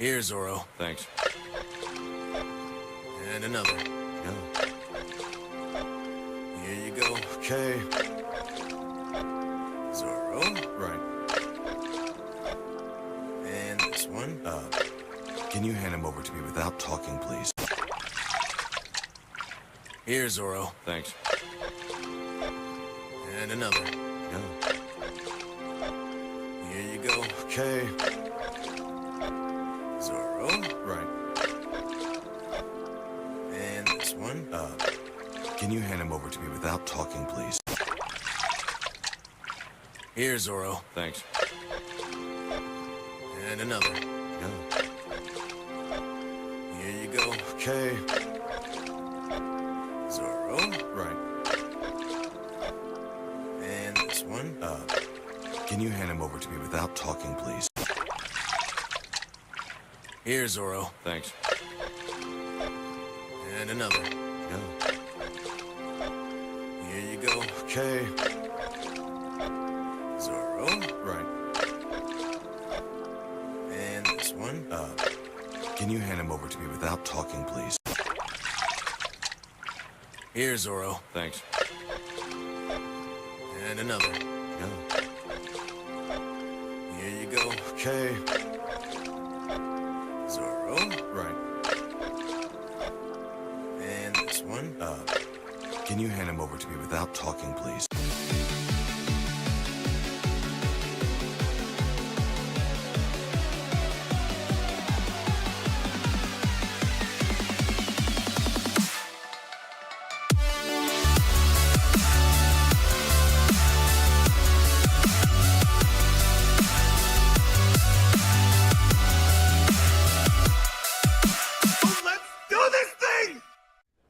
Here, Zorro. Thanks. And another. Yeah. Here you go. Okay. Zorro. Right. And this one. Can you hand him over to me without talking, please? Here, Zorro. Thanks. And another. Yeah. Here you go. Okay. Zorro. Right. And this one. Can you hand him over to me without talking, please? Here, Zorro. Thanks. And another. Yeah. Here you go. Okay. Zorro. Right. And this one. Can you hand him over to me without talking, please? Here, Zorro. Thanks. And another. Yeah. Here you go. Okay. Zorro. Right. And this one. Can you hand him over to me without talking, please? Here, Zorro. Thanks. And another. Yeah. Here you go. Okay. Zorro. Right. And this one. Can you hand him over to me without talking, please?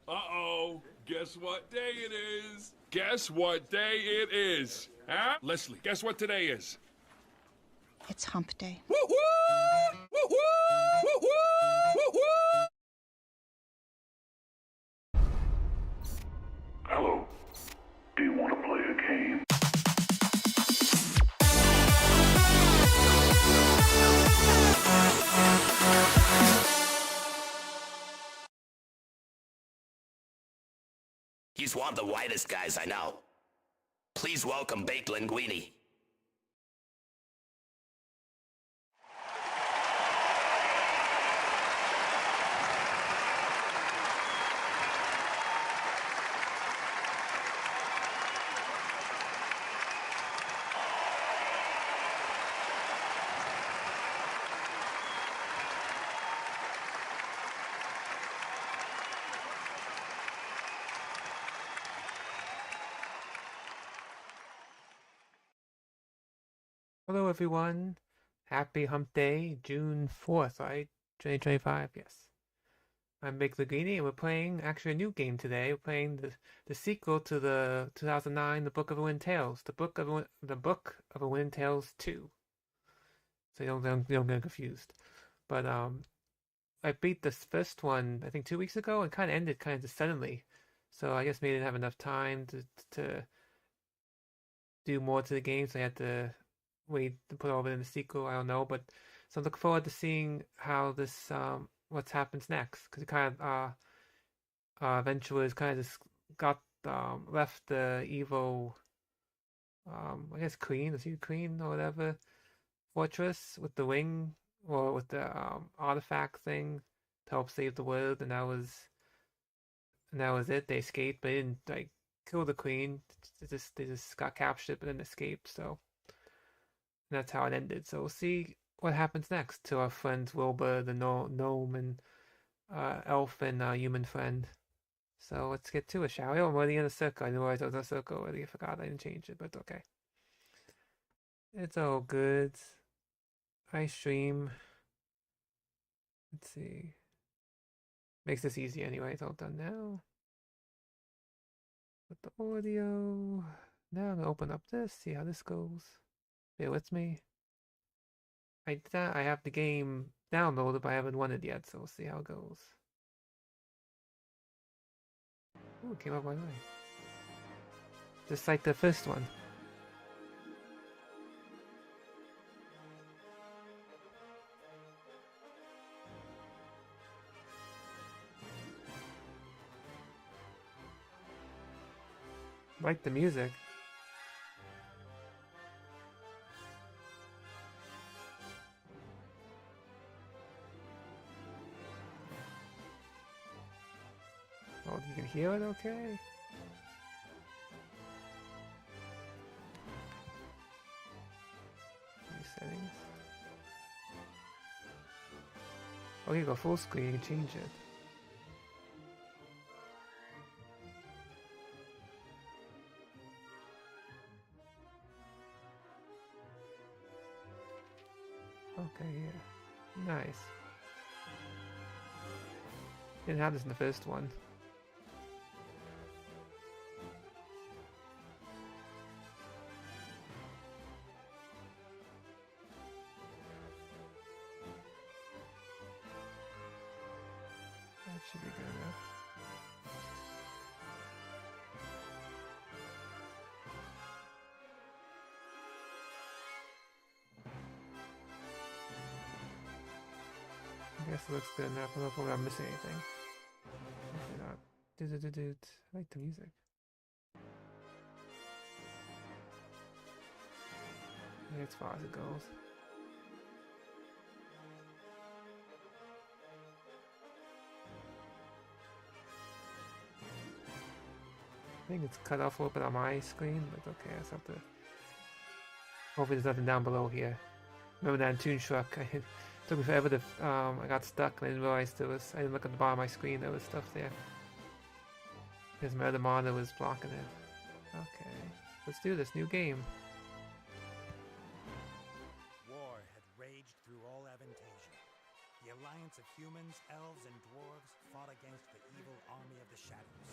Uh-oh. Guess what day it is? Guess what day it is? Huh? Leslie, guess what today is? It's hump day. Woo-hoo! Woo-hoo! Woo-hoo! Woo-hoo! Hello. Do you want to play a game? He's one of the whitest guys I know. Please welcome Baked Linguini. Hello everyone. Happy Hump Day, June 4th, right? 2025, yes. I'm Big Lagini and we're playing actually a new game today. We're playing the sequel to the 2009 The Book of Wind Tales. The Book of a Wind Tales 2. So you don't get confused. But I beat this first one I think 2 weeks ago and kinda ended kinda just suddenly. So I guess maybe I didn't have enough time to do more to the game, so I had to wait to put all of it in the sequel. I don't know, but so I'm looking forward to seeing how this what happens next, because it kind of adventurers kind of just got left the evil I guess queen, is she queen or whatever, fortress with the wing or with the artifact thing to help save the world, and that was it. They escaped, but they didn't like kill the queen. They just got captured but then escaped. So that's how it ended. So we'll see what happens next to our friends Wilbur, the gnome, and elf and human friend. So let's get to it, shall we? Oh, I'm already in a circle. I knew I was in a circle already. I forgot I didn't change it, but okay. It's all good. I stream. Let's see. Makes this easy anyway. It's all done now. With the audio. Now I'm gonna open up this, see how this goes. Bear with me. I have the game downloaded, but I haven't won it yet, so we'll see how it goes. Ooh, it came up right away. Just like the first one. like the music. Oh, you can hear it okay? New settings. Oh, you go full screen, you can change it. Okay, yeah. Nice. Didn't have this in the first one. That should be good enough. I guess it looks good enough. I don't know if I'm missing anything. Hopefully not. Do-do-do-do. I like the music. Yeah, as far as it goes. I think it's cut off a little bit on my screen, but okay, I just have to. Hopefully there's nothing down below here. Remember that in Toon Truck? It took me forever to. I got stuck and I didn't realize there was. I didn't look at the bottom of my screen. There was stuff there. Because my other monitor was blocking it. Okay, let's do this new game. War had raged through all Avantasia. The alliance of humans, elves, and dwarves fought against the evil army of the shadows.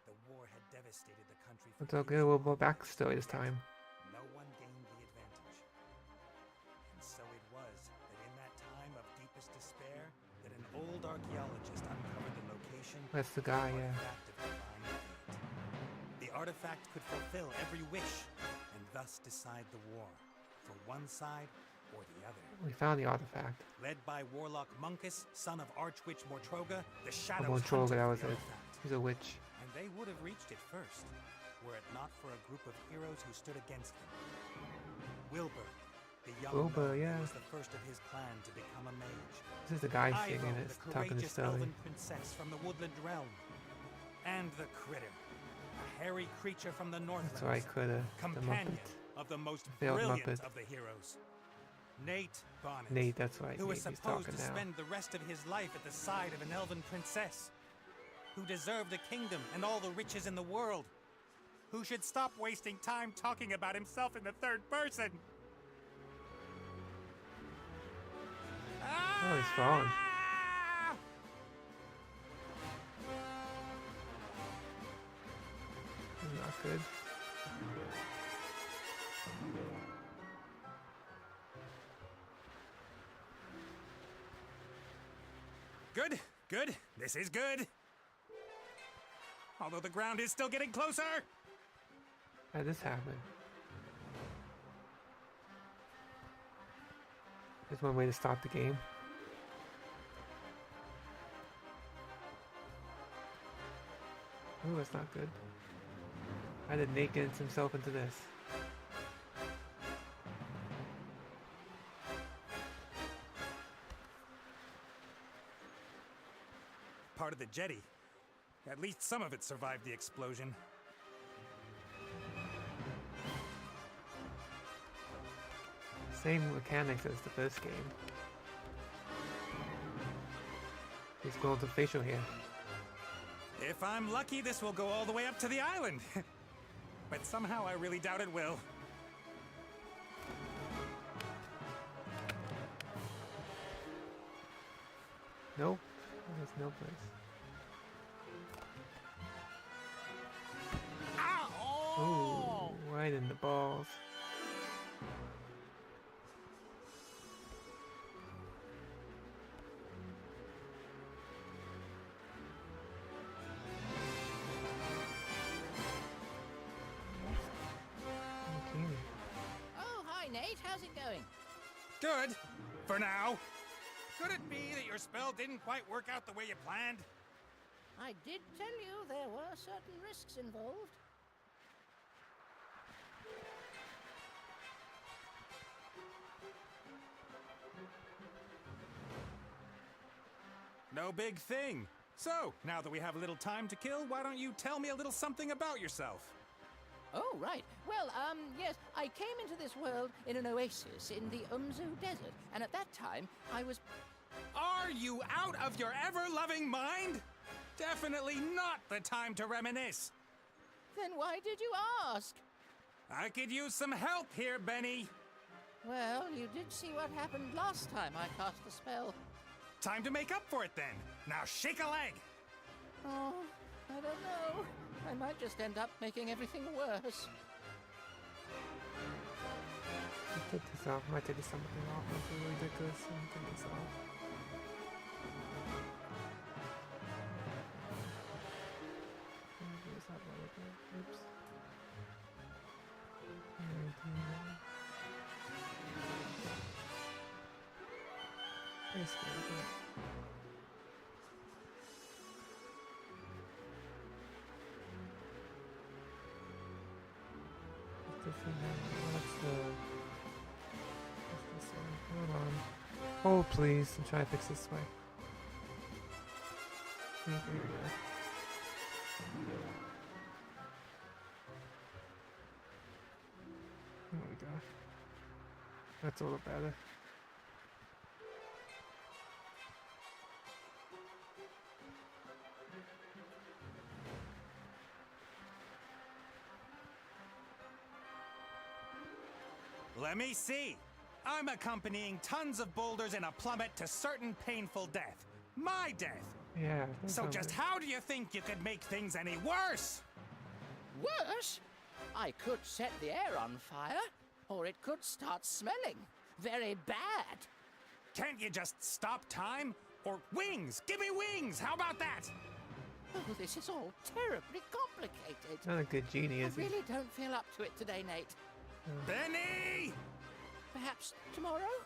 The war had devastated the country for Let's look at a little more backstory this time. no one gained the advantage. And so it was that in that time of deepest despair, that an old archaeologist uncovered the location That's the guy, yeah. artifact of divine fate. The artifact could fulfill every wish, and thus decide the war, for one side or the other. We found the artifact. Led by Warlock Munkus, son of Archwitch Mortroga, the Shadows Mortroga, hunted that for was the it. artifact. He's a witch. And they would have reached it first, were it not for a group of heroes who stood against them. Wilbur, the young Wilbur, gnome, yeah. was the first of his clan to become a mage. This is the guy Ivo, singing it, the talking to courageous Sterling. elven princess from the woodland realm. And the Critter, a hairy creature from the Northlands. That's right, Critter, the companion Muppet. of the most Failed brilliant Muppet. of the heroes. Nate Bonnet. Nate, that's right. Who Nate, was he's supposed talking to now. spend the rest of his life at the side of an elven princess. Who deserved a kingdom and all the riches in the world. Who should stop wasting time talking about himself in the third person. Oh, he's falling. Ah! Not good. Good, good. This is good. Although the ground is still getting closer. How did this happen? There's one way to stop the game. Ooh, that's not good. How did Nate get himself into this? Part of the jetty. At least some of it survived the explosion. Same mechanics as the first game. He's going to facial here. If I'm lucky, this will go all the way up to the island. But somehow I really doubt it will. Nope. There's no place. Ow! Ooh, right in the balls. Okay. Oh, hi, Nate. How's it going? Good. For now. Could it be that your spell didn't quite work out the way you planned? I did tell you there were certain risks involved. No big thing. So, now that we have a little time to kill, why don't you tell me a little something about yourself? Oh, right. Well, yes, I came into this world in an oasis in the Umzu Desert, and at that time, I was... Are you out of your ever-loving mind? Definitely not the time to reminisce. Then why did you ask? I could use some help here, Benny. Well, you did see what happened last time I cast the spell. Time to make up for it, then. Now shake a leg. Oh, I don't know. I might just end up making everything worse. Take this off. I might take something off. It's really ridiculous. I'm gonna take this off. Is that relevant? Oops. Basically, what's this one? Hold on. Oh, please. I'm trying to fix this way. There we go. There we go. That's a little better. Let me see. I'm accompanying tons of boulders in a plummet to certain painful death. My death. Yeah. So just how do you think you could make things any worse? Worse? I could set the air on fire, or it could start smelling. Very bad. Can't you just stop time? Or wings! Give me wings! How about that? Oh, this is all terribly complicated. Not a good genie, I is he? really don't feel up to it today, Nate. Benny! Perhaps tomorrow?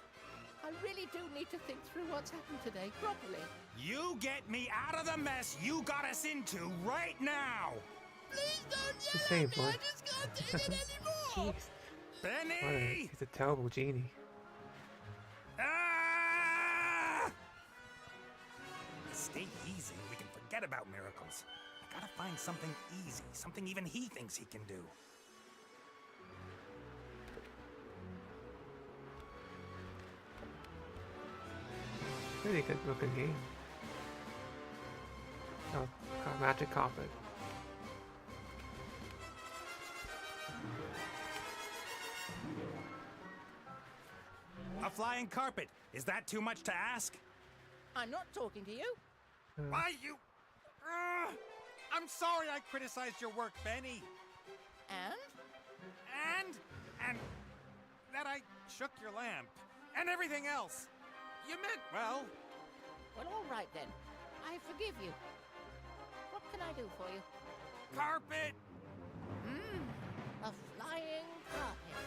I really do need to think through what's happened today properly. You get me out of the mess you got us into right now! Please don't It's the same, boy. I just can't take it anymore! Benny! He's a terrible genie. Ah! Stay easy. We can forget about miracles. I gotta find something easy, something even he thinks he can do. Really good looking game. Oh, magic carpet. A flying carpet. Is that too much to ask? I'm not talking to you. Why you... I'm sorry I criticized your work, Benny. And? And that I shook your lamp. And everything else. You meant, well... Well, all right then. I forgive you. What can I do for you? Carpet! A flying carpet.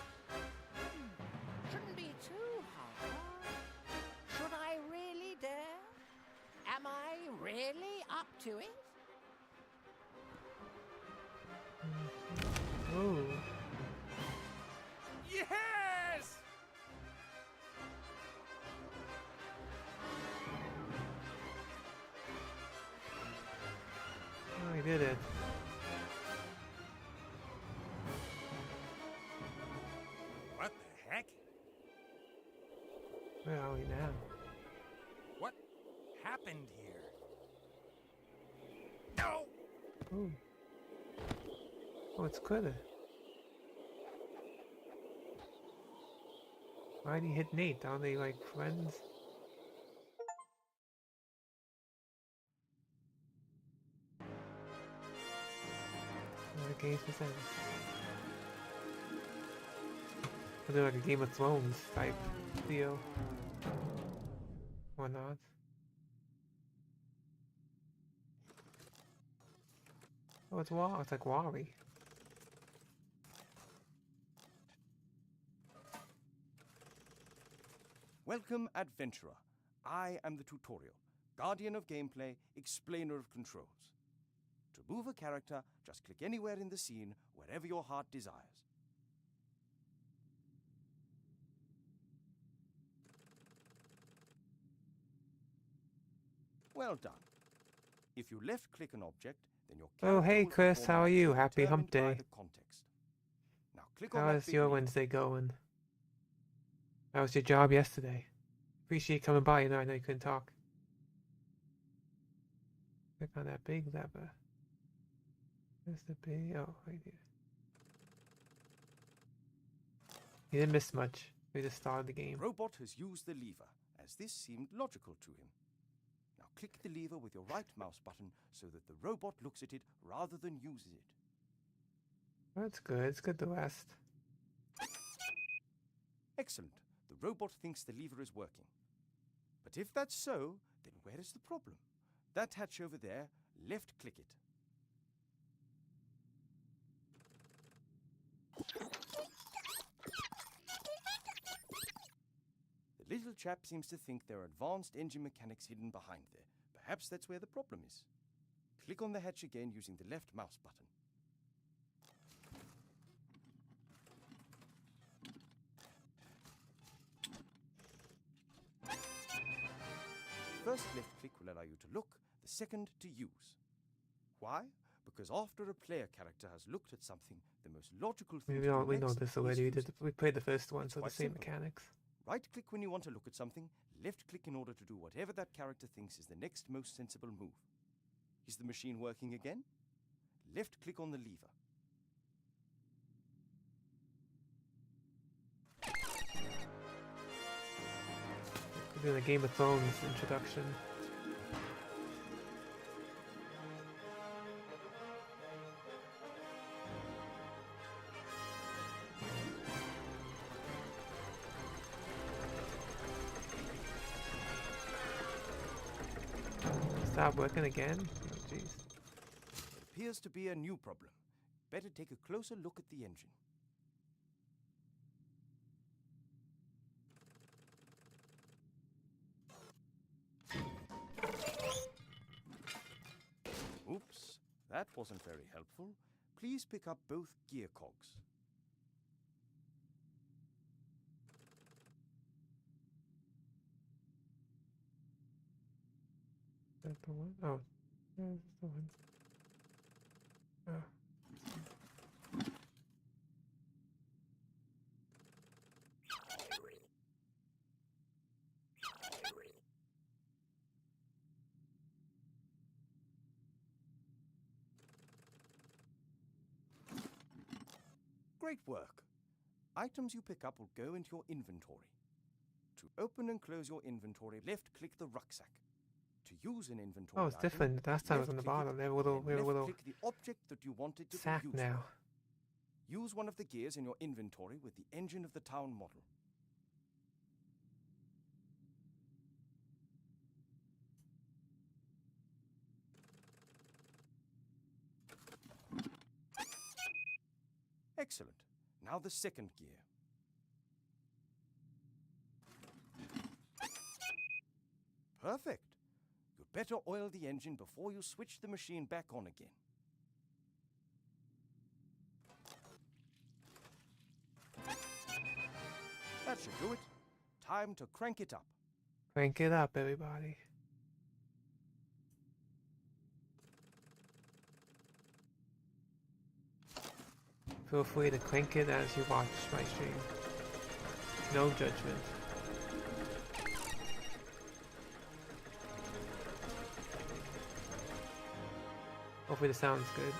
Shouldn't be too hard. Should I really dare? Am I really up to it? Ooh. Yes! Oh, he did it. What the heck? Where are we now? What happened here? No! Ooh. Oh, it's Critter. Why'd he hit Nate? Are they like friends? What games was that? Are they like a Game of Thrones type deal? Or not? Oh, it's Wall. It's like Wally. Welcome, Adventurer. I am the tutorial, guardian of gameplay, explainer of controls. To move a character, just click anywhere in the scene, wherever your heart desires. Well done. If you left-click an object, then your Oh, character hey, will Chris, perform how are an you? action Happy hump determined by day. the context. Now click on How that is big your lever. Wednesday going? How was your job yesterday? Appreciate you coming by. I know you couldn't talk. Click on that big lever. There's the big. Oh, right here. You didn't miss much. We just started the game. Robot has used the lever, as this seemed logical to him. Now click the lever with your right mouse button so that the robot looks at it rather than uses it. That's good. It's good to rest. Excellent. The robot thinks the lever is working. But if that's so, then where is the problem? That hatch over there, left-click it. The little chap seems to think there are advanced engine mechanics hidden behind there. Perhaps that's where the problem is. Click on the hatch again using the left mouse button. First left click will allow you to look, the second to use. Why? Because after a player character has looked at something, the most logical thing to do We know next this is already. use it. We played the first one, It's so the quite same simple. mechanics. Right-click when you want to look at something, left-click in order to do whatever that character thinks is the next most sensible move. Is the machine working again? Left-click on the lever. We're doing a Game of Thrones introduction. Stop working again? Oh, jeez. Appears to be a new problem. Better take a closer look at the engine. Oops, that wasn't very helpful. Please pick up both gear cogs. Is that the one? Oh, yeah, this is the one. Oh. Great work. Items you pick up will go into your inventory. To open and close your inventory, left-click the rucksack. To use an inventory Oh, it's item, different. Last time it was on the left-click it, bottom. They have a little, and we have a little left-click the object that you wanted to sack be used now. for. Use one of the gears in your inventory with the engine of the town model. Excellent. Now the second gear. Perfect. You'd better oil the engine before you switch the machine back on again. That should do it. Time to crank it up. Crank it up, everybody. Feel free to crank it as you watch my stream. No judgment. Hopefully the sound's good.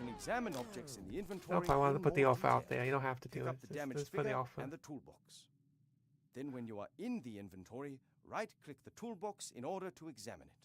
You can examine objects in the inventory. Nope, I wanted to in put the more off out detail. there. You don't have to Pick do up it. the damaged Just for the figure off. and the toolbox. Then when you are in the inventory, right-click the toolbox in order to examine it.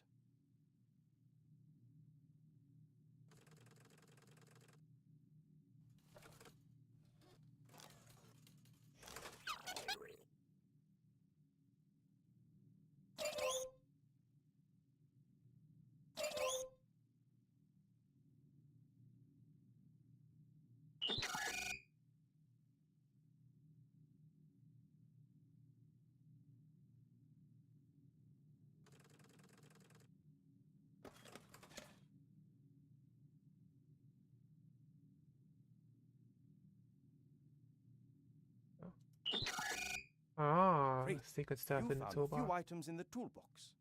Ah, Great. secret stuff You in the found a few toolbox. items in the toolbox.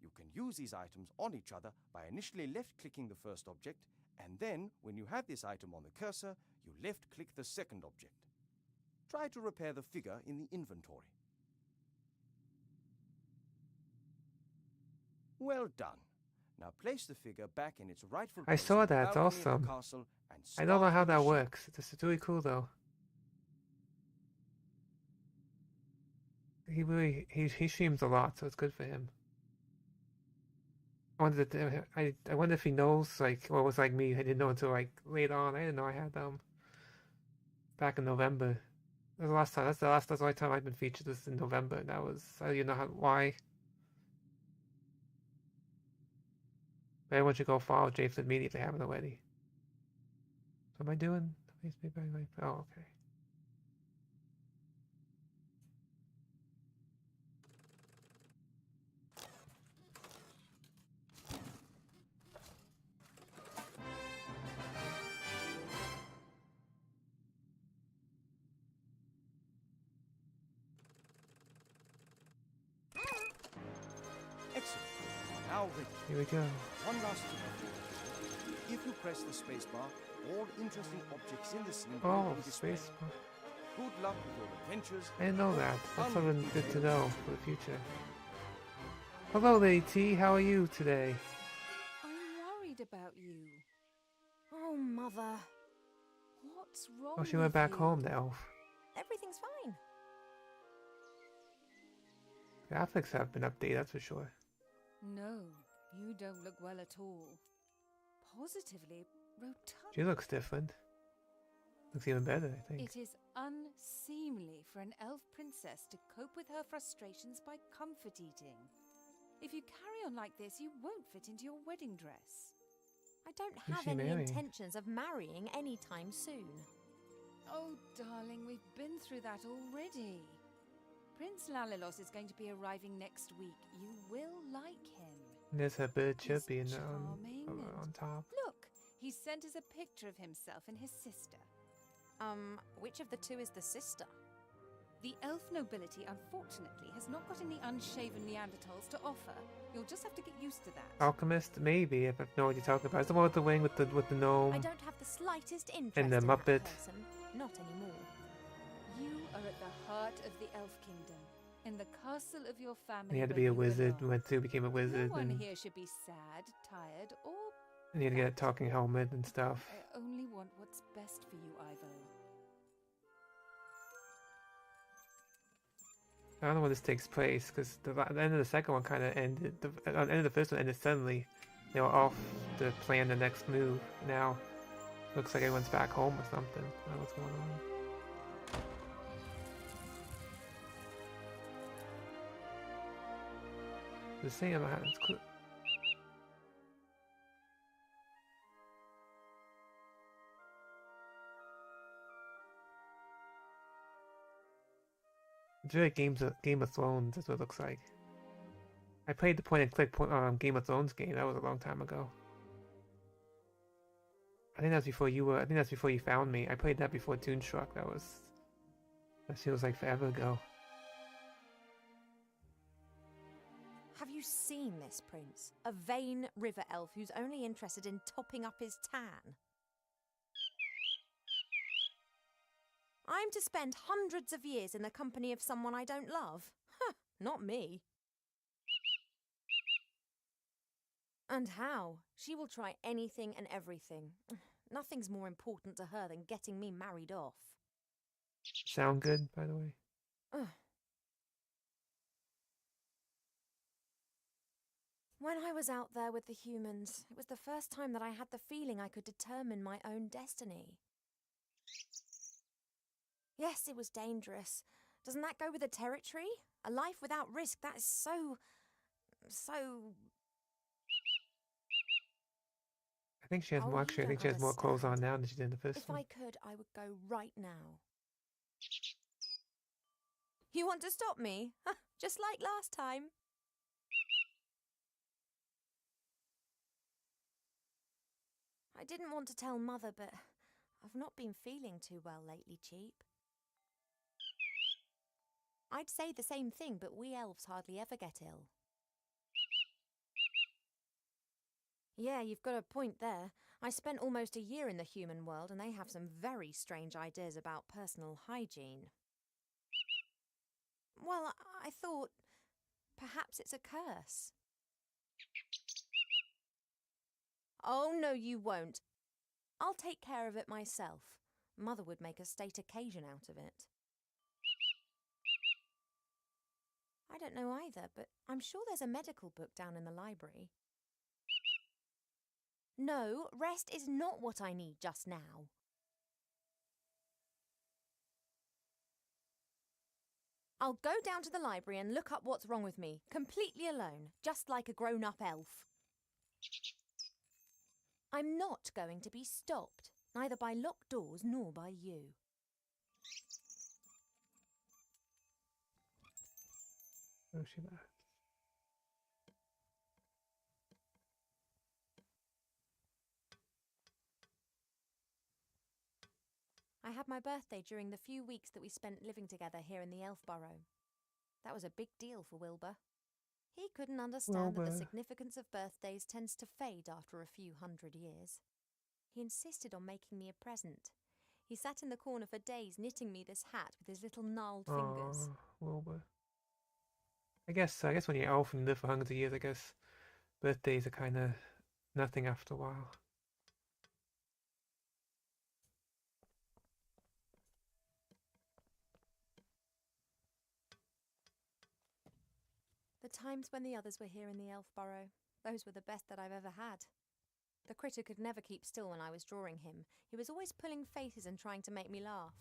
You can use these items on each other by initially left-clicking the first object, and then, when you have this item on the cursor, you left-click the second object. Try to repair the figure in the inventory. Well done. Now place the figure back in its rightful I place saw on the that, it's balcony of the awesome. castle and I don't know start how the that mission. works. It's really cool though. He streams a lot, so it's good for him. I wonder if he knows, like, or was like me. I didn't know until like later on. I didn't know I had them back in November. That's the last time. That's the only time I've been featured was in November. And that was, I don't even know why. But everyone should go follow James immediately. Haven't already. What am I doing? Oh, okay. Excellent. Now ready. Here we go. One last tip. If you press the spacebar, all interesting objects in the scene will Oh, be displayed. space. Good luck with your adventures. I didn't know that. That's something Unwritten good to tales. know for the future. Hello, Lady T. How are you today? I'm worried about you. Oh, Mother. What's wrong Oh, she went with back you? home, the elf. Everything's fine. Graphics have been updated, that's for sure. No, you don't look well at all. Positively rotund. She looks different. Looks even better, I think. It is unseemly for an elf princess to cope with her frustrations by comfort eating. If you carry on like this, you won't fit into your wedding dress. I don't Who's have she any marrying? intentions of marrying anytime soon. Oh, darling, we've been through that already. Prince Lalilos is going to be arriving next week. You will like him. And there's her bird He's chirpy in charming on top. Look, he sent us a picture of himself and his sister. Which of the two is the sister? The elf nobility, unfortunately, has not got any unshaven Neanderthals to offer. You'll just have to get used to that. Alchemist, maybe, if I know what you're talking about. It's the one with the wing with the gnome. I don't have the slightest interest And the in Muppet. that person. Not anymore. You are at the heart of the elf kingdom, in the castle of your family. And he had to where be a you wizard, belong. went through, became a wizard, No one and, here should be sad, tired, or and he had to get a talking helmet and stuff. I only want what's best for you, Ivo. I don't know when this takes place, because the end of the second one kind of ended, the end of the first one ended suddenly. They were off to plan the next move. Now, looks like everyone's back home or something. I don't know what's going on. The same, it's cool. It's really Game of Thrones, that's what it looks like. I played the point and click Game of Thrones game, that was a long time ago. I think that's before you were, I think that's before you found me. I played that before Toonstruck, that feels like forever ago. Have you seen this prince? A vain river elf who's only interested in topping up his tan. I'm to spend hundreds of years in the company of someone I don't love? Huh, not me. And how? She will try anything and everything. Nothing's more important to her than getting me married off. Sound good, by the way? Ugh. When I was out there with the humans, it was the first time that I had the feeling I could determine my own destiny. Yes, it was dangerous. Doesn't that go with the territory? A life without risk, that is so... I think she has Oh, more, you actually, I think don't she has more clothes on now than she did in the first If one. I could, I would go right now. You want to stop me? Just like last time. I didn't want to tell Mother, but I've not been feeling too well lately, Cheap. I'd say the same thing, but we elves hardly ever get ill. Yeah, you've got a point there. I spent almost a year in the human world, and they have some very strange ideas about personal hygiene. Well, I thought perhaps it's a curse. Oh, no, you won't. I'll take care of it myself. Mother would make a state occasion out of it. I don't know either, but I'm sure there's a medical book down in the library. No, rest is not what I need just now. I'll go down to the library and look up what's wrong with me, completely alone, just like a grown-up elf. I'm not going to be stopped, neither by locked doors nor by you. Oh, she left. I had my birthday during the few weeks that we spent living together here in the Elf Burrow. That was a big deal for Wilbur. He couldn't understand that the significance of birthdays tends to fade after a few hundred years. He insisted on making me a present. He sat in the corner for days knitting me this hat with his little gnarled fingers. Wilbur. I guess when you're elf and live for hundreds of years, I guess birthdays are kind of nothing after a while. The times when the others were here in the Elf Burrow, those were the best that I've ever had. The critter could never keep still when I was drawing him. He was always pulling faces and trying to make me laugh.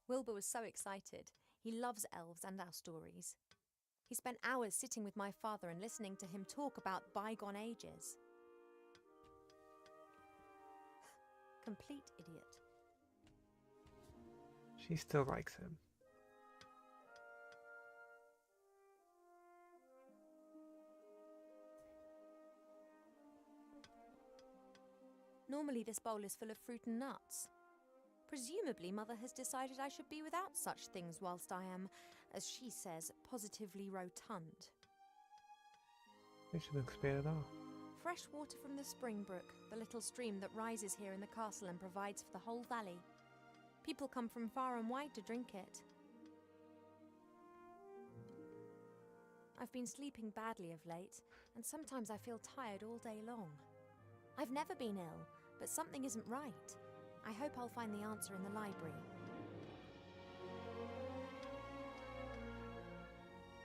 Wilbur was so excited. He loves elves and our stories. He spent hours sitting with my father and listening to him talk about bygone ages. Complete idiot. She still likes him. Normally this bowl is full of fruit and nuts. Presumably Mother has decided I should be without such things whilst I am, as she says, positively rotund. They should look spared off. Fresh water from the spring brook, the little stream that rises here in the castle and provides for the whole valley. People come from far and wide to drink it. I've been sleeping badly of late, and sometimes I feel tired all day long. I've never been ill, but something isn't right. I hope I'll find the answer in the library.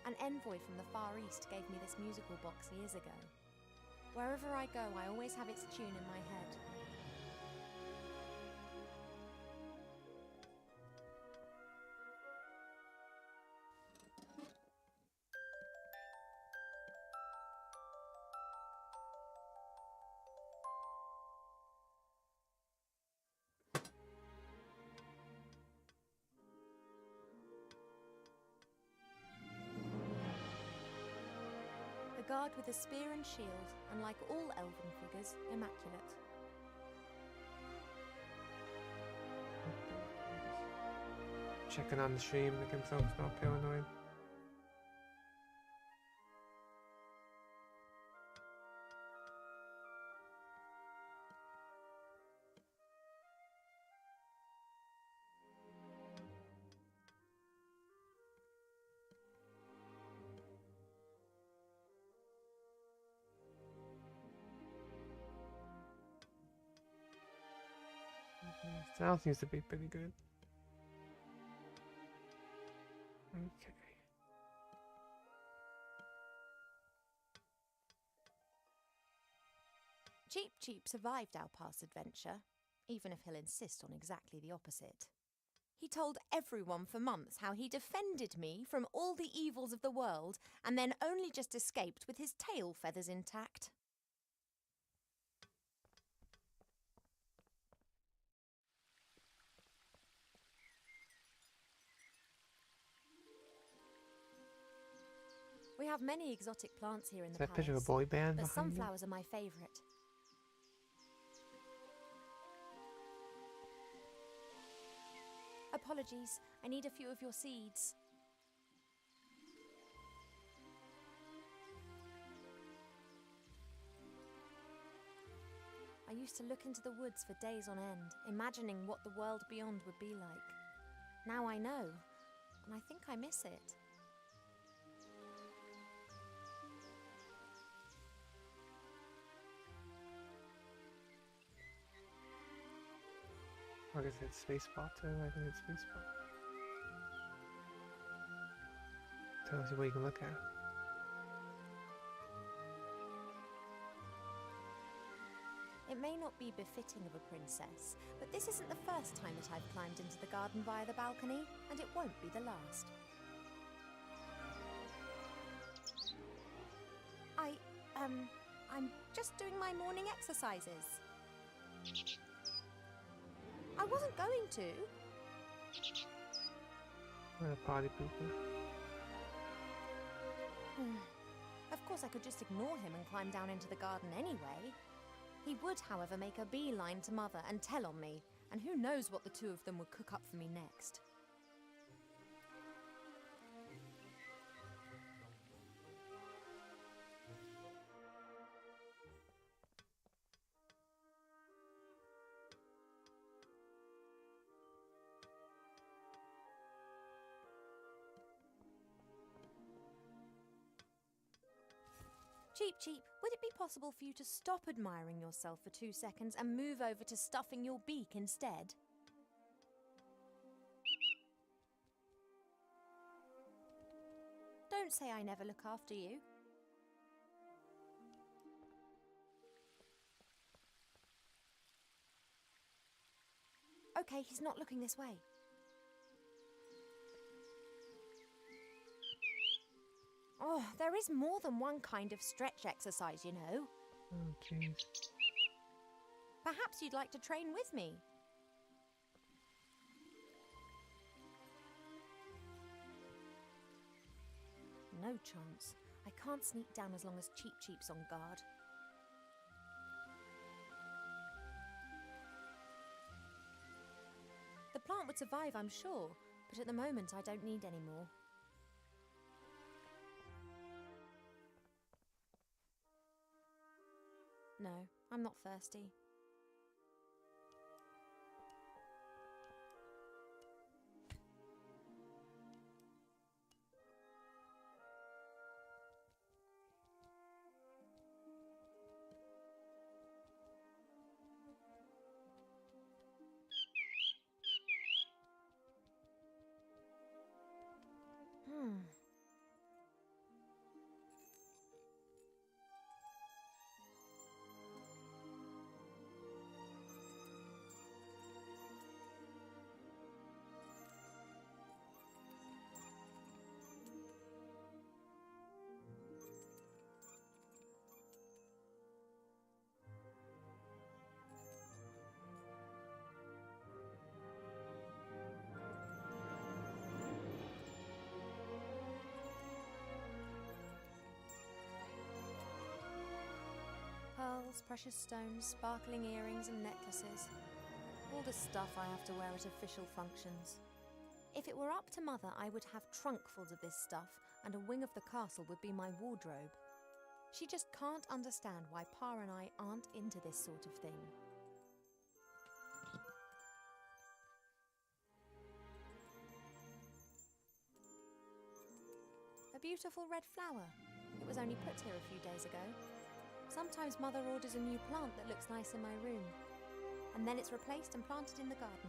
An envoy from the Far East gave me this musical box years ago. Wherever I go, I always have its tune in my head. A guard with a spear and shield, and like all elven figures, immaculate. Checking on the stream, make himself not paranoid. Sound seems to be pretty good. Okay. Cheap Cheap survived our past adventure, even if he'll insist on exactly the opposite. He told everyone for months how he defended me from all the evils of the world and then only just escaped with his tail feathers intact. We have many exotic plants here in the Is that palace, picture of a boy band but behind you? sunflowers are my favourite. Apologies, I need a few of your seeds. I used to look into the woods for days on end, imagining what the world beyond would be like. Now I know, and I think I miss it. What is it? Spacebar too? I think it's spacebar. Tells you what you can look at. It may not be befitting of a princess, but this isn't the first time that I've climbed into the garden via the balcony, and it won't be the last. I'm just doing my morning exercises. I wasn't going to. What a party pooper. Of course, I could just ignore him and climb down into the garden anyway. He would, however, make a beeline to Mother and tell on me, and who knows what the two of them would cook up for me next. Cheep Cheep, would it be possible for you to stop admiring yourself for 2 seconds and move over to stuffing your beak instead? Don't say I never look after you. Okay, he's not looking this way. Oh, there is more than one kind of stretch exercise, you know. Oh, jeez. Perhaps you'd like to train with me. No chance. I can't sneak down as long as Cheep Cheep's on guard. The plant would survive, I'm sure, but at the moment I don't need any more. No, I'm not thirsty. Pearls, precious stones, sparkling earrings and necklaces. All the stuff I have to wear at official functions. If it were up to Mother, I would have trunkfuls of this stuff, and a wing of the castle would be my wardrobe. She just can't understand why Pa and I aren't into this sort of thing. A beautiful red flower. It was only put here a few days ago. Sometimes Mother orders a new plant that looks nice in my room, and then it's replaced and planted in the garden.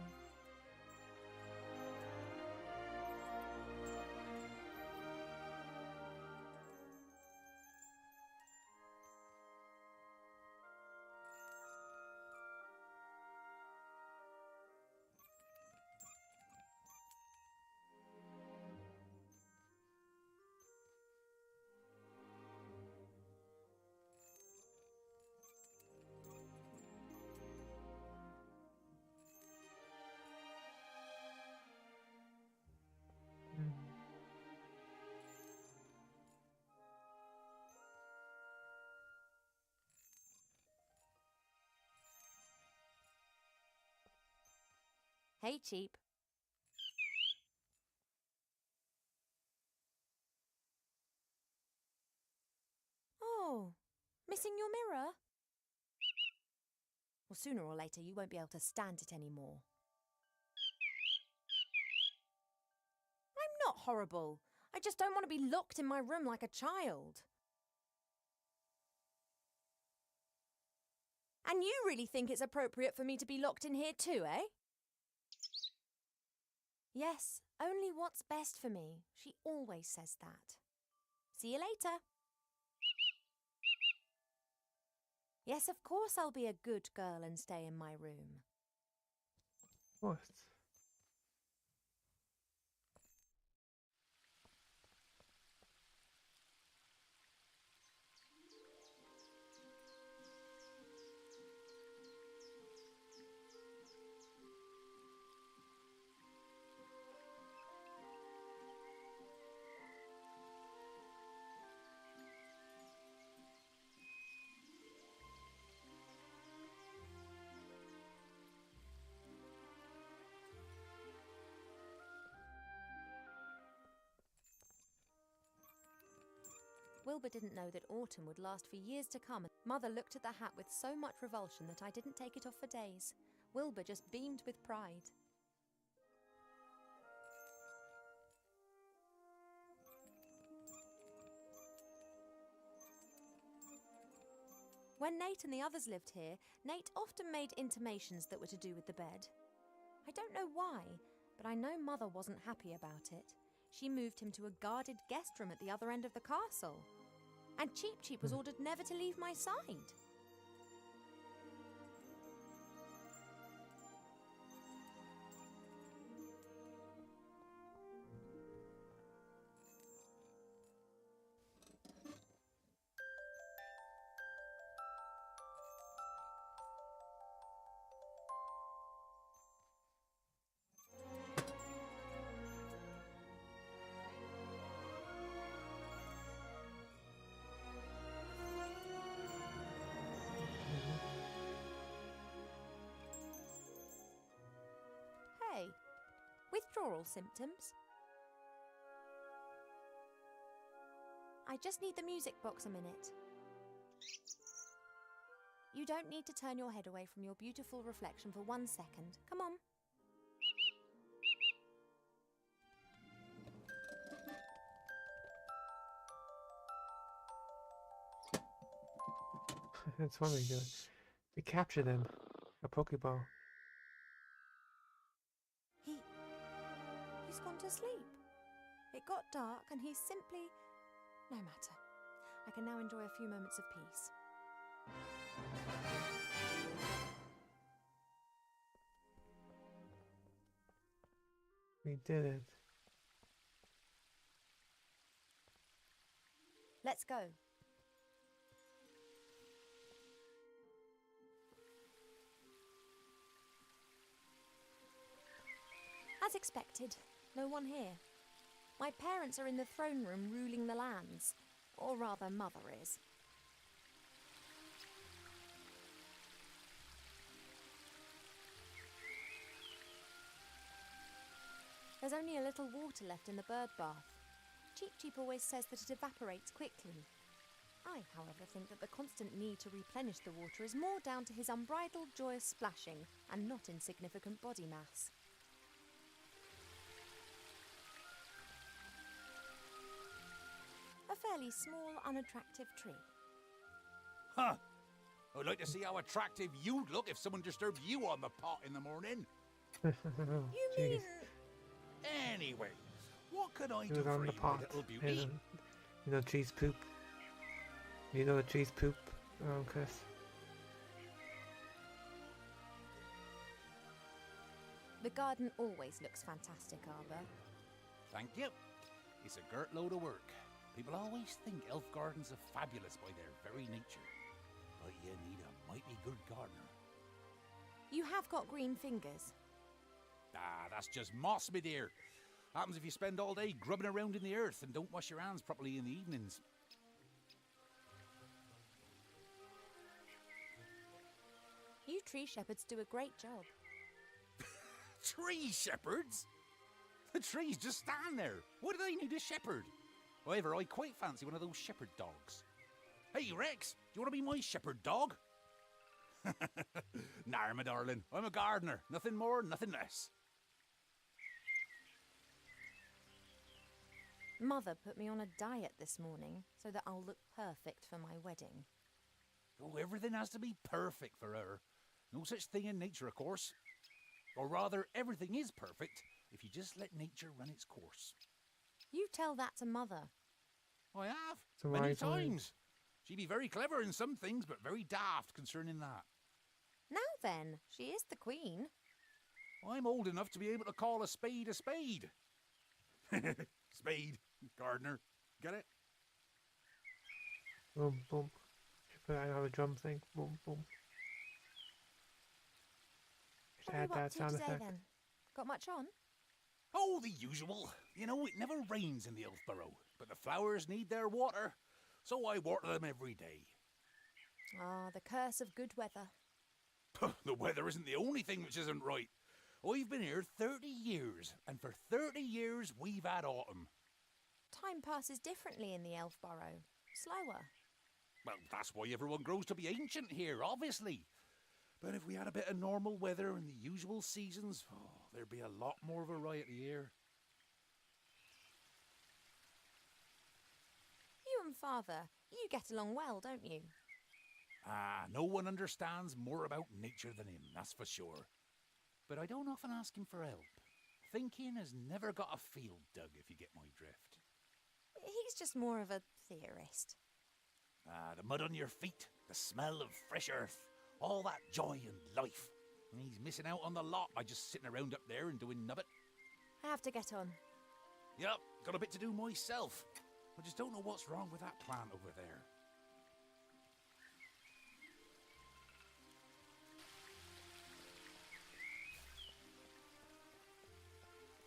Hey, Cheep. Missing your mirror? Well, sooner or later you won't be able to stand it anymore. I'm not horrible. I just don't want to be locked in my room like a child. And you really think it's appropriate for me to be locked in here too, eh? Yes, only what's best for me. She always says that. See you later. Yes, of course I'll be a good girl and stay in my room. What? Wilbur didn't know that autumn would last for years to come. Mother looked at the hat with so much revulsion that I didn't take it off for days. Wilbur just beamed with pride. When Nate and the others lived here, Nate often made intimations that were to do with the bed. I don't know why, but I know Mother wasn't happy about it. She moved him to a guarded guest room at the other end of the castle. And Cheep Cheep was ordered never to leave my side. Hey, withdrawal symptoms? I just need the music box a minute. You don't need to turn your head away from your beautiful reflection for 1 second. Come on. That's one way to do it. We capture them. A Pokeball. He's gone to sleep. It got dark and he's simply... No matter. I can now enjoy a few moments of peace. We did it. Let's go. As expected, no one here. My parents are in the throne room ruling the lands. Or rather, Mother is. There's only a little water left in the bird bath. Cheep Cheep always says that it evaporates quickly. I, however, think that the constant need to replenish the water is more down to his unbridled joyous splashing and not insignificant body mass. A fairly small, unattractive tree. Huh. I'd like to see how attractive you'd look if someone disturbed you on the pot in the morning. You mean... Anyway, what could I He do was for on you, the my pot. little beauty? You know trees poop. You know trees poop, Chris. The garden always looks fantastic, Arbor. Thank you. It's a girt load of work. People always think elf gardens are fabulous by their very nature. But you need a mighty good gardener. You have got green fingers. Ah, that's just moss, my dear. Happens if you spend all day grubbing around in the earth and don't wash your hands properly in the evenings. You tree shepherds do a great job. Tree shepherds? The trees just stand there. What do they need a shepherd? However, I quite fancy one of those shepherd dogs. Hey, Hey, Rex, do you want to be my shepherd dog? Nah, my darling. I'm a gardener. Nothing more, nothing less. Mother put me on a diet this morning so that I'll look perfect for my wedding. Oh, everything has to be perfect for her. No such thing in nature, of course. Or rather, everything is perfect if you just let nature run its course. You tell that to Mother. I have, So many many times. times. She be very clever in some things, but very daft concerning that. Now then, she is the queen. I'm old enough to be able to call a spade a spade. Spade, gardener, get it? Boom, boom. Should put that on the drum thing. Boom, boom. Just What are you add up that to sound today effect. then? Got much on? Oh, the usual. You know, it never rains in the Elfborough, but the flowers need their water, so I water them every day. Ah, the curse of good weather. The weather isn't the only thing which isn't right. I've been here 30 years, and for 30 years we've had autumn. Time passes differently in the Elfborough. Slower. Well, that's why everyone grows to be ancient here, obviously. But if we had a bit of normal weather and the usual seasons, there'd be a lot more variety here. You and Father, you get along well, don't you? Ah, no one understands more about nature than him, that's for sure. But I don't often ask him for help. Thinking has never got a field dug, if you get my drift. He's just more of a theorist. Ah, the mud on your feet, the smell of fresh earth, all that joy and life. And he's missing out on the lot by just sitting around up there and doing nubbit. I have to get on. Yep, got a bit to do myself. I just don't know what's wrong with that plant over there.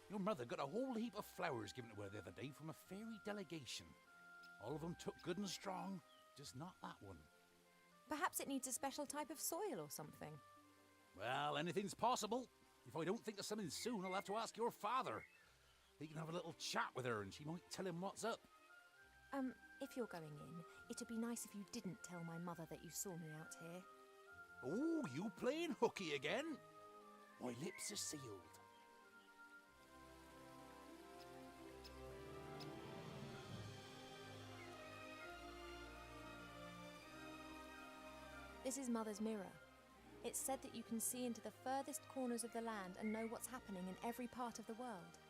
Your mother got a whole heap of flowers given to her the other day from a fairy delegation. All of them took good and strong, just not that one. Perhaps it needs a special type of soil or something. Well, anything's possible. If I don't think of something soon, I'll have to ask your father. He can have a little chat with her and she might tell him what's up. If you're going in, it'd be nice if you didn't tell my mother that you saw me out here. Oh, you playing hooky again? My lips are sealed. This is Mother's mirror. It's said that you can see into the furthest corners of the land and know what's happening in every part of the world.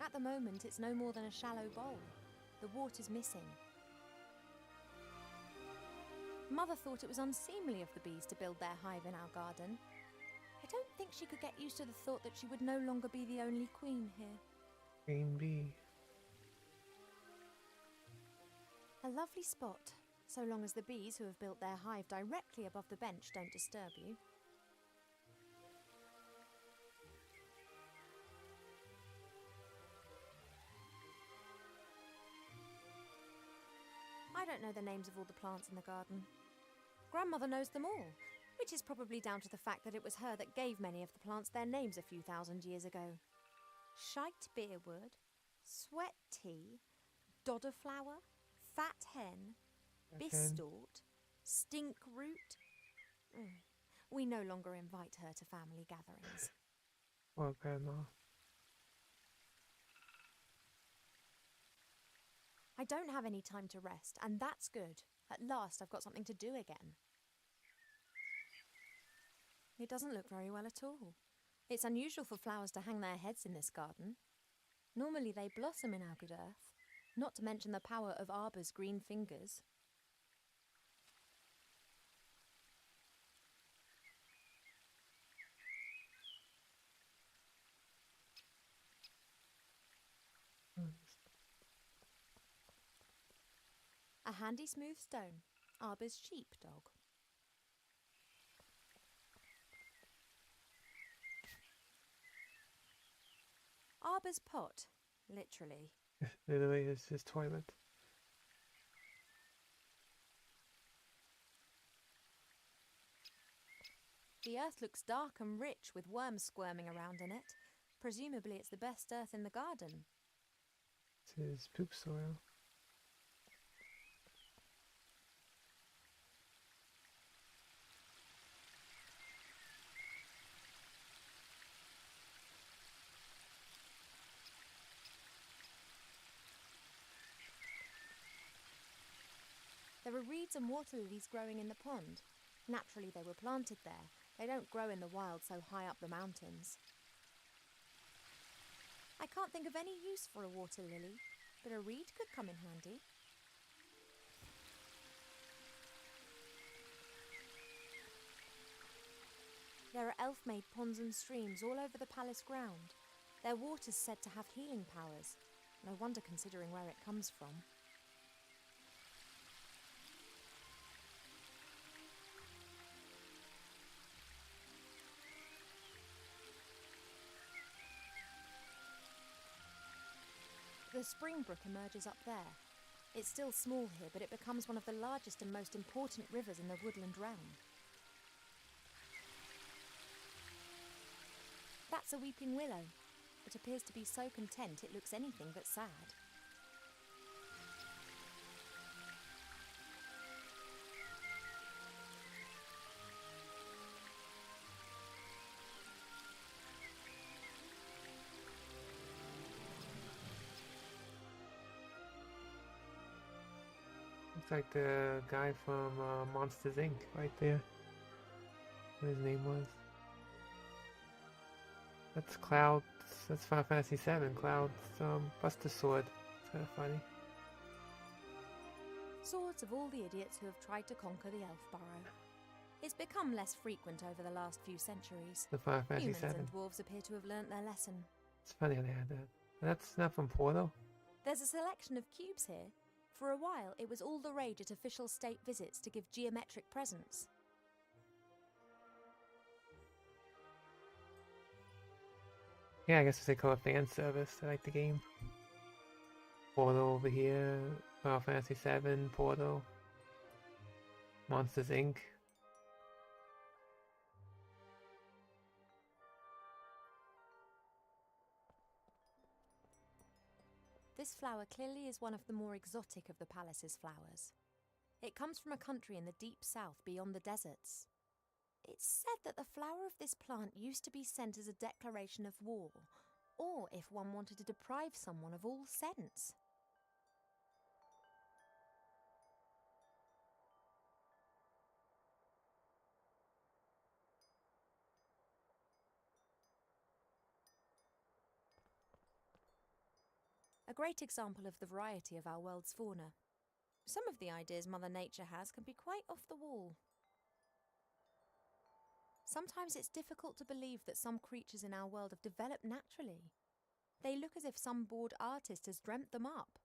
At the moment, it's no more than a shallow bowl. The water's missing. Mother thought it was unseemly of the bees to build their hive in our garden. I don't think she could get used to the thought that she would no longer be the only queen here. Queen bee. A lovely spot, so long as the bees who have built their hive directly above the bench don't disturb you. I don't know the names of all the plants in the garden. Grandmother knows them all, which is probably down to the fact that it was her that gave many of the plants their names a few thousand years ago. Shite beerwood, sweat tea, dodder flower, fat hen, bistort, stink root. We no longer invite her to family gatherings. Poor Grandma. I don't have any time to rest, and that's good. At last I've got something to do again. It doesn't look very well at all. It's unusual for flowers to hang their heads in this garden. Normally they blossom in our good earth, not to mention the power of arbour's green fingers. A handy smooth stone, Arbor's sheepdog. Arbor's pot, literally. Literally, is his toilet. The earth looks dark and rich with worms squirming around in it. Presumably it's the best earth in the garden. It's his poop soil. There are reeds and water lilies growing in the pond. Naturally, they were planted there. They don't grow in the wild so high up the mountains. I can't think of any use for a water lily, but a reed could come in handy. There are elf-made ponds and streams all over the palace ground. Their water's said to have healing powers. No wonder considering where it comes from. The spring brook emerges up there. It's still small here, but it becomes one of the largest and most important rivers in the woodland realm. That's a weeping willow. It appears to be so content it looks anything but sad. Looks like the guy from Monsters Inc. right there. What his name was. That's Cloud. That's Final Fantasy VII. Cloud's Buster Sword. It's kind of funny. Swords of all the idiots who have tried to conquer the Elf Burrow. It's become less frequent over the last few centuries. The Final Fantasy Humans VII. and dwarves appear to have learnt their lesson. It's funny how they had that. That's not from Portal. There's a selection of cubes here. For a while, it was all the rage at official state visits to give geometric presents. Yeah, I guess they call it fan service. I like the game. Portal over here. Final Fantasy VII. Portal. Monsters Inc. This flower clearly is one of the more exotic of the palace's flowers. It comes from a country in the deep south beyond the deserts. It's said that the flower of this plant used to be sent as a declaration of war, or if one wanted to deprive someone of all sense. A great example of the variety of our world's fauna. Some of the ideas Mother Nature has can be quite off the wall. Sometimes it's difficult to believe that some creatures in our world have developed naturally. They look as if some bored artist has dreamt them up.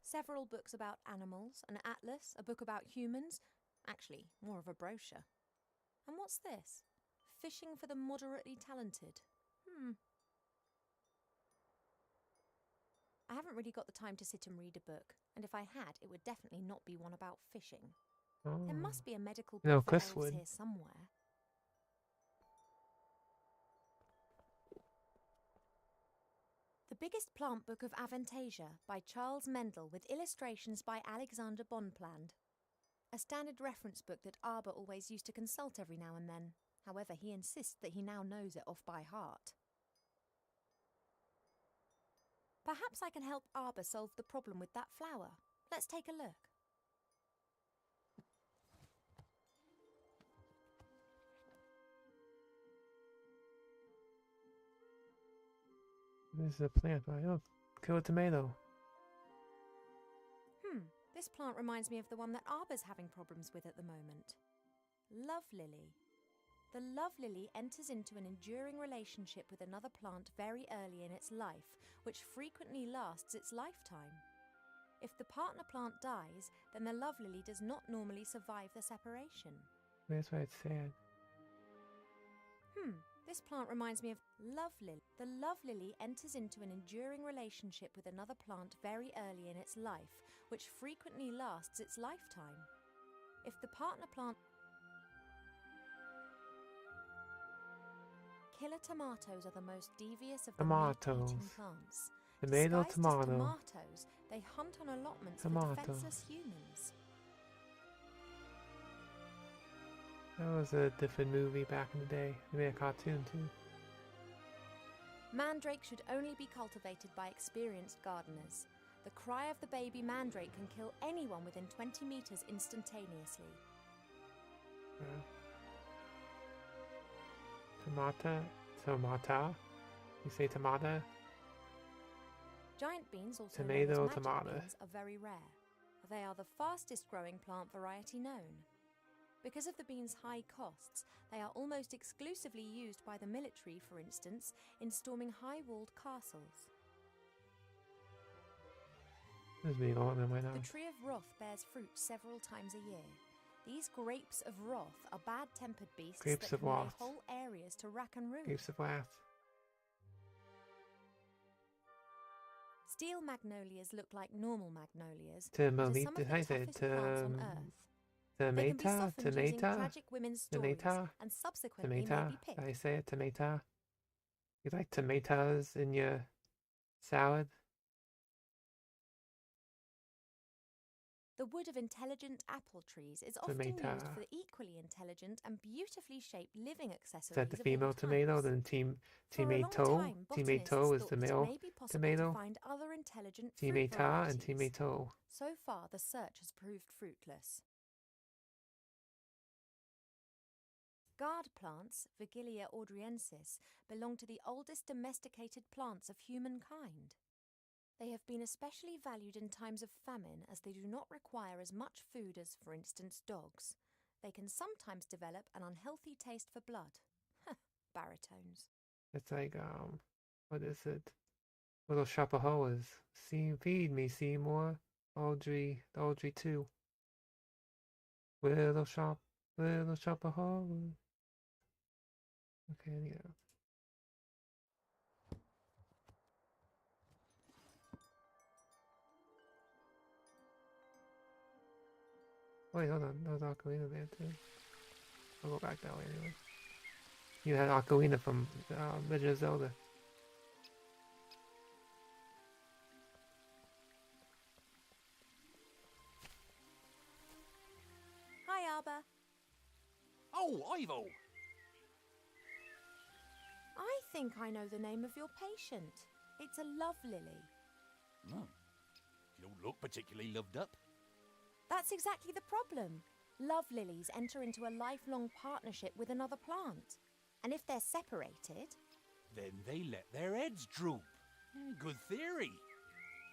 Several books about animals, an atlas, a book about humans, actually more of a brochure. And what's this? Fishing for the moderately talented. I haven't really got the time to sit and read a book, and if I had, it would definitely not be one about fishing. Oh. There must be a medical No, book for Chris elves would. here somewhere. The Biggest Plant Book of Avantasia by Charles Mendel with illustrations by Alexander Bonpland. A standard reference book that Arbor always used to consult every now and then. However, he insists that he now knows it off by heart. Perhaps I can help Arbor solve the problem with that flower. Let's take a look. This is a plant, right? Oh, kill a tomato. This plant reminds me of the one that Arbor's having problems with at the moment. Love Lily. The love lily enters into an enduring relationship with another plant very early in its life, which frequently lasts its lifetime. If the partner plant dies, then the love lily does not normally survive the separation. That's why it's sad. This plant reminds me of love lily. The love lily enters into an enduring relationship with another plant very early in its life, which frequently lasts its lifetime. If the partner plant... Killer tomatoes are the most devious of the meat-eating plants. Tomato, Disguised as tomato. tomatoes, they hunt on allotments with defenseless humans. That was a different movie back in the day. They made a cartoon too. Mandrake should only be cultivated by experienced gardeners. The cry of the baby mandrake can kill anyone within 20 meters instantaneously. Tomata? You say tomata? Giant beans, also Tomato, known as magic tomata. beans, are very rare. They are the fastest growing plant variety known. Because of the beans' high costs, they are almost exclusively used by the military, for instance, in storming high-walled castles. There's me all them right now. The tree of wrath bears fruit several times a year. These grapes of wrath are bad-tempered beasts Grapes that of can lay wrath. whole areas to rack and ruin. Grapes of wrath. Steel magnolias look like normal magnolias, but are some of the toughest plants on earth. They can be softened using tragic women's stories and subsequently may be picked. Did I say it? Tomato? You like tomatoes in your salad? The wood of intelligent apple trees is often used for the equally intelligent and beautifully shaped living accessories. Is that the of all female tomato? types. Then For a long tomato. time, Tomato botanists is thought the that male it may be possible tomato. to find other intelligent fruit Tomato and varieties. tomato. So far, the search has proved fruitless. Guard plants, Vigilia audriensis, belong to the oldest domesticated plants of humankind. They have been especially valued in times of famine as they do not require as much food as, for instance, dogs. They can sometimes develop an unhealthy taste for blood. Baritones. It's like, what is it? Little Shop of Horrors. Feed me, Seymour. Audrey 2. Little Shop of Horrors. Okay, yeah. Wait, hold on. There was Ocarina there too. I'll go back that way anyway. You had Ocarina from Legend of Zelda. Hi, Arbor. Oh, Ivo! I think I know the name of your patient. It's a love lily. Oh. You don't look particularly loved up. That's exactly the problem. Love lilies enter into a lifelong partnership with another plant. And if they're separated... Then they let their heads droop. Good theory.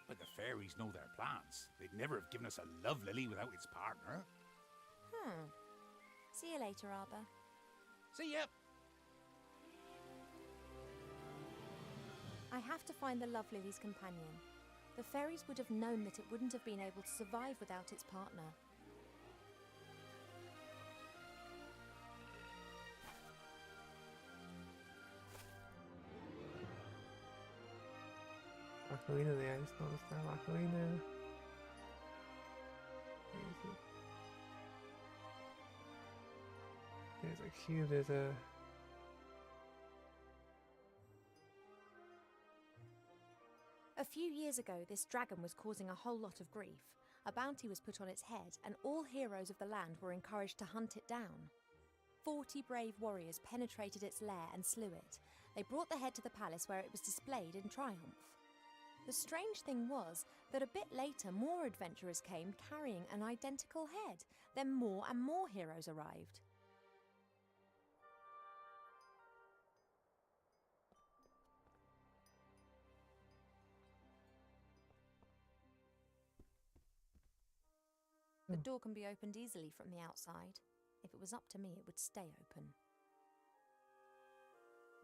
But the fairies know their plants. They'd never have given us a love lily without its partner. See you later, Arbor. See ya! I have to find the love lily's companion. The fairies would have known that it wouldn't have been able to survive without its partner. Ocarina there, I just noticed that. Ocarina. There's a cube, there's a... A few years ago, this dragon was causing a whole lot of grief. A bounty was put on its head, and all heroes of the land were encouraged to hunt it down. 40 brave warriors penetrated its lair and slew it. They brought the head to the palace where it was displayed in triumph. The strange thing was that a bit later more adventurers came carrying an identical head. Then more and more heroes arrived. The door can be opened easily from the outside. If it was up to me, it would stay open.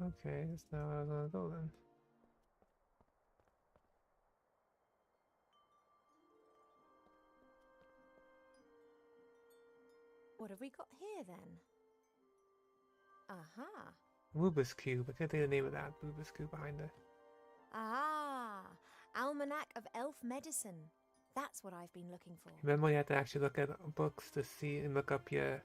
Okay, that's not where I was gonna go then. What have we got here then? Aha! Rubik's Cube. I can't think of the name of that Rubik's Cube behind it. Ah! Almanac of Elf Medicine. That's what I've been looking for. Remember when you had to actually look at books to see and look up your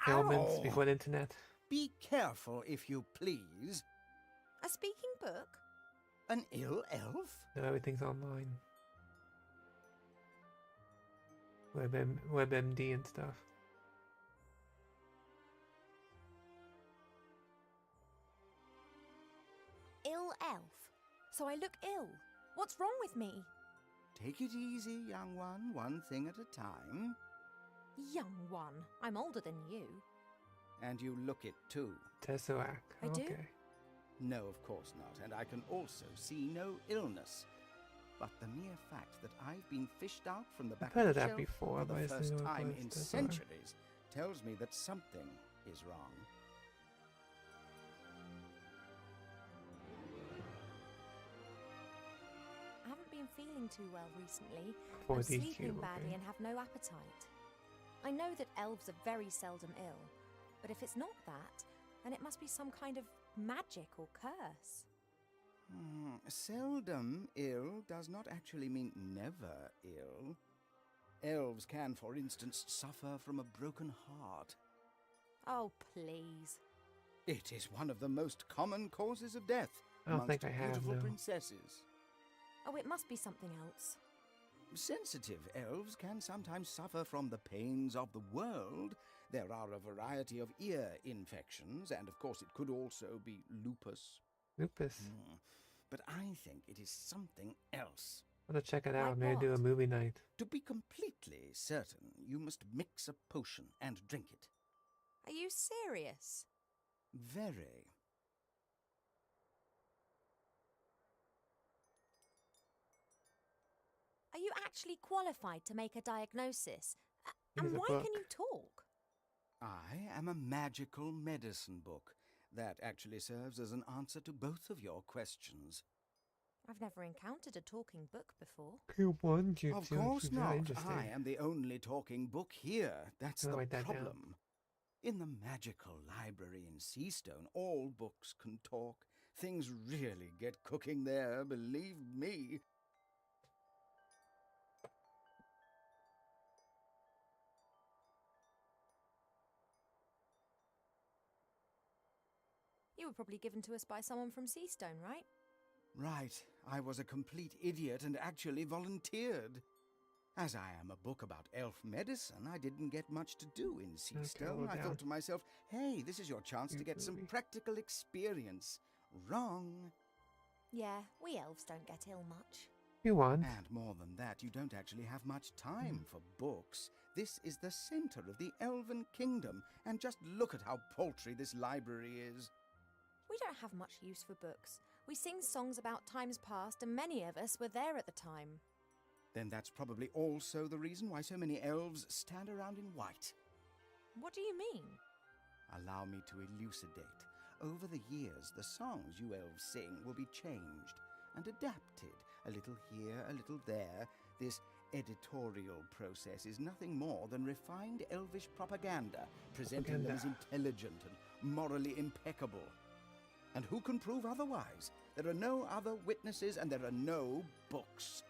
ailments before the internet? Be careful, if you please. A speaking book? An ill elf? No, everything's online. WebMD and stuff. Ill elf? So I look ill. What's wrong with me? Take it easy, young one thing at a time. Young one, I'm older than you. And you look it too. Tesseract. I do? Okay. No, of course not, and I can also see no illness. But the mere fact that I've been fished out from the back heard of of the that shelf before, for but the I didn't first know it time was in Tesseract. centuries tells me that something is wrong. I haven't been feeling too well recently. For I'm DQ, sleeping badly okay. and have no appetite. I know that elves are very seldom ill, but if it's not that, then it must be some kind of magic or curse. Seldom ill does not actually mean never ill. Elves can, for instance, suffer from a broken heart. Oh, please. It is one of the most common causes of death I don't amongst think I have, beautiful no. princesses. Oh, it must be something else. Sensitive elves can sometimes suffer from the pains of the world. There are a variety of ear infections, and of course it could also be lupus. Lupus. But I think it is something else. I'm gonna check it Like out. Maybe do a what? movie night. To be completely certain, you must mix a potion and drink it. Are you serious? Very. Are you actually qualified to make a diagnosis? Here's And a why book. can you talk? I am a magical medicine book. That actually serves as an answer to both of your questions. I've never encountered a talking book before. Of course not. I am the only talking book here. That's I'll the write that down. problem. In the magical library in Seastone, all books can talk. Things really get cooking there, believe me. You were probably given to us by someone from Seastone, right? Right. I was a complete idiot and actually volunteered. As I am a book about elf medicine, I didn't get much to do in Seastone. well I down. thought to myself, hey, this is your chance to get some practical experience. Wrong. Yeah, we elves don't get ill much. You want? And more than that, you don't actually have much time for books. This is the center of the Elven Kingdom, and just look at how paltry this library is. We don't have much use for books. We sing songs about times past, and many of us were there at the time. Then that's probably also the reason why so many elves stand around in white. What do you mean? Allow me to elucidate. Over the years, the songs you elves sing will be changed and adapted, a little here, a little there. This editorial process is nothing more than refined elvish propaganda, presenting them as intelligent and morally impeccable. And who can prove otherwise? There are no other witnesses and there are no books.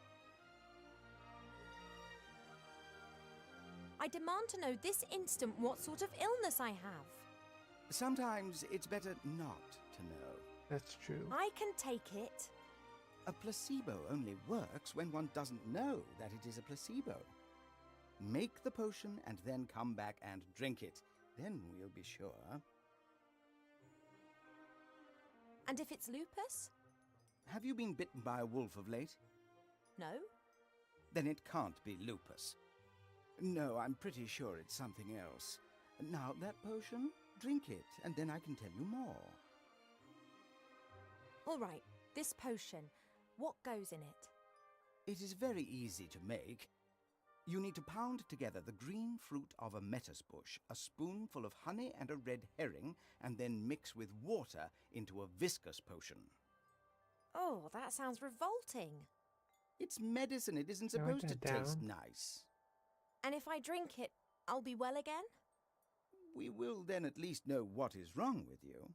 I demand to know this instant what sort of illness I have. Sometimes it's better not to know. That's true. I can take it. A placebo only works when one doesn't know that it is a placebo. Make the potion and then come back and drink it. Then we'll be sure. And if it's lupus? Have you been bitten by a wolf of late? No. Then it can't be lupus. No, I'm pretty sure it's something else. Now, that potion, drink it, and then I can tell you more. All right, this potion, what goes in it? It is very easy to make. You need to pound together the green fruit of a metis bush, a spoonful of honey and a red herring, and then mix with water into a viscous potion. Oh, that sounds revolting. It's medicine. It isn't Can I write supposed to that taste down? nice. And if I drink it, I'll be well again? We will then at least know what is wrong with you.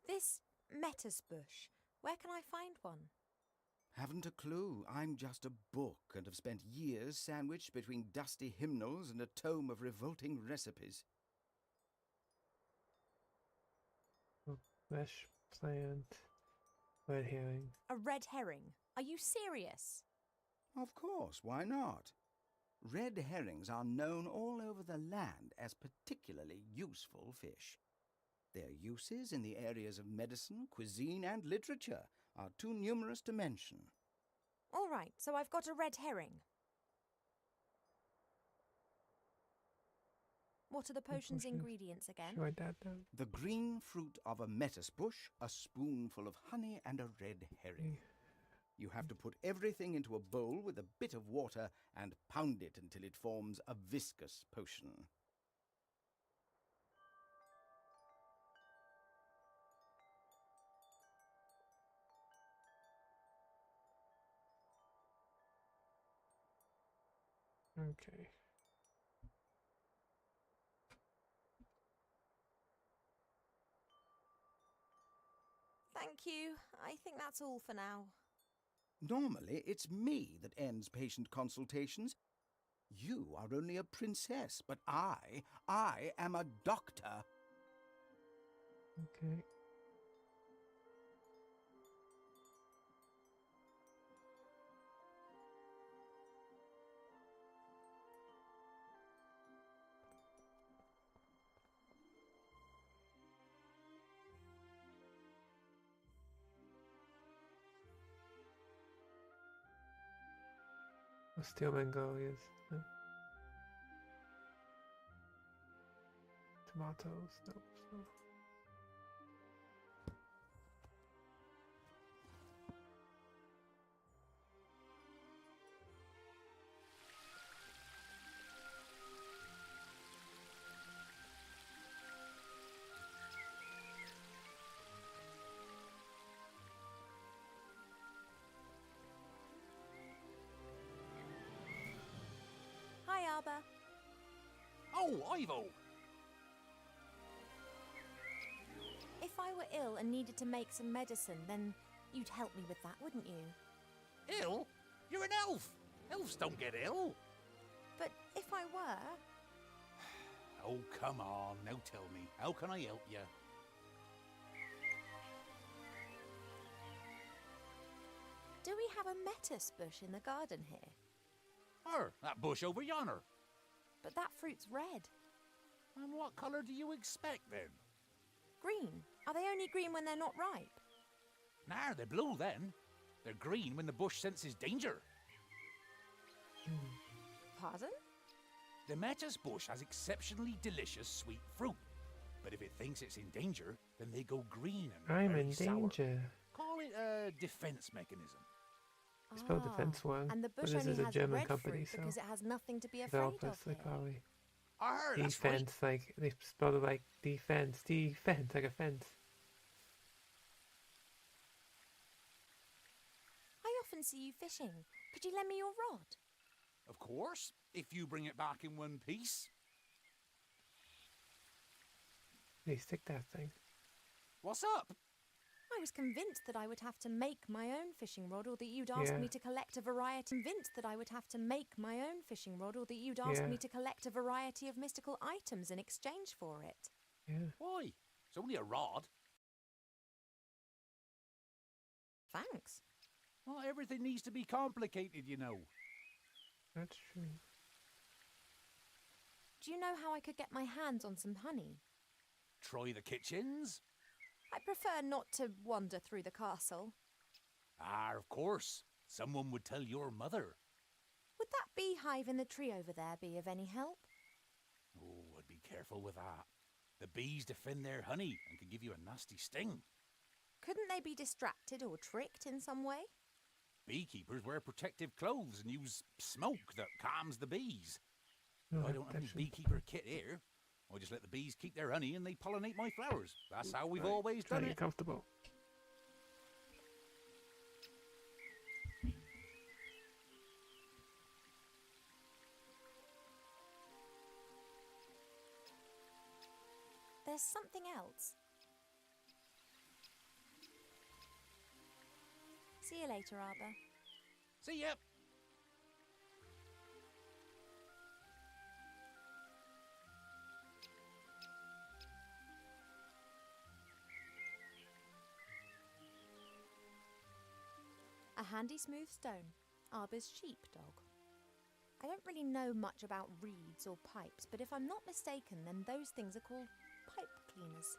This metis bush, where can I find one? Haven't a clue. I'm just a book and have spent years sandwiched between dusty hymnals and a tome of revolting recipes. Mesh plant. Red herring. A red herring? Are you serious? Of course, why not? Red herrings are known all over the land as particularly useful fish. Their uses in the areas of medicine, cuisine, and literature are too numerous to mention. All right, so I've got a red herring. What are the potion's ingredients again? Should I write that down? The green fruit of a metis bush, a spoonful of honey, and a red herring. You have to put everything into a bowl with a bit of water and pound it until it forms a viscous potion. Okay. Thank you. I think that's all for now. Normally, it's me that ends patient consultations. You are only a princess, but I am a doctor. Okay. Steel Magnolias. No. Tomatoes. No. So. Hi, Arbor. Oh, Ivo! If I were ill and needed to make some medicine, then you'd help me with that, wouldn't you? Ill? You're an elf! Elves don't get ill! But if I were... Oh, come on, now tell me, how can I help you? Do we have a metis bush in the garden here? That bush over yonder. But that fruit's red. And what colour do you expect, then? Green. Are they only green when they're not ripe? Nah, they're blue then. They're green when the bush senses danger. Pardon? The metis bush has exceptionally delicious sweet fruit. But if it thinks it's in danger, then they go green and I'm very in sour. danger. Call it a defense mechanism. I spelled defense one. And the bush but this only is a has German red company, fruit so because it has nothing to be afraid of developers, they here. probably That's right. defense, like they spelled it like defense, like a fence. I often see you fishing. Could you lend me your rod? Of course, if you bring it back in one piece. They stick that thing. What's up? I was convinced that I would have to make my own fishing rod, or that you'd ask me to collect a variety. Convinced that I would have to make my own fishing rod, or that you'd ask me to collect a variety of mystical items in exchange for it. Yeah. Why? It's only a rod. Thanks. Not everything needs to be complicated, you know. That's true. Do you know how I could get my hands on some honey? Try the kitchens. I prefer not to wander through the castle. Of course. Someone would tell your mother. Would that beehive in the tree over there be of any help? Oh, I'd be careful with that. The bees defend their honey and can give you a nasty sting. Couldn't they be distracted or tricked in some way? Beekeepers wear protective clothes and use smoke that calms the bees. I don't have any beekeeper kit here. I just let the bees keep their honey and they pollinate my flowers. That's how we've always done it. Get comfortable. There's something else. See you later, Arbor. See ya. A handy smooth stone, Arbor's sheepdog. I don't really know much about reeds or pipes, but if I'm not mistaken, then those things are called pipe cleaners.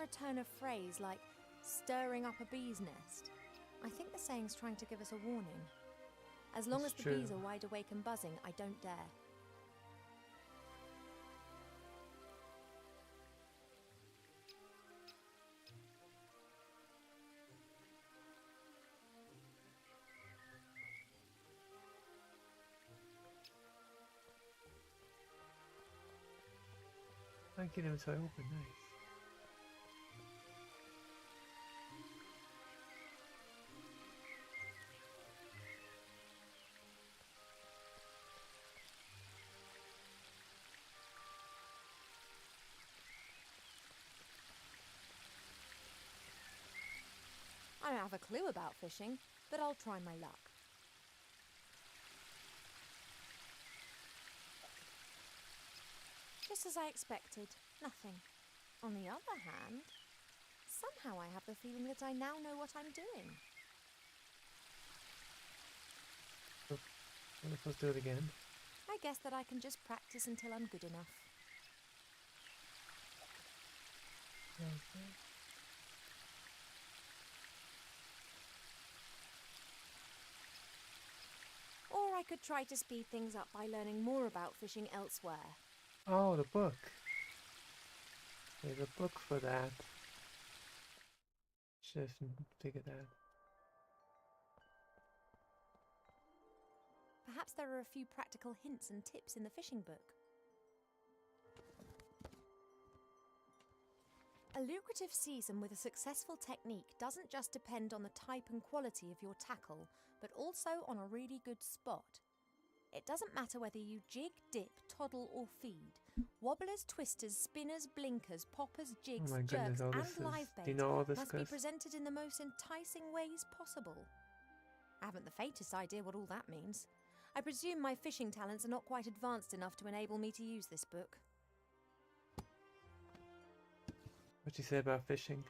a turn of phrase like stirring up a bee's nest. I think the saying's trying to give us a warning. As long as the bees are wide awake and buzzing, I don't dare. I get him so open, nice. I don't have a clue about fishing, but I'll try my luck. Just as I expected, nothing. On the other hand, somehow I have the feeling that I now know what I'm doing. Let's do it again. I guess that I can just practice until I'm good enough. Okay. Or I could try to speed things up by learning more about fishing elsewhere. Oh, the book. There's a book for that. Just figure that. Perhaps there are a few practical hints and tips in the fishing book. A lucrative season with a successful technique doesn't just depend on the type and quality of your tackle, but also on a really good spot. It doesn't matter whether you jig, dip, toddle or feed. Wobblers, twisters, spinners, blinkers, poppers, jigs, Oh my goodness, jerks all and this is... live Do you bait know all this, must be Chris? presented in the most enticing ways possible. I haven't the faintest idea what all that means. I presume my fishing talents are not quite advanced enough to enable me to use this book. What'd you say about fishing?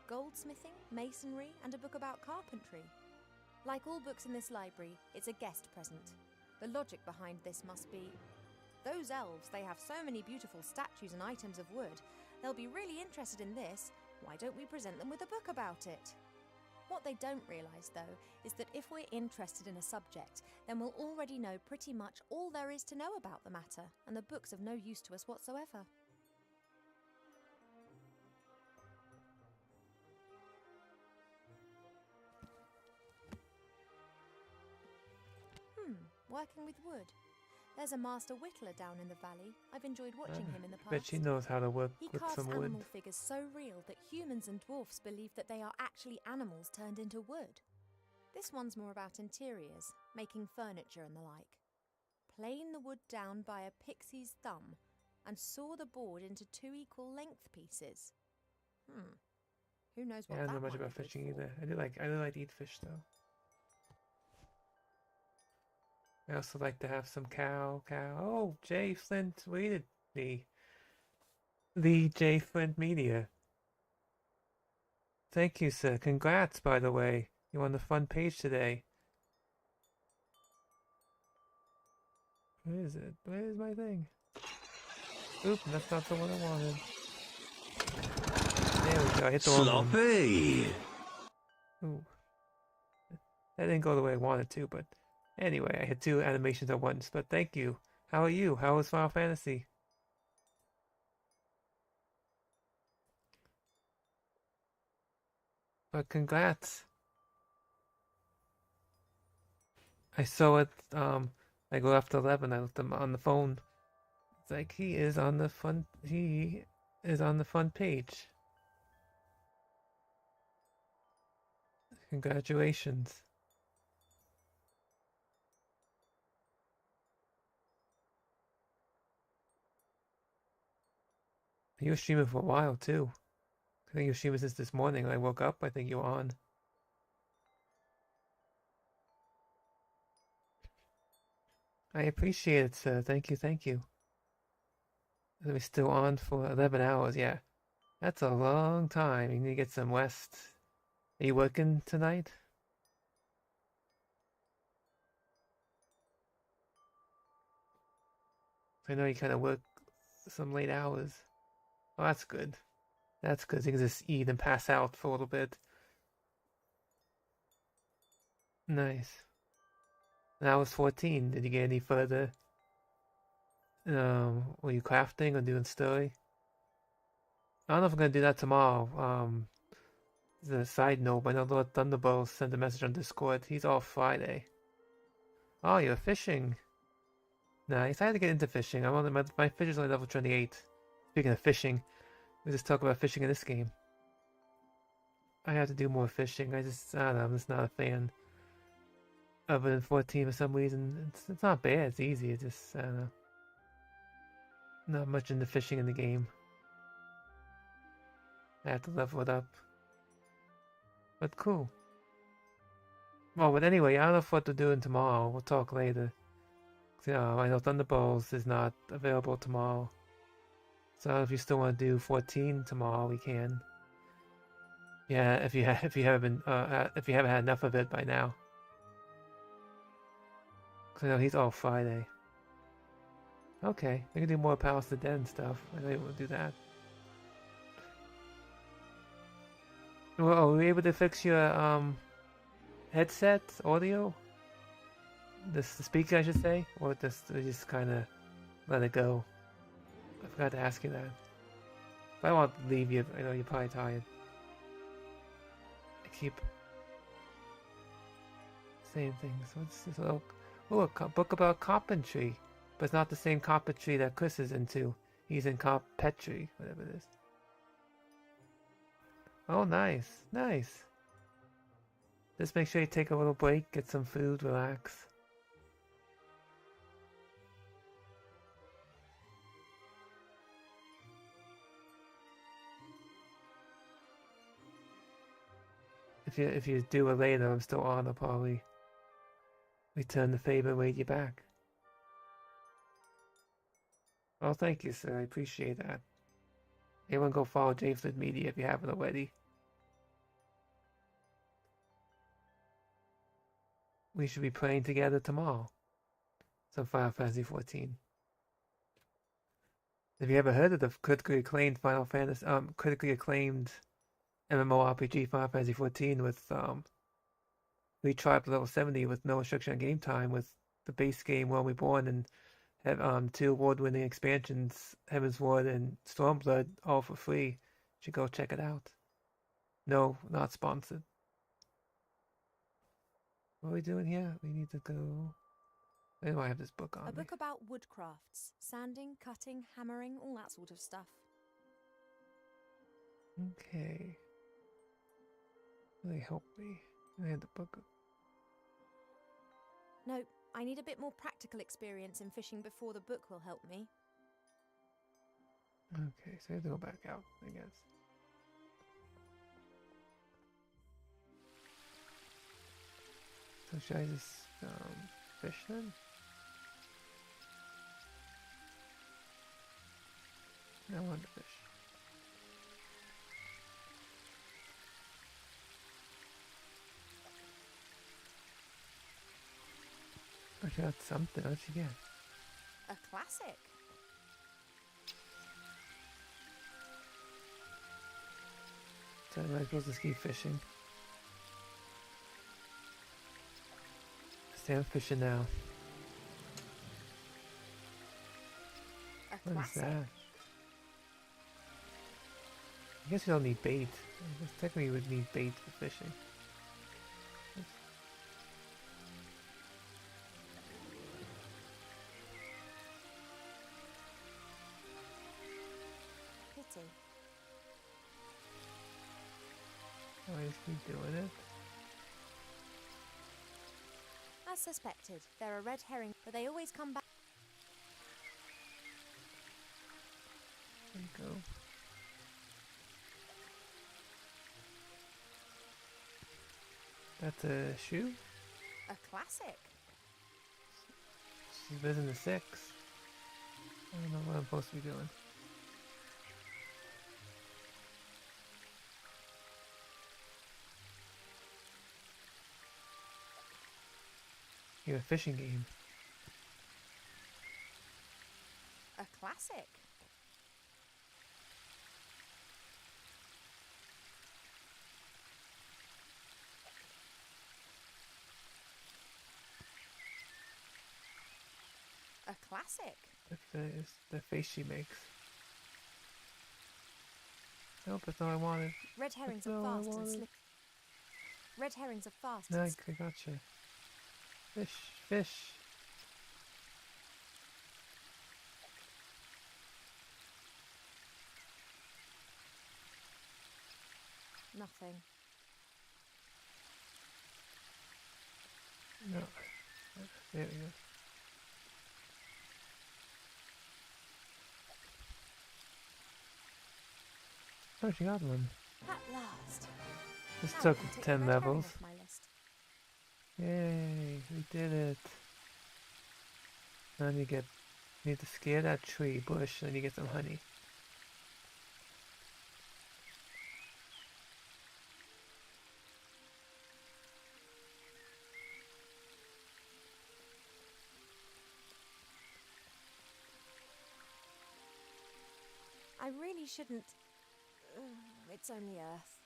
Goldsmithing, masonry, and a book about carpentry. Like all books in this library, it's a guest present. The logic behind this must be, those elves, they have so many beautiful statues and items of wood. They'll be really interested in this. Why don't we present them with a book about it? What they don't realise, though, is that if we're interested in a subject, then we'll already know pretty much all there is to know about the matter, and the book's of no use to us whatsoever. Working with wood. There's a master whittler down in the valley. I've enjoyed watching him in the past. Bet she knows how to work He with carves some wood. animal figures so real that humans and dwarfs believe that they are actually animals turned into wood. This one's more about interiors, making furniture and the like. Plane the wood down by a pixie's thumb and saw the board into 2 equal length pieces. Who knows what Yeah, I that don't know much might about be good fishing for. either. I do like to eat fish though. I also like to have some cow. Oh, Jay Flint tweeted me. The Jay Flint Media. Thank you, sir. Congrats, by the way. You're on the front page today. Where is it? Where is my thing? Oop, that's not the one I wanted. There we go. I hit the wrong one. Sloppy! Ooh. That didn't go the way I wanted to, but anyway, I hit 2 animations at once. But thank you. How are you? How was Final Fantasy? But congrats. I saw it, I go after 11, I looked him on the phone. It's like he is on the front page. Congratulations. You were streaming for a while too. I think you were streaming since this morning. When I woke up, I think you were on. I appreciate it, sir. Thank you, thank you. We're still on for 11 hours, yeah. That's a long time. You need to get some rest. Are you working tonight? I know you kind of work some late hours. Oh, that's good. That's good. You can just eat and pass out for a little bit. Nice. And I was 14. Did you get any further? Were you crafting or doing story? I don't know if I'm gonna do that tomorrow. As a side note, I know Lord Thunderbolt sent a message on Discord. He's off Friday. Oh, you're fishing. Nice. I had to get into fishing. I'm on my fish is only level 28. Speaking of fishing, we just talk about fishing in this game. I have to do more fishing. I don't know, I'm just not a fan of it in 14 for some reason. It's not bad. It's easy. It's just, I don't know. Not much into fishing in the game. I have to level it up. But cool. Well, but anyway, I don't know what to do tomorrow. We'll talk later. I know Thunderbolts is not available tomorrow. So if you still want to do 14 tomorrow, we can. Yeah, if you haven't had enough of it by now. Cause I know he's off Friday. Okay, we can do more Palace of the Dead and stuff. I know you want to do that. Well, were you able to fix your headset audio? The speaker, I should say, or just kind of let it go. I forgot to ask you that. But I won't leave you. I know you're probably tired. I keep saying things. What's this? Oh, a book about carpentry, but it's not the same carpentry that Chris is into. He's in carpentry, whatever it is. Oh, nice, nice. Just make sure you take a little break, get some food, relax. If you do it later, I'm still on. I'll probably return the favor and wait you back. Oh, thank you, sir. I appreciate that. Everyone go follow Jameson Media if you haven't already. We should be playing together tomorrow. Some Final Fantasy 14. Have you ever heard of the critically acclaimed critically acclaimed MMORPG Final Fantasy 14 with retried level 70 with no restriction on game time, with the base game World Reborn and have 2 award-winning expansions, Heaven's Ward and Stormblood, all for free. You should go check it out. No, not sponsored. What are we doing here? We need to go. Where do I have this book on? A book about woodcrafts, sanding, cutting, hammering, all that sort of stuff. Okay. Really help me. I had the book. No, I need a bit more practical experience in fishing before the book will help me. Okay, so I have to go back out, I guess. So should I just fish then? I want to fish. I got something. What'd you get? A classic. So am I supposed to keep fishing? Stay on fishing now. A What is that? I guess you don't need bait. I guess technically you would need bait for fishing. Pity. I just keep doing it. As suspected, there are red herring, but they always come back. There you go. That's a shoe? A classic. She's missing the 6. I don't know what I'm supposed to be doing. You're a fishing game. A classic. A classic. That's the face she makes. Nope, that's not what I wanted. Red herrings That's are not what I fast and wanted. slip. Red herrings are fast. No, and I gotcha. Fish, fish. Nothing. No. There we go. Oh, she got one. At last. This Now I took can tick the 10 red herring levels. off my list. Yay, we did it. Now you need to scare that tree bush, and you get some honey. I really shouldn't. It's only Earth.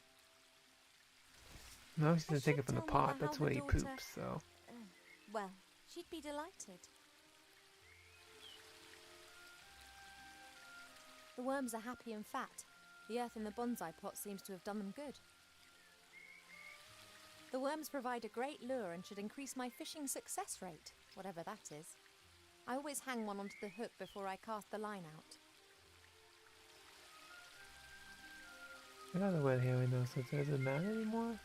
No, she's gonna take it from the tell pot. Mother That's how where her he daughter- poops, so. Well, she'd be delighted. The worms are happy and fat. The earth in the bonsai pot seems to have done them good. The worms provide a great lure and should increase my fishing success rate, whatever that is. I always hang one onto the hook before I cast the line out. I got a red herring though, so does it matter anymore?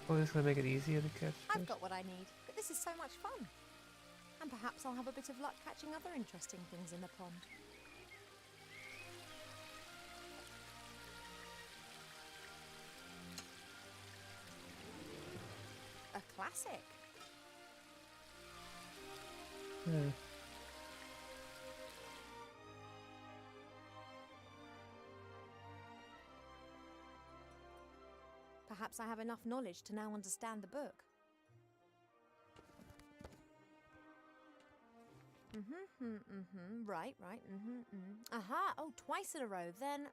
Oh, this is gonna make it easier to catch I've fish? got what I need, but this is so much fun. And perhaps I'll have a bit of luck catching other interesting things in the pond. A classic. Yeah. Perhaps I have enough knowledge to now understand the book. Right. Aha! Oh, twice in a row. Then.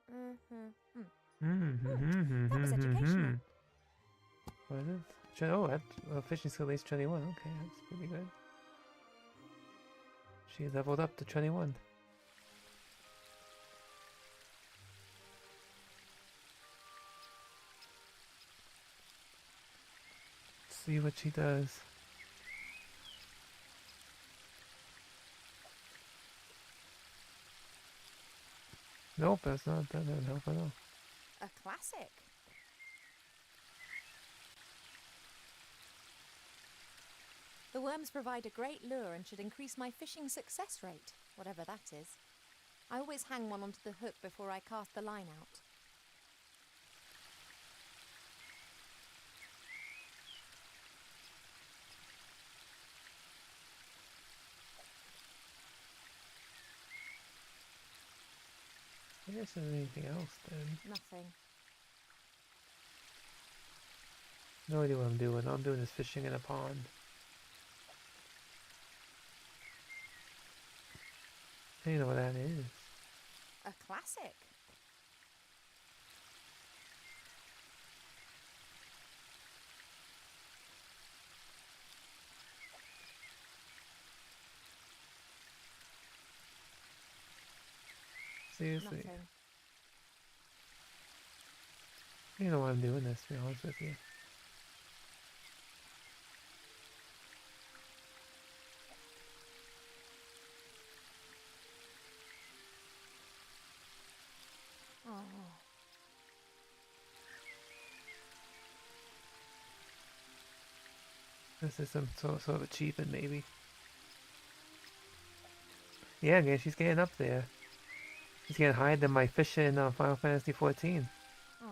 That was educational. What is it? Oh, fishing skill at least 21. Okay, that's pretty good. She leveled up to 21. Let's see what she does. Nope, that doesn't help at all. A classic. The worms provide a great lure and should increase my fishing success rate, whatever that is. I always hang one onto the hook before I cast the line out. I guess there's anything else then. Nothing. No idea what I'm doing. All I'm doing is fishing in a pond. I don't know what that is. A classic. Seriously. Nothing. You know why I'm doing this, to be honest with you. Oh. This is some sort of achievement, maybe. Yeah, she's getting up there. He's getting higher than my fish in Final Fantasy 14. Oh.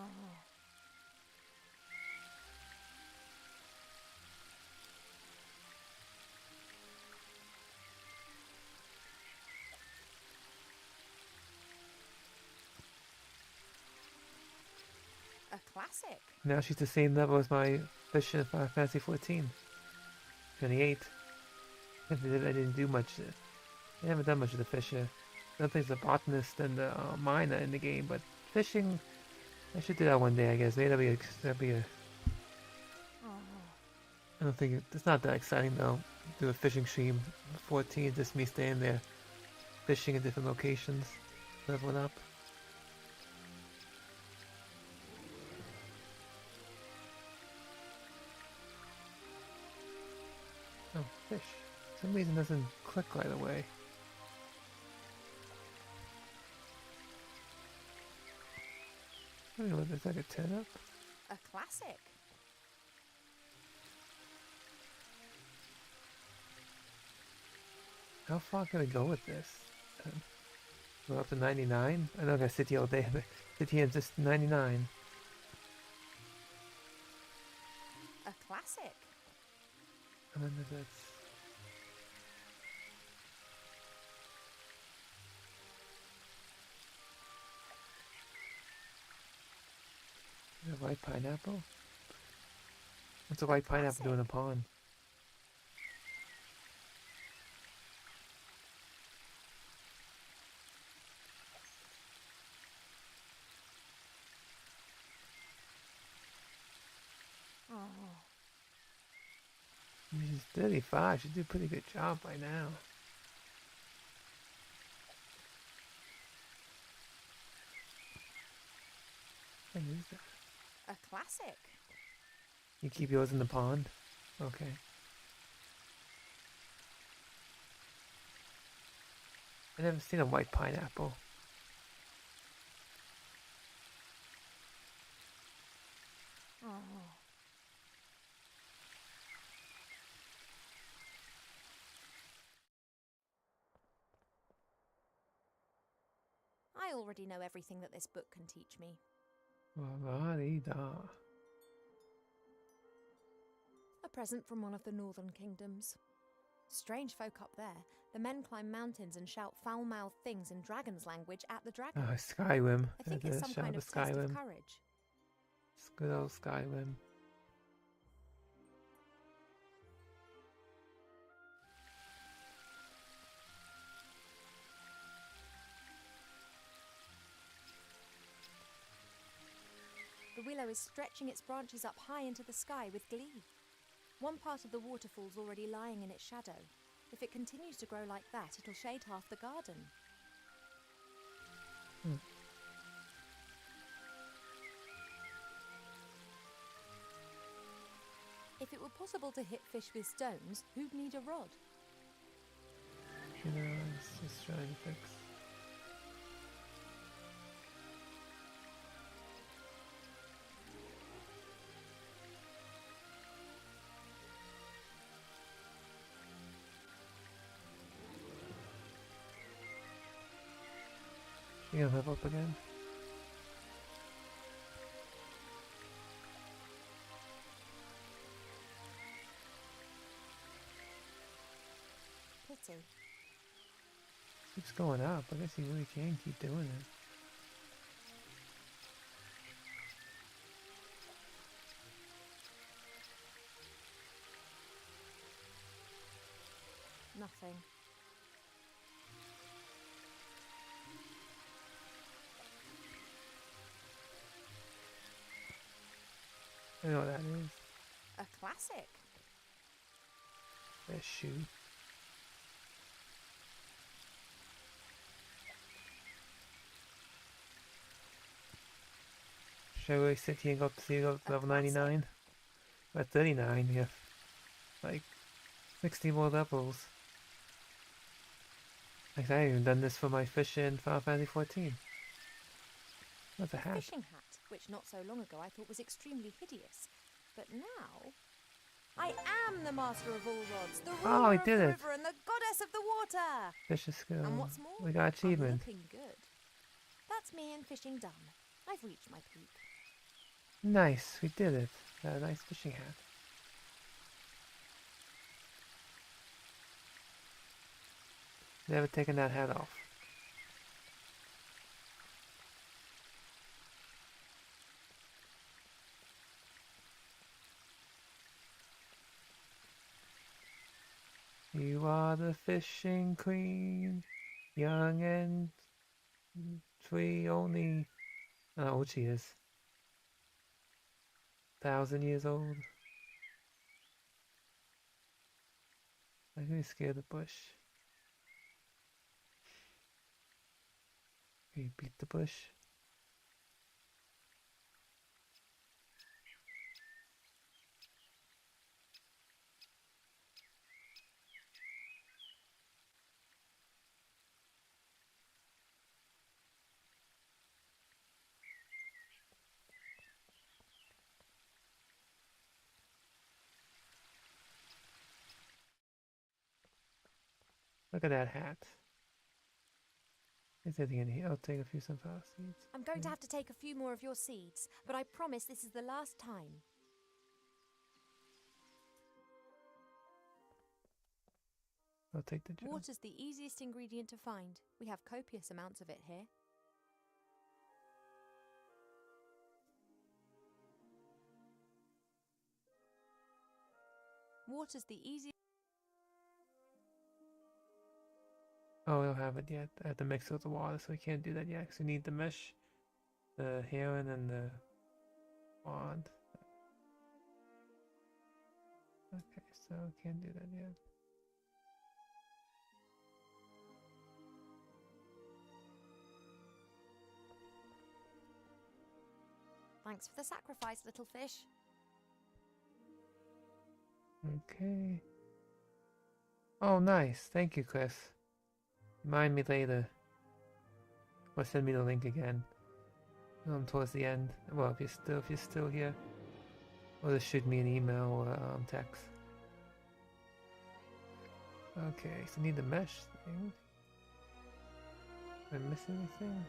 A classic. Now she's the same level as my fish in Final Fantasy 14. 28. I didn't do much. I haven't done much of the fisher. Nothing's a botanist and a miner in the game, but fishing, I should do that one day, I guess. Maybe that'll be a. I don't think it's not that exciting though. Do a fishing stream. 14, just me staying there, fishing in different locations, leveling up. Oh, fish. For some reason it doesn't click right away. I don't know, is that a 10 up? A classic. How far can I go with this? Go up to 99? I know I gotta sit here all day, but sit here and just 99. A classic. I wonder if that's... A white pineapple? What's a white pineapple doing in a pond? Oh. She's 35. She did a pretty good job by now. What is that? A classic. You keep yours in the pond? Okay. I've never seen a white pineapple. Oh. I already know everything that this book can teach me. La-di-da. A present from one of the northern kingdoms. Strange folk up there. The men climb mountains and shout foul-mouthed things in dragon's language at the dragon. Skyrim. I think it's some kind of test of courage. It's good old Skyrim. The willow is stretching its branches up high into the sky with glee. One part of the waterfall's already lying in its shadow. If it continues to grow like that, it'll shade half the garden. If it were possible to hit fish with stones, who'd need a rod? You know, it's just trying to fix. You gonna level up again? Pity. Keeps going up. I guess you really can keep doing it. Nothing. I know what that is. A classic. That shoe. Shall we sit here and go up to see level 99? At 39, you have like 60 more levels. Like, I haven't even done this for my fish in Final Fantasy 14. That's a hat. Fishing hat, which not so long ago I thought was extremely hideous. But now, I am the master of all rods, the ruler we of did the it. river and the goddess of the water. Fisher skill. And what's more, We got achievement. I'm looking good. That's me and fishing done. I've reached my peak. Nice, we did it. Got a nice fishing hat. Never taken that hat off. You are the fishing queen, young and free, only... I don't know what she is. 1,000 years old. I'm gonna scare the bush. Can you beat the bush? Look at that hat. Is anything in here? I'll take a few sunflower seeds. I'm going to have to take a few more of your seeds, but I promise this is the last time. I'll take the jar. Water's the easiest ingredient to find. We have copious amounts of it here. Water's the easiest... Oh, we don't have it yet. I have to mix it with the water, so we can't do that yet. Because we need the mesh, the heron, and the wand. Okay, so we can't do that yet. Thanks for the sacrifice, little fish. Okay. Oh, nice. Thank you, Chris. Remind me later. Or send me the link again. Towards the end. Well, if you're still here. Or just shoot me an email or text. Okay, so I need the mesh thing. Am I missing anything?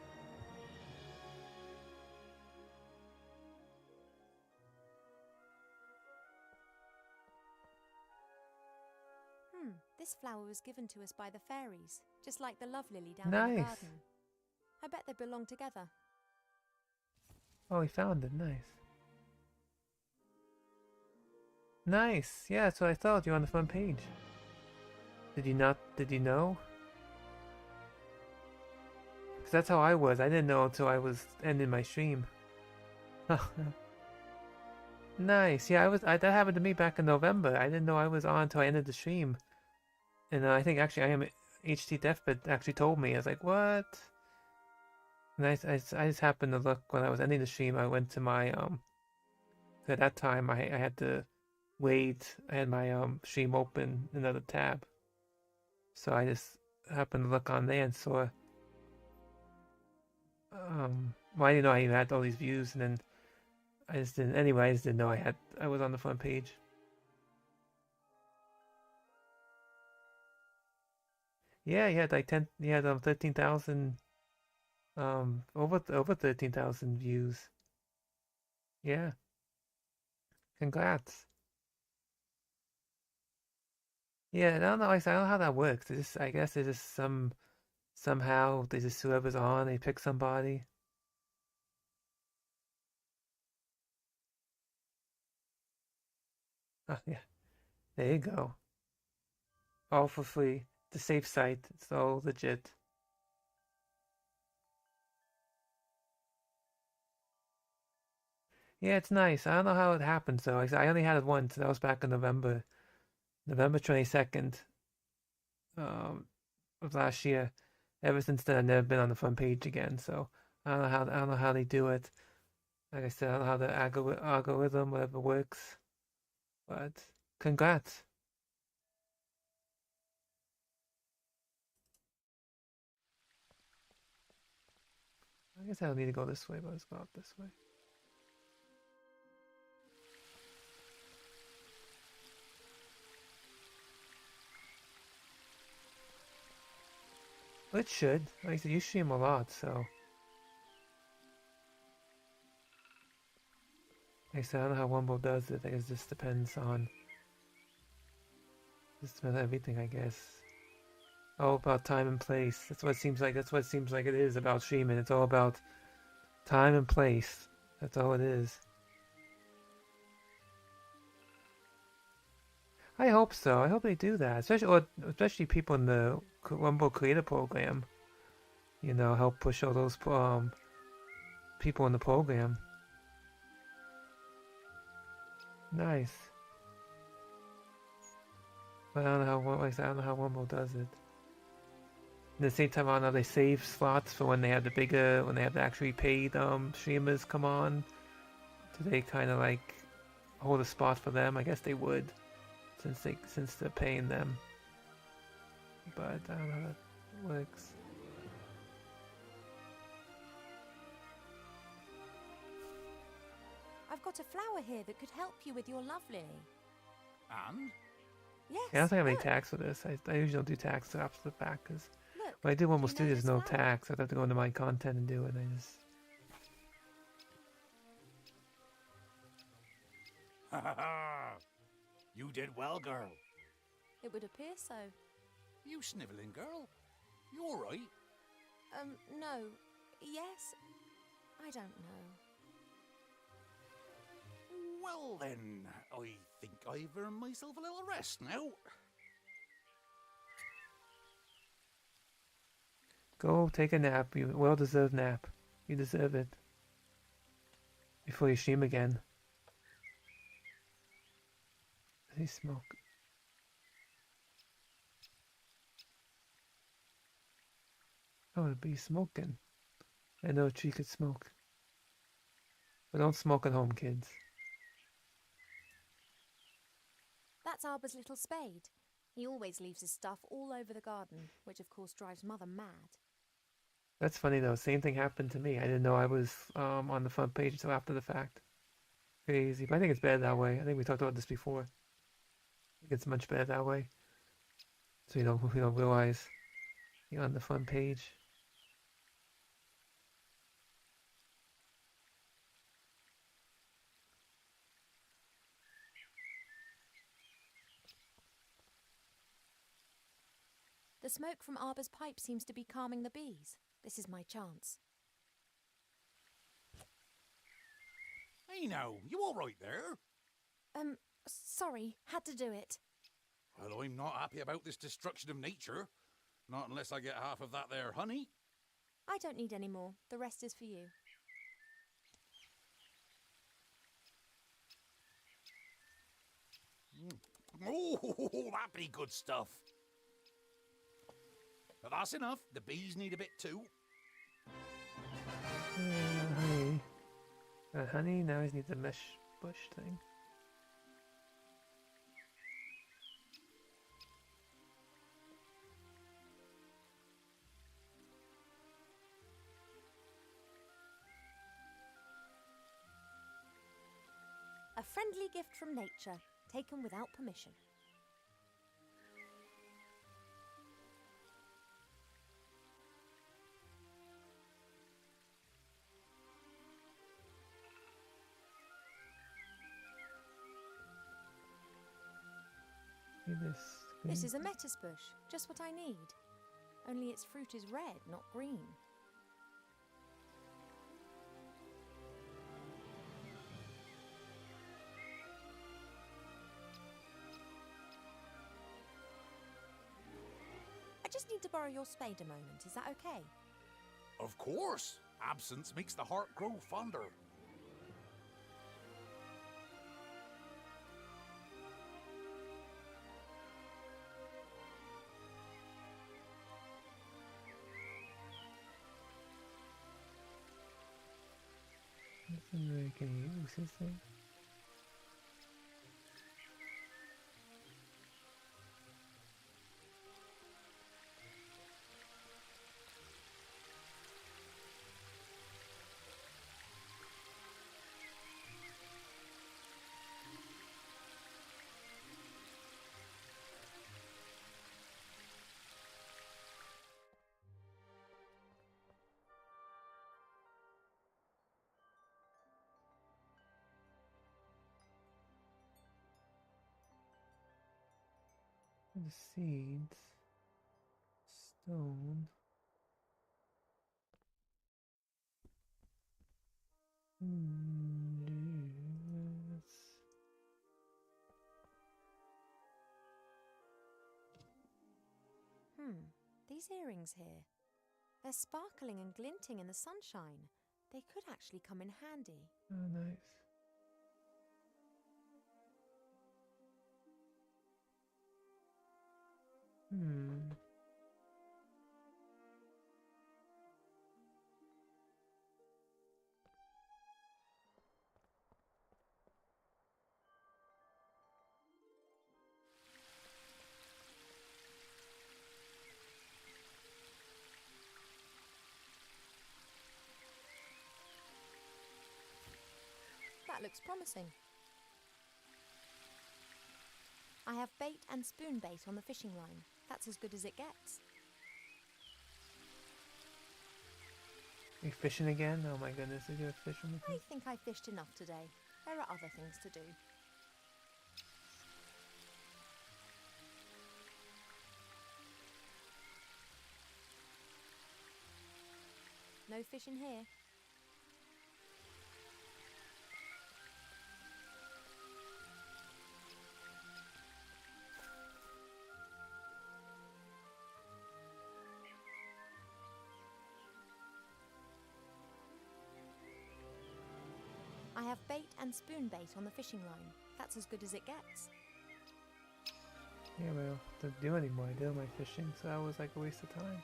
This flower was given to us by the fairies, just like the love lily down in the garden. I bet they belong together. Oh, we found it. Nice. Nice. Yeah, that's what I thought. You're on the front page. Did you not? Did you know? Because that's how I was. I didn't know until I was ending my stream. Nice. Yeah, that happened to me back in November. I didn't know I was on until I ended the stream. And I think actually I am HT Deathbed actually told me. I was like, what? And I just happened to look when I was ending the stream. I went to my at that time I had to wait. I had my stream open another tab, so I just happened to look on there and saw. Well, I didn't know I even had all these views, and then I just didn't. Anyway, I just didn't know I was on the front page. Yeah, he had like 13,000, over 13,000 views. Yeah. Congrats. Yeah, I don't know. I don't know how that works. I guess it's just somehow they just whoever's on, they pick somebody. Oh yeah, there you go. All for free. The safe site. It's all legit. Yeah, it's nice. I don't know how it happened, though. I only had it once. That was back in November 22nd, of last year. Ever since then, I've never been on the front page again. So I don't know how they do it. Like I said, I don't know how the algorithm, whatever, works. But congrats. I guess I don't need to go this way, but let's go out this way. It should. Like I said, you stream a lot, so I said, I don't know how Wumble does it. I guess this depends on everything, I guess. All about time and place. That's what it seems like. That's what it seems like it is about streaming. It's all about time and place. That's all it is. I hope so. I hope they do that. Especially people in the Rumble Creator Program. You know, help push all those people in the program. Nice. But I don't know how Rumble does it. At the same time, I don't know, they save slots for when they have when they have the actually paid streamers come on. Do they kind of like hold a spot for them? I guess they would, since they're paying them. But I don't know how that works. I've got a flower here that could help you with your love lily. And? Yes. Yeah, I don't think I have any tax for this. I usually don't do tax after the fact because when I do Rumble Studios, no tax. I'd have to go into my content and do it. I just. Ha ha ha! You did well, girl. It would appear so. You snivelling, girl? You all right? No. Yes. I don't know. Well then, I think I've earned myself a little rest now. Go take a nap. You well-deserved nap. You deserve it. Before you stream again. Does he smoke? Oh, it'd be smoking. I know she could smoke. But don't smoke at home, kids. That's Arbor's little spade. He always leaves his stuff all over the garden, which of course drives Mother mad. That's funny though. Same thing happened to me. I didn't know I was on the front page until after the fact. Crazy. But I think it's better that way. I think we talked about this before. I think it's much better that way. So you don't realize you're on the front page. The smoke from Arbor's pipe seems to be calming the bees. This is my chance. Hey now, you all right there? Sorry, had to do it. Well, I'm not happy about this destruction of nature. Not unless I get half of that there honey. I don't need any more. The rest is for you. Oh, that'd be good stuff. But that's enough. The bees need a bit too. Honey. Honey, now he needs a mesh bush thing. A friendly gift from nature, taken without permission. This is a metis bush, just what I need. Only its fruit is red, not green. I just need to borrow your spade a moment, is that okay? Of course. Absence makes the heart grow fonder. Can you use this thing? The seeds. Stone. Yes. These earrings here. They're sparkling and glinting in the sunshine. They could actually come in handy. Oh, nice. That looks promising. I have bait and spoon bait on the fishing line. That's as good as it gets. Are you fishing again? Oh my goodness, are you fishing with me? I think I fished enough today. There are other things to do. No fishing here. I have bait and spoon bait on the fishing line. That's as good as it gets. Yeah, but I don't have to do anymore. I did all my fishing, so that was like a waste of time.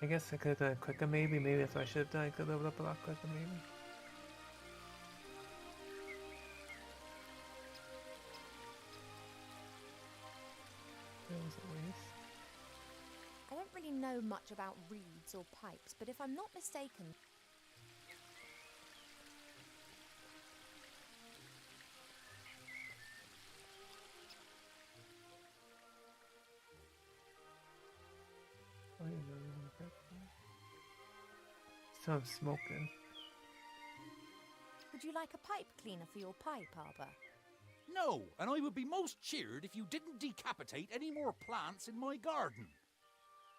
I guess I could have done it quicker, maybe. Maybe that's what I should have done. I could have leveled up a lot quicker, maybe. That was a waste. I don't really know much about reeds or pipes, but if I'm not mistaken... Oh, yeah, no, no, no. So I'm smoking. Would you like a pipe cleaner for your pipe, Arbor? No, and I would be most cheered if you didn't decapitate any more plants in my garden.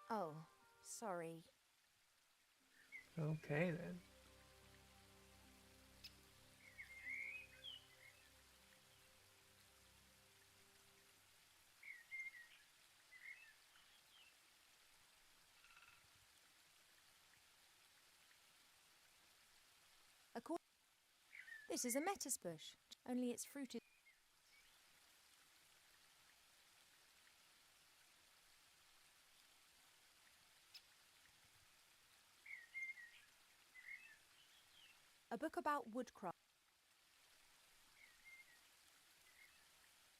Oh, sorry. Okay, then. This is a lettuce bush, only its fruit is... A book about woodcraft.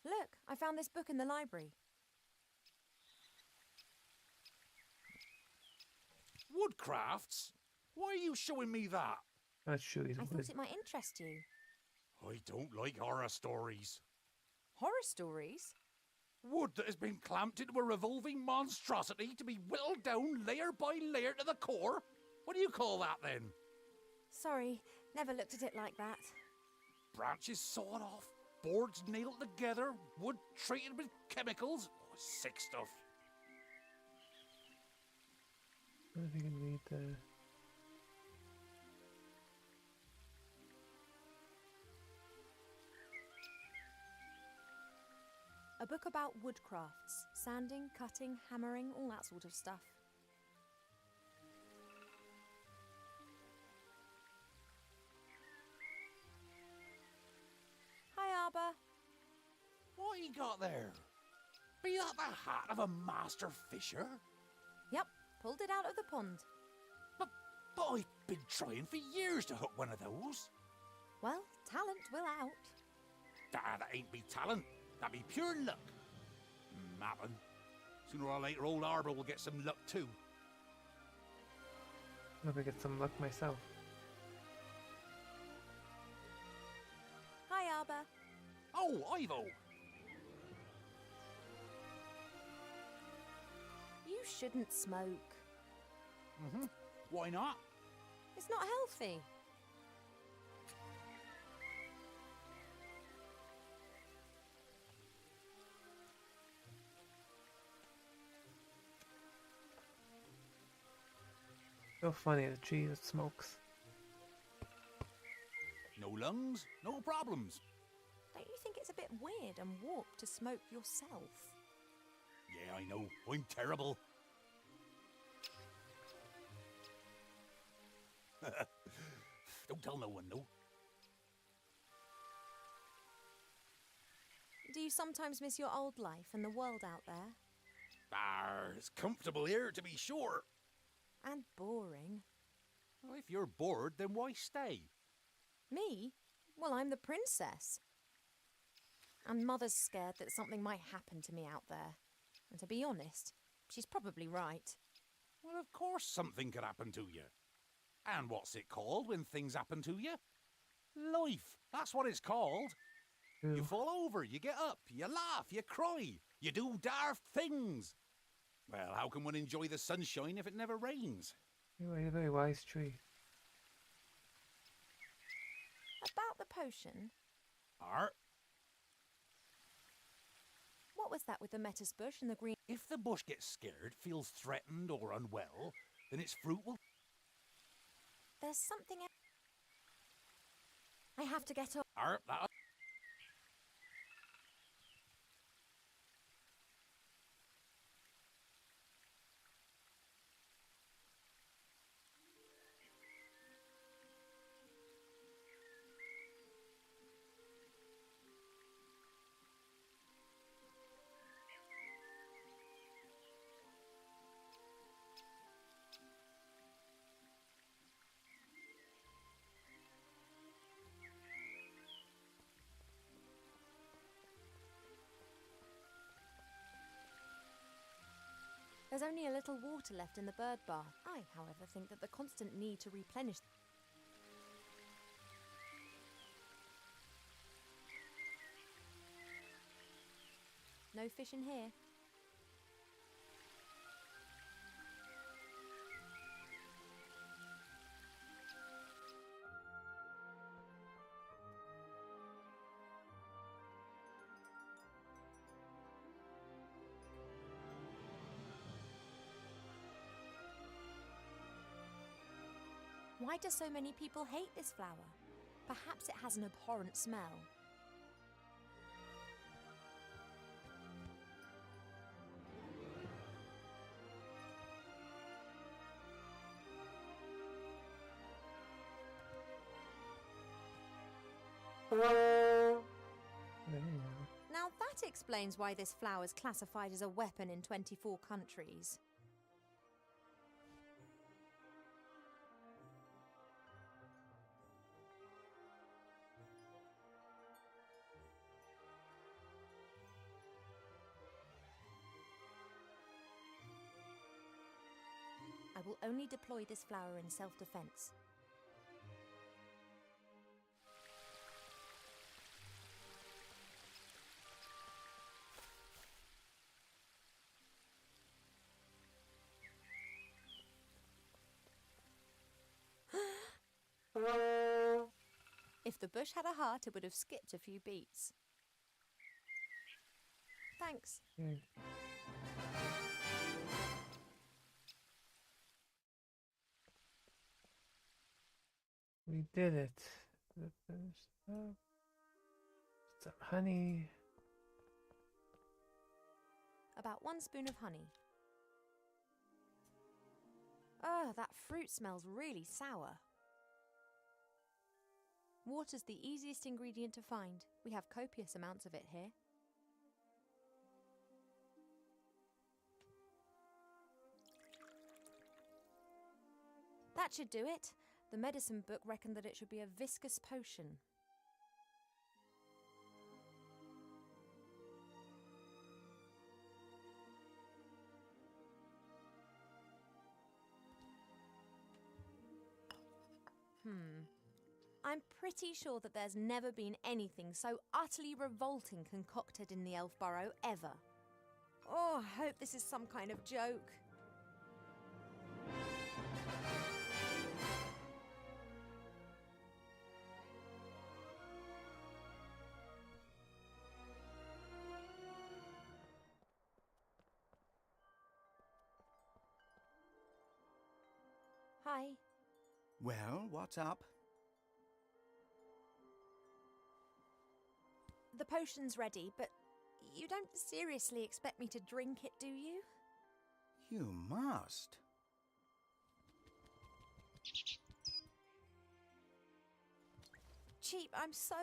Look, I found this book in the library. Woodcrafts? Why are you showing me that? That's true. I thought it might interest you. I don't like horror stories. Horror stories? Wood that has been clamped into a revolving monstrosity to be whittled down layer by layer to the core? What do you call that then? Sorry, never looked at it like that. Branches sawed off, boards nailed together, wood treated with chemicals. Oh, sick stuff. I don't think I need the... A book about woodcrafts. Sanding, cutting, hammering, all that sort of stuff. Hi, Arbor. What you got there? Be that the hat of a master fisher? Yep, pulled it out of the pond. But I've been trying for years to hook one of those. Well, talent will out. Ah, that ain't me talent. That'd be pure luck. Mappin'. Sooner or later, old Arbor will get some luck too. I'm gonna get some luck myself. Hi, Arbor. Oh, Ivo. You shouldn't smoke. Why not? It's not healthy. So funny, the tree that smokes. No lungs, no problems. Don't you think it's a bit weird and warped to smoke yourself? Yeah, I know. I'm terrible. Don't tell no one, no. Do you sometimes miss your old life and the world out there? It's comfortable here, to be sure. And boring. Well, if you're bored, then why stay? Me? Well, I'm the princess. And Mother's scared that something might happen to me out there. And to be honest, she's probably right. Well, of course something could happen to you. And what's it called when things happen to you? Life. That's what it's called. You fall over, you get up, you laugh, you cry, you do daft things. Well, how can one enjoy the sunshine if it never rains? You're a very wise tree. About the potion, Art, what was that with the metis bush and the green... if the bush gets scared, feels threatened or unwell, then its fruit will... There's something... I have to get up. Art, that... There's only a little water left in the bird bath. I, however, think that the constant need to replenish... No fish in here. Why do so many people hate this flower? Perhaps it has an abhorrent smell. Now that explains why this flower is classified as a weapon in 24 countries. I will only deploy this flower in self-defense. If the bush had a heart, it would have skipped a few beats. Thanks. We did it. Some honey. About 1 spoon of honey. Oh, that fruit smells really sour. Water's the easiest ingredient to find. We have copious amounts of it here. That should do it. The medicine book reckoned that it should be a viscous potion. I'm pretty sure that there's never been anything so utterly revolting concocted in the Elf Burrow ever. Oh, I hope this is some kind of joke. Bye. Well, what's up? The potion's ready, but you don't seriously expect me to drink it, do you? You must. Cheap, I'm so...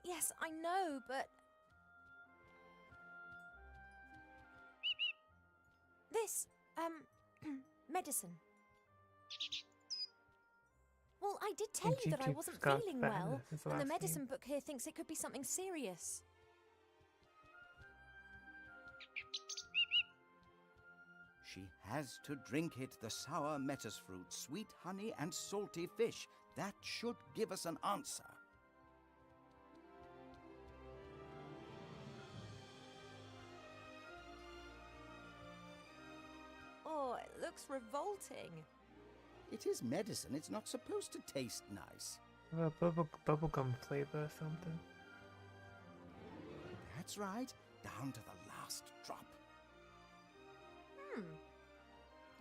Yes, I know, but... This, medicine. Well, I did tell you that I wasn't feeling well, and the medicine book here thinks it could be something serious. She has to drink it, the sour metis fruit, sweet honey and salty fish. That should give us an answer. Oh, it looks revolting. It is medicine. It's not supposed to taste nice. Bubblegum flavor or something. That's right. Down to the last drop.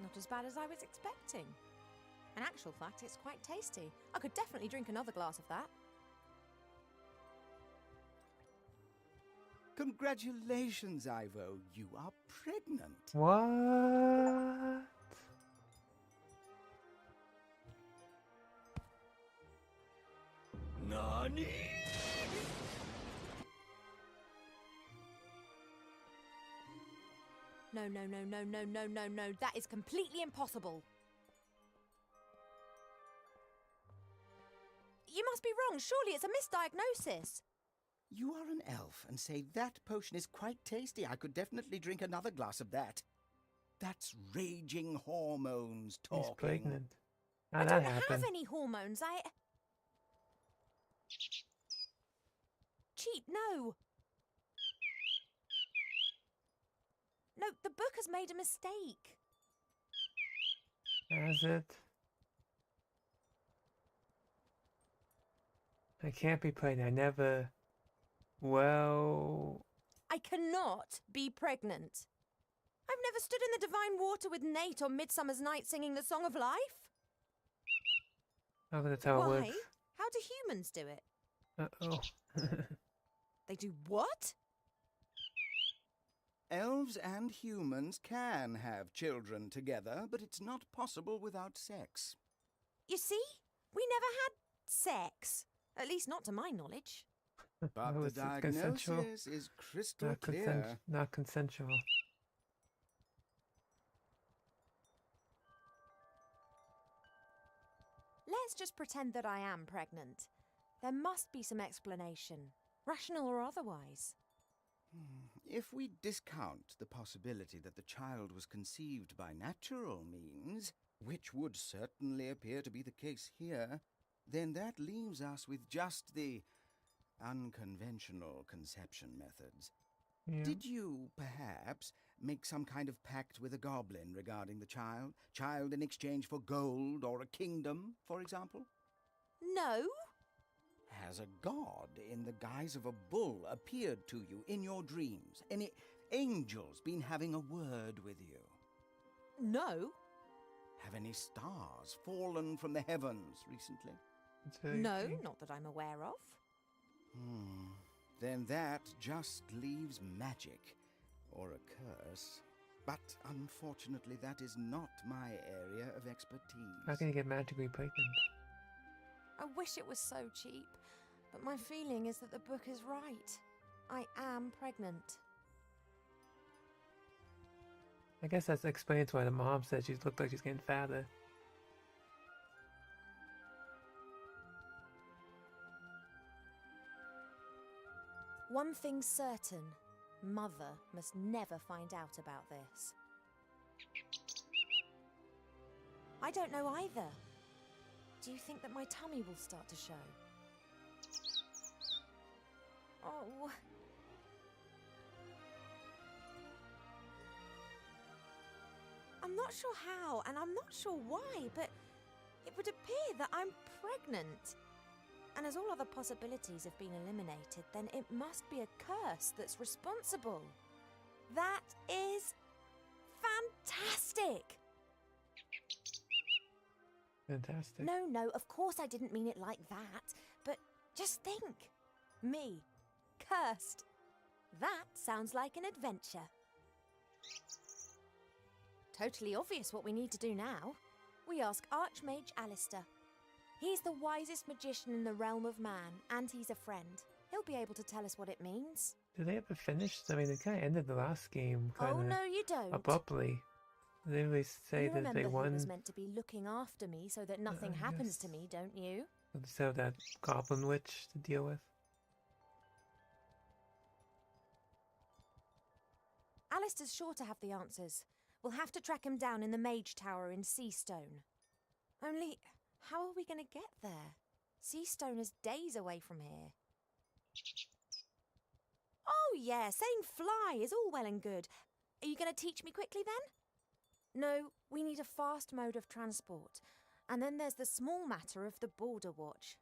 Not as bad as I was expecting. In actual fact, it's quite tasty. I could definitely drink another glass of that. Congratulations, Ivo. You are pregnant. What? Nani? No, no, no, no, no, no, no, no. That is completely impossible. You must be wrong. Surely it's a misdiagnosis. You are an elf and say that potion is quite tasty. I could definitely drink another glass of that. That's raging hormones talking. He's pregnant. I don't have any hormones. Cheap, no. No, the book has made a mistake. Has it? I can't be pregnant. I never... Well... I cannot be pregnant. I've never stood in the divine water with Nate on Midsummer's Night singing the Song of Life. Oh, that's how it works. How do humans do it? Uh-oh. They do what? Elves and humans can have children together, but it's not possible without sex. You see? We never had sex. At least not to my knowledge. But the diagnosis is crystal clear. Not consensual. Let's just pretend that I am pregnant. There must be some explanation, rational or otherwise. If we discount the possibility that the child was conceived by natural means, which would certainly appear to be the case here, then that leaves us with just the unconventional conception methods. Yeah. Did you, perhaps, make some kind of pact with a goblin regarding the child? Child in exchange for gold or a kingdom, for example? No. Has a god in the guise of a bull appeared to you in your dreams? Any angels been having a word with you? No. Have any stars fallen from the heavens recently? No, not that I'm aware of. Then that just leaves magic, or a curse. But unfortunately, that is not my area of expertise. How can you get magically pregnant? I wish it was so cheap, but my feeling is that the book is right. I am pregnant. I guess that explains why the mom said she looked like she's getting fatter. One thing's certain. Mother must never find out about this. I don't know either. Do you think that my tummy will start to show? Oh. I'm not sure how, and I'm not sure why, but it would appear that I'm pregnant. And as all other possibilities have been eliminated, then it must be a curse that's responsible. That is fantastic! Fantastic. No, of course I didn't mean it like that. But just think. Me. Cursed. That sounds like an adventure. Totally obvious what we need to do now. We ask Archmage Alistair. He's the wisest magician in the realm of man, and he's a friend. He'll be able to tell us what it means. Did they ever finish? I mean, they kind of ended the last game kind of no, you don't. abruptly. They always say you that they remember won. He was meant to be looking after me so that nothing happens to me, don't you? They just have that goblin witch to deal with. Alistair's sure to have the answers. We'll have to track him down in the Mage Tower in Seastone. Only, how are we going to get there? Seastone is days away from here. Oh yeah, saying fly is all well and good. Are you going to teach me quickly then? No, we need a fast mode of transport. And then there's the small matter of the Border Watch.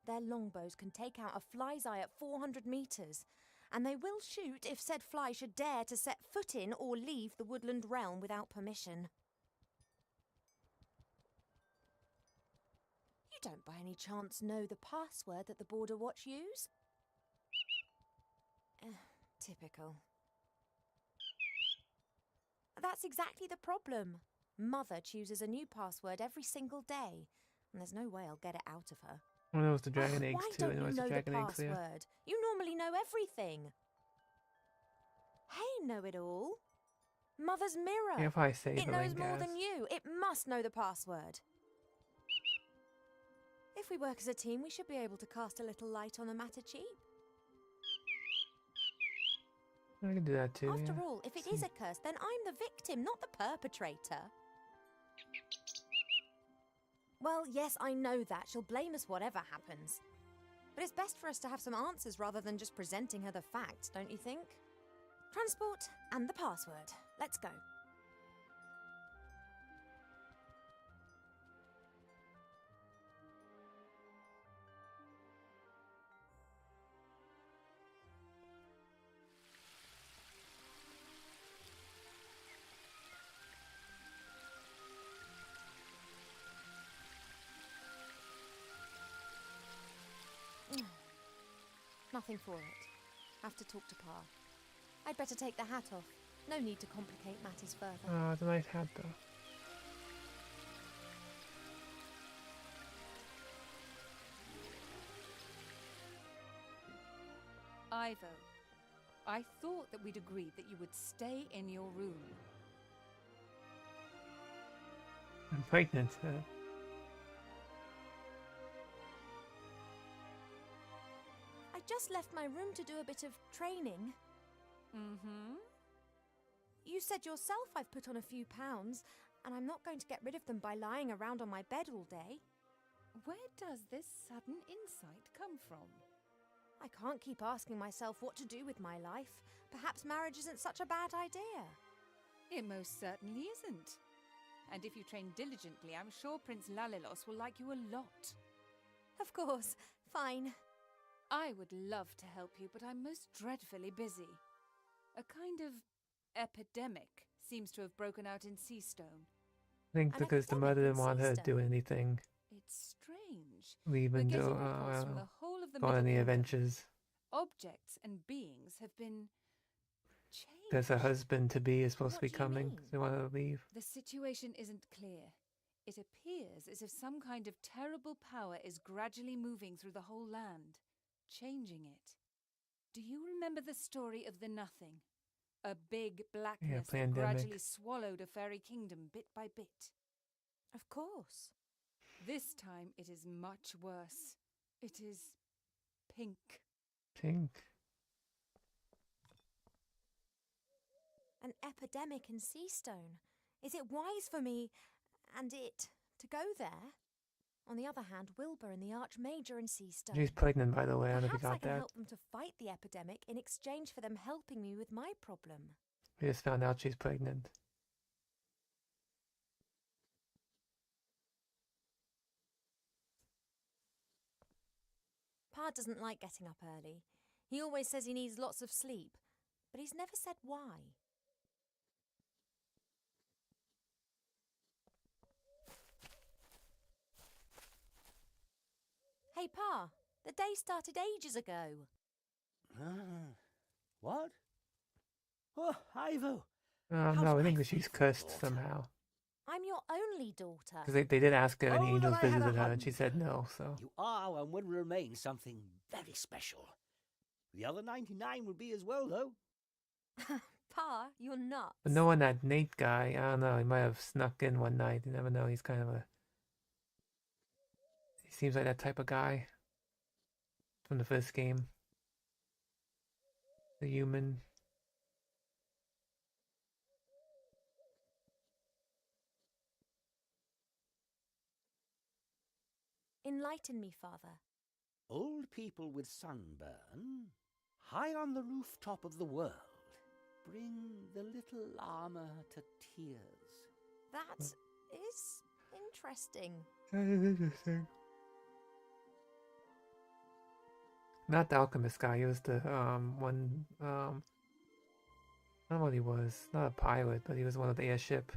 Their longbows can take out a fly's eye at 400 metres, and they will shoot if said fly should dare to set foot in or leave the woodland realm without permission. You don't by any chance know the password that the Border Watch use? Typical. That's exactly the problem. Mother chooses a new password every single day, and there's no way I'll get it out of her. I know it's the dragon eggs why too. don't I know you it's the know dragon the eggs there. password? You normally know everything. Hey, know-it-all. Mother's mirror. Yeah, if I say it the knows more guys. than you. It must know the password. If we work as a team, we should be able to cast a little light on the matter cheap. I can do that too. After yeah. all, if it is a curse, then I'm the victim, not the perpetrator. Well, yes, I know that. She'll blame us whatever happens. But it's best for us to have some answers rather than just presenting her the facts, don't you think? Transport and the password. Let's go. Nothing for it. Have to talk to Pa. I'd better take the hat off. No need to complicate matters further. Oh, the nice hat though. Ivo, I thought that we'd agreed that you would stay in your room. I'm pregnant. I just left my room to do a bit of training. Mm-hmm. You said yourself I've put on a few pounds, and I'm not going to get rid of them by lying around on my bed all day. Where does this sudden insight come from? I can't keep asking myself what to do with my life. Perhaps marriage isn't such a bad idea. It most certainly isn't. And if you train diligently, I'm sure Prince Lalilos will like you a lot. Of course. Fine. I would love to help you, but I'm most dreadfully busy. A kind of epidemic seems to have broken out in Seastone. I think because the mother didn't want her to do anything. It's strange. Even We're though, getting reports from the whole of the go on Middle any Kingdom. adventures. Objects and beings have been changed. Because her husband-to-be is supposed to be What do you coming. mean? They want to leave. The situation isn't clear. It appears as if some kind of terrible power is gradually moving through the whole land, changing it. Do you remember the story of the Nothing? A big blackness that pandemic. gradually swallowed a fairy kingdom bit by bit. Of course. This time it is much worse. It is pink. Pink. An epidemic in Seastone. Is it wise for me and it to go there? On the other hand, Wilbur and the Archmage are in Seastone. She's pregnant, by the way. I don't know if you Perhaps I got can that. help them to fight the epidemic in exchange for them helping me with my problem. We just found out she's pregnant. Pa doesn't like getting up early. He always says he needs lots of sleep, but he's never said why. Hey, Pa, the day started ages ago. What? Oh, Ivo. Oh no, I think she's cursed somehow. I'm your only daughter. Because they did ask her, and the Oh, angels that I had a visited her, and she hunch. said no, so. You are and will remain something very special. The other 99 will be as well, though. Pa, you're nuts. But no one, that Nate guy, I don't know, he might have snuck in one night. You never know, he's kind of a... He seems like that type of guy from the first game. The human. Enlighten me, Father. Old people with sunburn, high on the rooftop of the world, bring the little armor to tears. That is interesting. That is interesting. Not the alchemist guy, he was the one, I don't know what he was. Not a pilot, but he was one of the airship.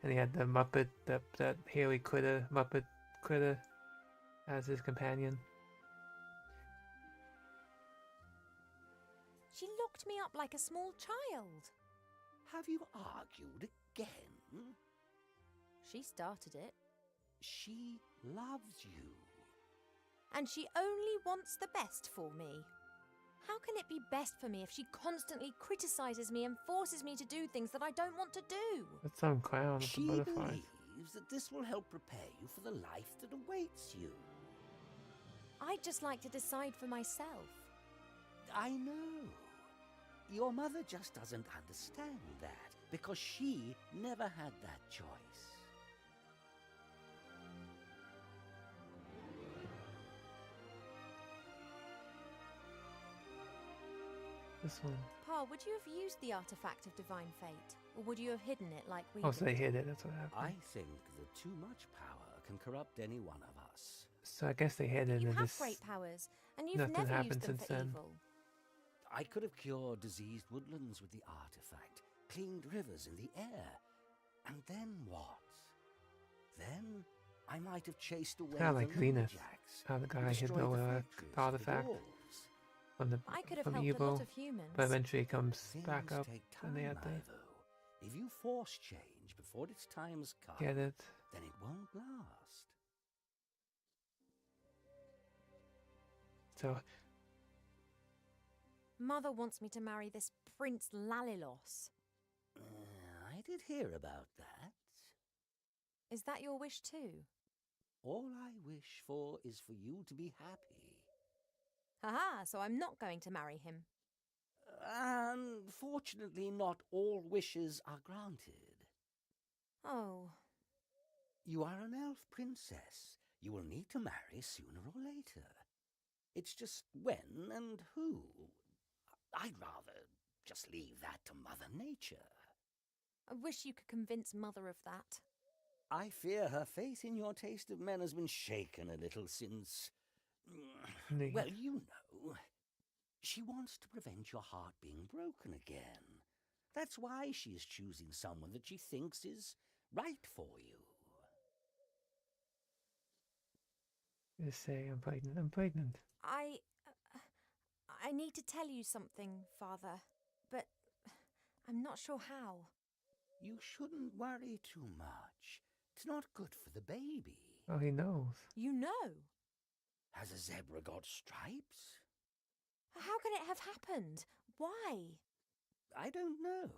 And he had the Muppet, that hairy critter, Muppet critter, as his companion. She locked me up like a small child. Have you argued again? She started it. She loves you. And she only wants the best for me. How can it be best for me if she constantly criticizes me and forces me to do things that I don't want to do? That's some clown with She the butterflies. believes that this will help prepare you for the life that awaits you. I'd just like to decide for myself. I know. Your mother just doesn't understand that, because she never had that choice. This one. Pa, would you have used the artifact of divine fate? Or would you have hidden it like we Oh, did? so they hid it, that's what happened. I think that too much power can corrupt any one of us. So I guess they hid it You and have this... great powers, and you've nothing never happened used them since for then. evil. I could have cured diseased woodlands with the artifact, cleaned rivers in the air. And then what? Then I might have chased away Kind of like the Zenith, lumberjacks, how the guy hid destroyed the the factories, the artifact dwarves. I could have from helped evil, a lot of humans. but eventually it comes Things back up, take and they time, had to Ivo. If you force change before its time's come, get it. then it won't last. So, Mother wants me to marry this Prince Lalilos. I did hear about that. Is that your wish too? All I wish for is for you to be happy. Haha, so I'm not going to marry him. Unfortunately, not all wishes are granted. Oh. You are an elf princess. You will need to marry sooner or later. It's just when and who. I'd rather just leave that to Mother Nature. I wish you could convince Mother of that. I fear her faith in your taste of men has been shaken a little since... Well, you know. She wants to prevent your heart being broken again. That's why she is choosing someone that she thinks is right for you. Just say, I'm pregnant, I'm pregnant. I need to tell you something, Father, but I'm not sure how. You shouldn't worry too much. It's not good for the baby. Oh, he knows. You know. Has a zebra got stripes? How can it have happened? Why? I don't know.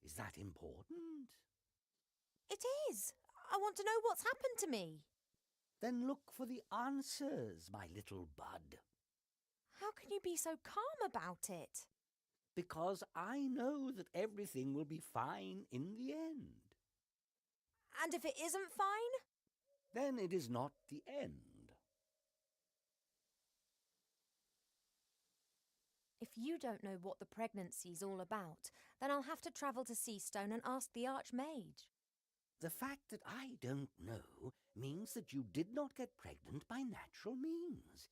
Is that important? It is. I want to know what's happened to me. Then look for the answers, my little bud. How can you be so calm about it? Because I know that everything will be fine in the end. And if it isn't fine? Then it is not the end. If you don't know what the pregnancy's all about, then I'll have to travel to Seastone and ask the Archmage. The fact that I don't know means that you did not get pregnant by natural means.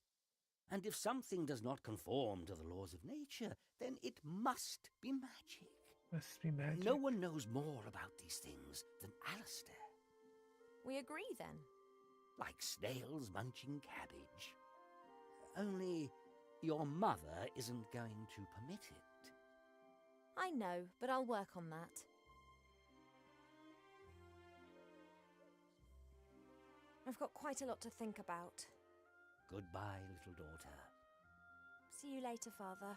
And if something does not conform to the laws of nature, then it must be magic. Must be magic. No one knows more about these things than Alistair. We agree then. like snails munching cabbage. Only your mother isn't going to permit it. I know, but I'll work on that. I've got quite a lot to think about. Goodbye, little daughter. See you later, Father.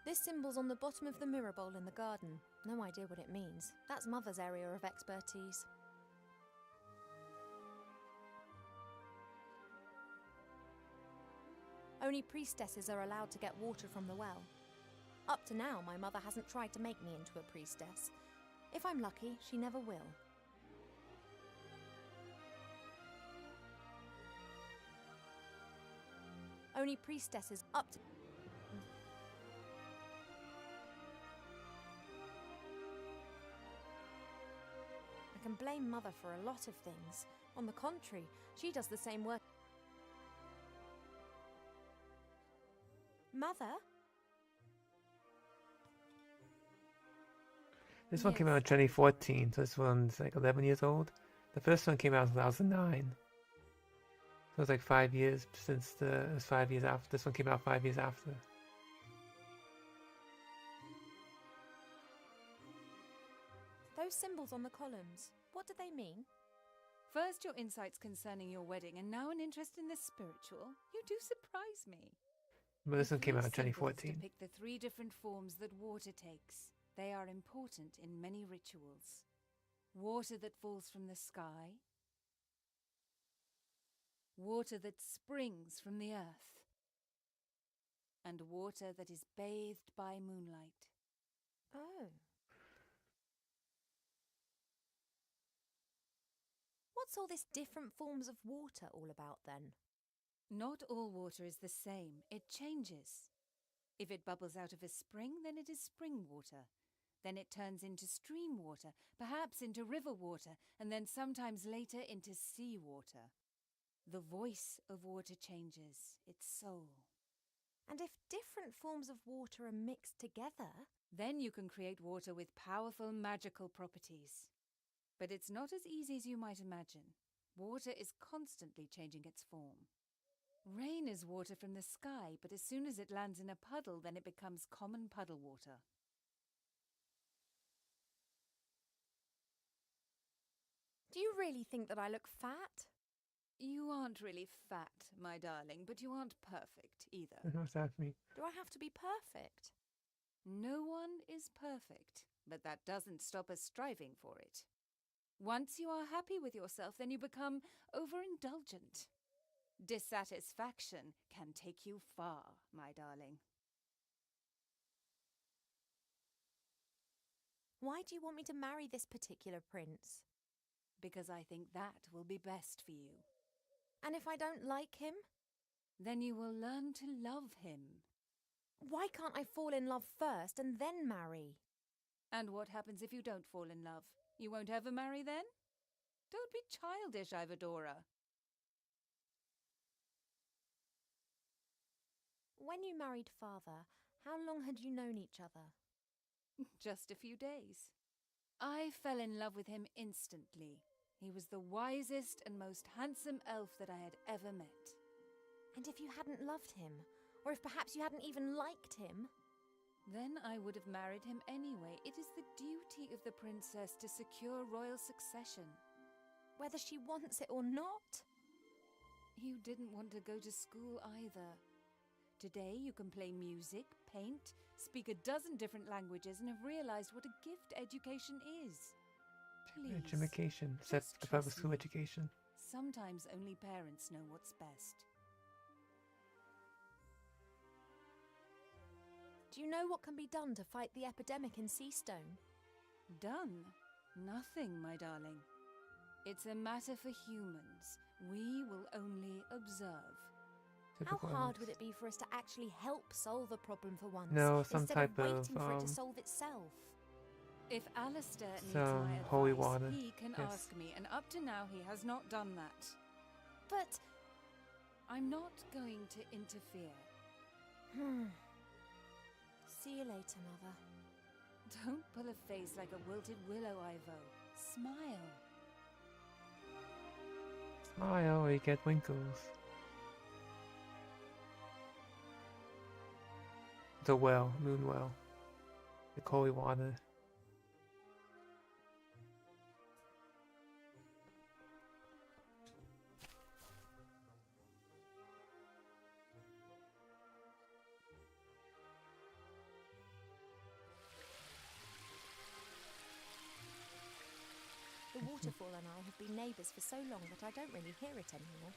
This symbol's on the bottom of the mirror bowl in the garden. No idea what it means. That's Mother's area of expertise. Only priestesses are allowed to get water from the well. Up to now, my mother hasn't tried to make me into a priestess. If I'm lucky, she never will. Only priestesses up to... I can blame Mother for a lot of things. On the contrary, she does the same work. Mother? This one came out in 2014, so this one's like 11 years old. The first one came out in 2009. So it was like 5 years since it was 5 years after. This one came out 5 years after. Those symbols on the columns, what do they mean? First your insights concerning your wedding, and now an interest in the spiritual. You do surprise me. But this one came out in The 2014. depict the 3 different forms that water takes. They are important in many rituals. Water that falls from the sky. Water that springs from the earth. And water that is bathed by moonlight. Oh. What's all this different forms of water all about then? Not all water is the same. It changes. If it bubbles out of a spring, then it is spring water. Then it turns into stream water, perhaps into river water, and then sometimes later into sea water. The voice of water changes, its soul. And if different forms of water are mixed together... Then you can create water with powerful magical properties. But it's not as easy as you might imagine. Water is constantly changing its form. Rain is water from the sky, but as soon as it lands in a puddle, then it becomes common puddle water. Do you really think that I look fat? You aren't really fat, my darling, but you aren't perfect either. What's that mean? Do I have to be perfect? No one is perfect, but that doesn't stop us striving for it. Once you are happy with yourself, then you become overindulgent. Dissatisfaction can take you far, my darling. Why do you want me to marry this particular prince? Because I think that will be best for you. And if I don't like him? Then you will learn to love him. Why can't I fall in love first and then marry? And what happens if you don't fall in love? You won't ever marry then? Don't be childish, Ivadora. When you married Father, how long had you known each other? Just a few days. I fell in love with him instantly. He was the wisest and most handsome elf that I had ever met. And if you hadn't loved him, or if perhaps you hadn't even liked him? Then I would have married him anyway. It is the duty of the princess to secure royal succession. Whether she wants it or not? You didn't want to go to school either. Today you can play music, paint, speak a dozen different languages, and have realized what a gift education is. Please. Education. That's the public school education. Sometimes only parents know what's best. Do you know what can be done to fight the epidemic in Seastone? Done? Nothing, my darling. It's a matter for humans. We will only observe. How hard would it be for us to actually help solve a problem for once? No, some instead type of waiting of, for it to solve itself? If Alistair needs some my holy advice, water. he can Yes. ask me, and up to now he has not done that. But I'm not going to interfere. See you later, Mother. Don't pull a face like a wilted willow, Ivo. Smile. Smile or you get winkles. The well, moon well. The holy water. The waterfall and I have been neighbours for so long that I don't really hear it anymore.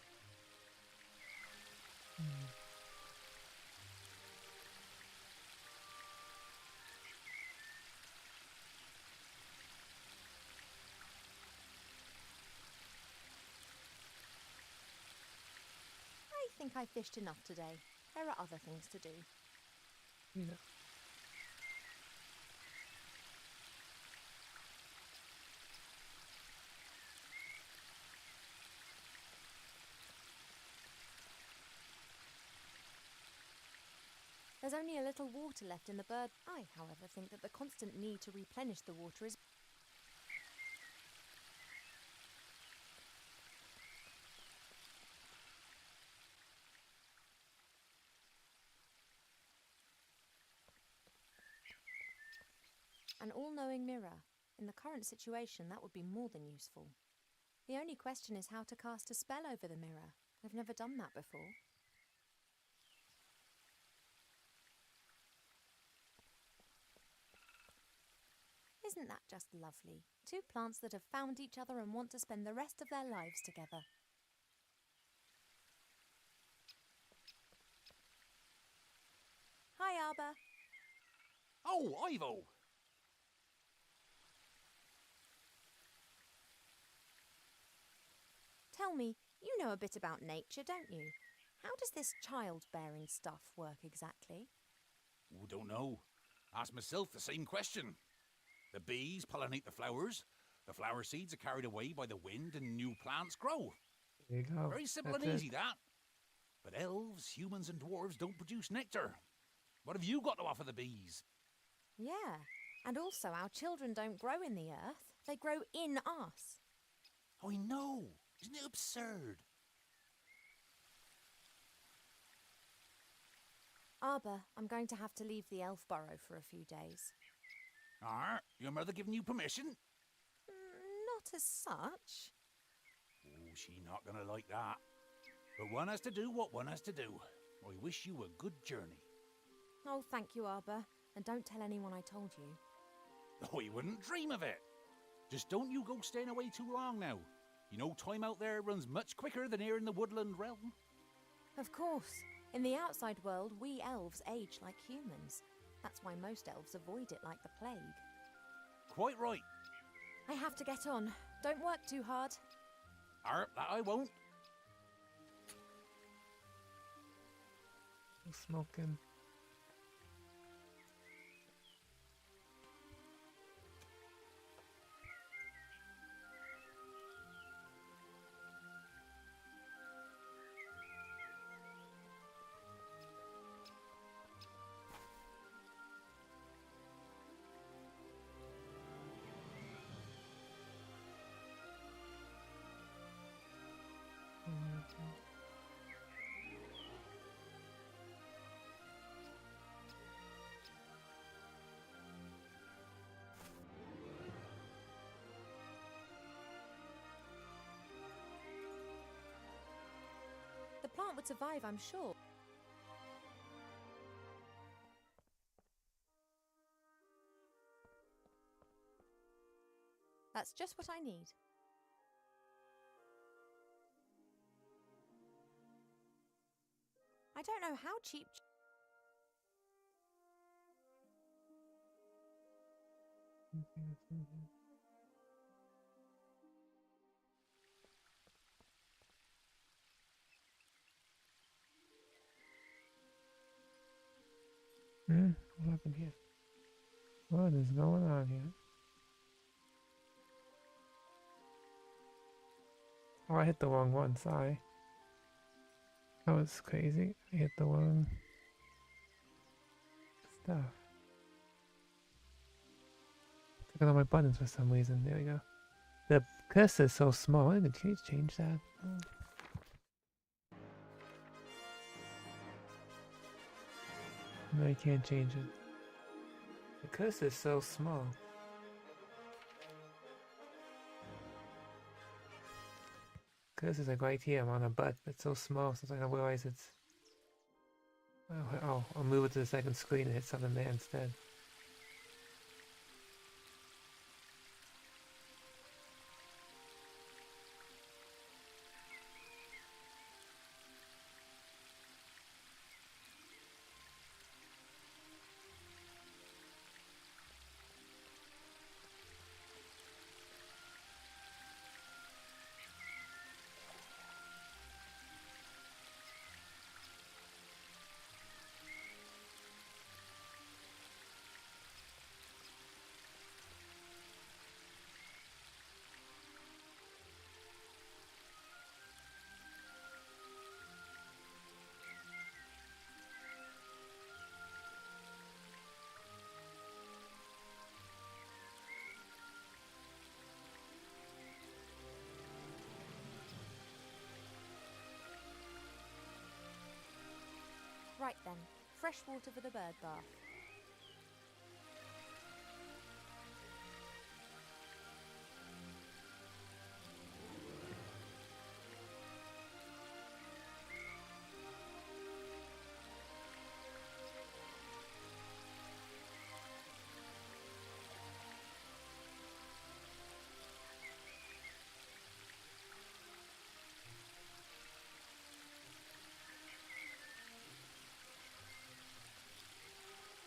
I think I fished enough today. There are other things to do. Yeah. There's only a little water left in the bird. I, however, think that the constant need to replenish the water is... An all-knowing mirror. In the current situation, that would be more than useful. The only question is how to cast a spell over the mirror. I've never done that before. Isn't that just lovely? Two plants that have found each other and want to spend the rest of their lives together. Hi, Arbor. Oh, Ivo! Tell me, you know a bit about nature, don't you? How does this childbearing stuff work exactly? Oh, don't know. Ask myself the same question. The bees pollinate the flowers. The flower seeds are carried away by the wind and new plants grow. There you go. Very simple That's and it. easy, that. But elves, humans and dwarves don't produce nectar. What have you got to offer the bees? Yeah, and also our children don't grow in the earth. They grow in us. I know. Isn't it absurd? Arbor, I'm going to have to leave the elf burrow for a few days. Your mother giving you permission? Not as such. Oh, she not gonna like that. But one has to do what one has to do. I wish you a good journey. Oh, thank you, Arbor. And don't tell anyone I told you. Oh, you wouldn't dream of it. Just don't you go staying away too long now. You know time out there runs much quicker than here in the woodland realm. Of course. In the outside world, we elves age like humans. That's why most elves avoid it like the plague. Quite right. I have to get on. Don't work too hard. That I won't. Smoking. The plant would survive, I'm sure. That's just what I need. I don't know how cheap... What happened here? What is going on here? Oh, I hit the wrong one, sorry. That was crazy. I hit the wrong stuff. Took out all my buttons for some reason. There we go. The cursor is so small. Can you change that? Oh. No, you can't change it. The cursor is so small. Cursor's like right here. I'm on a butt. It's so small. Sometimes I realize it's. Oh, I'll move it to the second screen and hit something there instead. Right then, fresh water for the bird bath.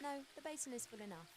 No, the basin is full enough.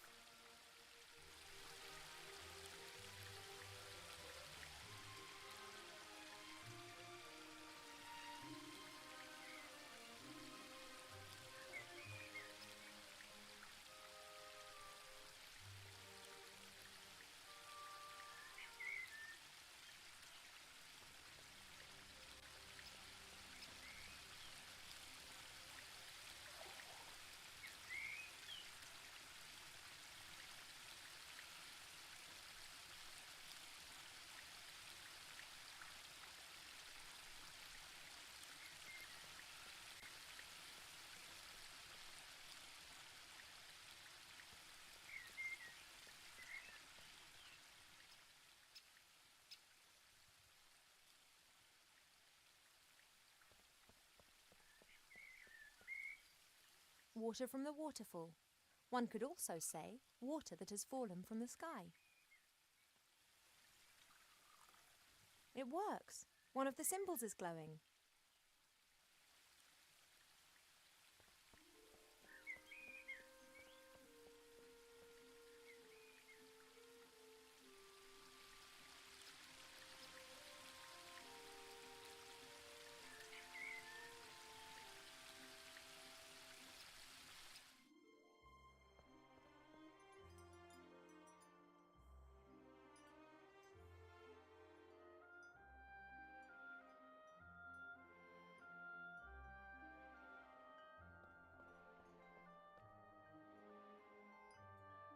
Water from the waterfall. One could also say water that has fallen from the sky. It works. One of the symbols is glowing.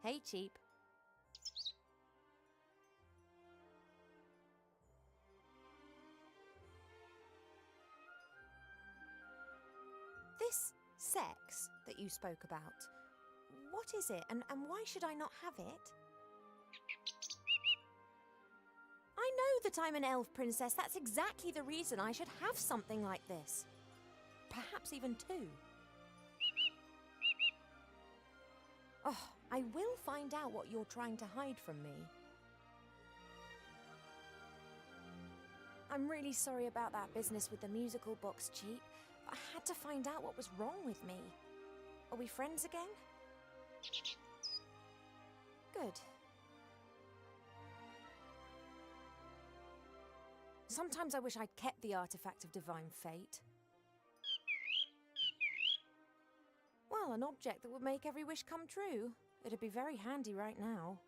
Hey, Cheap. This sex that you spoke about, what is it and why should I not have it? I know that I'm an elf princess. That's exactly the reason I should have something like this. Perhaps even two. Oh, I will find out what you're trying to hide from me. I'm really sorry about that business with the musical box, Cheap. I had to find out what was wrong with me. Are we friends again? Good. Sometimes I wish I'd kept the artifact of divine fate. Well, an object that would make every wish come true. It'd be very handy right now.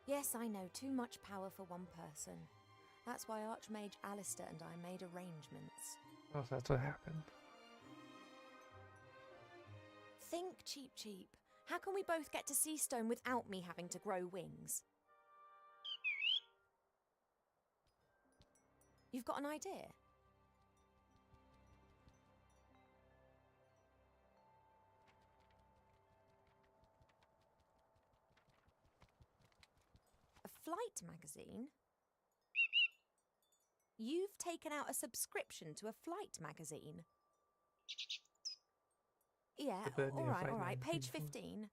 Yes, I know, too much power for one person. That's why Archmage Alistair and I made arrangements. Oh, so that's what happened. Think, Cheap Cheap. How can we both get to Seastone without me having to grow wings? You've got an idea? A flight magazine? You've taken out a subscription to a flight magazine? Yeah, all right. Page 15.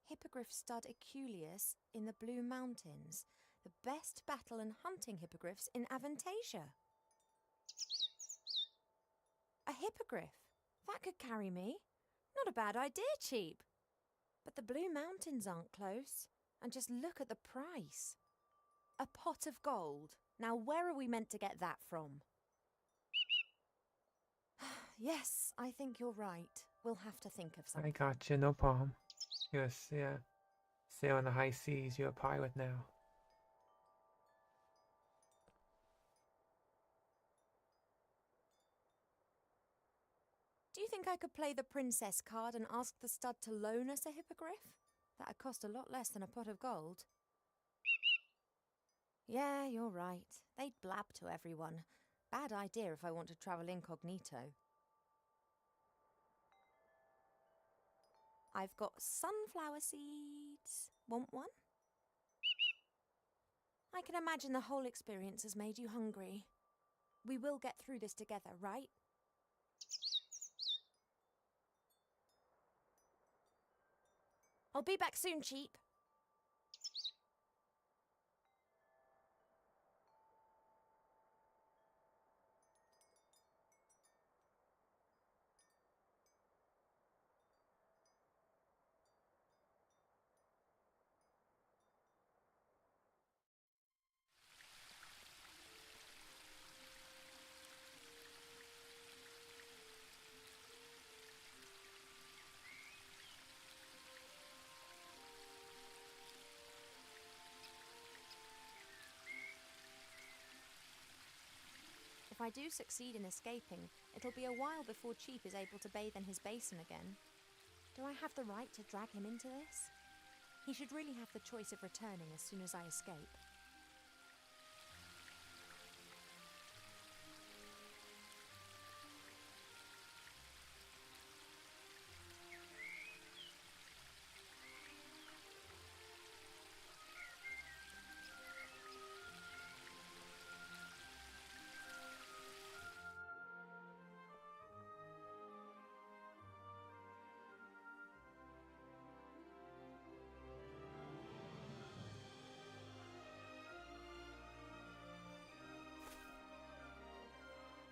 Hippogriff stud Eculeus in the Blue Mountains. The best battle and hunting hippogriffs in Avantasia. A hippogriff? That could carry me. Not a bad idea, Cheap. But the Blue Mountains aren't close. And just look at the price. A pot of gold. Now where are we meant to get that from? Yes, I think you're right. We'll have to think of something. I got you, no problem. Yes, yeah. Sail on the high seas, you're a pilot now. Do you think I could play the princess card and ask the stud to loan us a hippogriff? That'd cost a lot less than a pot of gold. Yeah, you're right. They'd blab to everyone. Bad idea if I want to travel incognito. I've got sunflower seeds. Want one? I can imagine the whole experience has made you hungry. We will get through this together, right? I'll be back soon, Cheap. If I do succeed in escaping, it'll be a while before Cheap is able to bathe in his basin again. Do I have the right to drag him into this? He should really have the choice of returning as soon as I escape.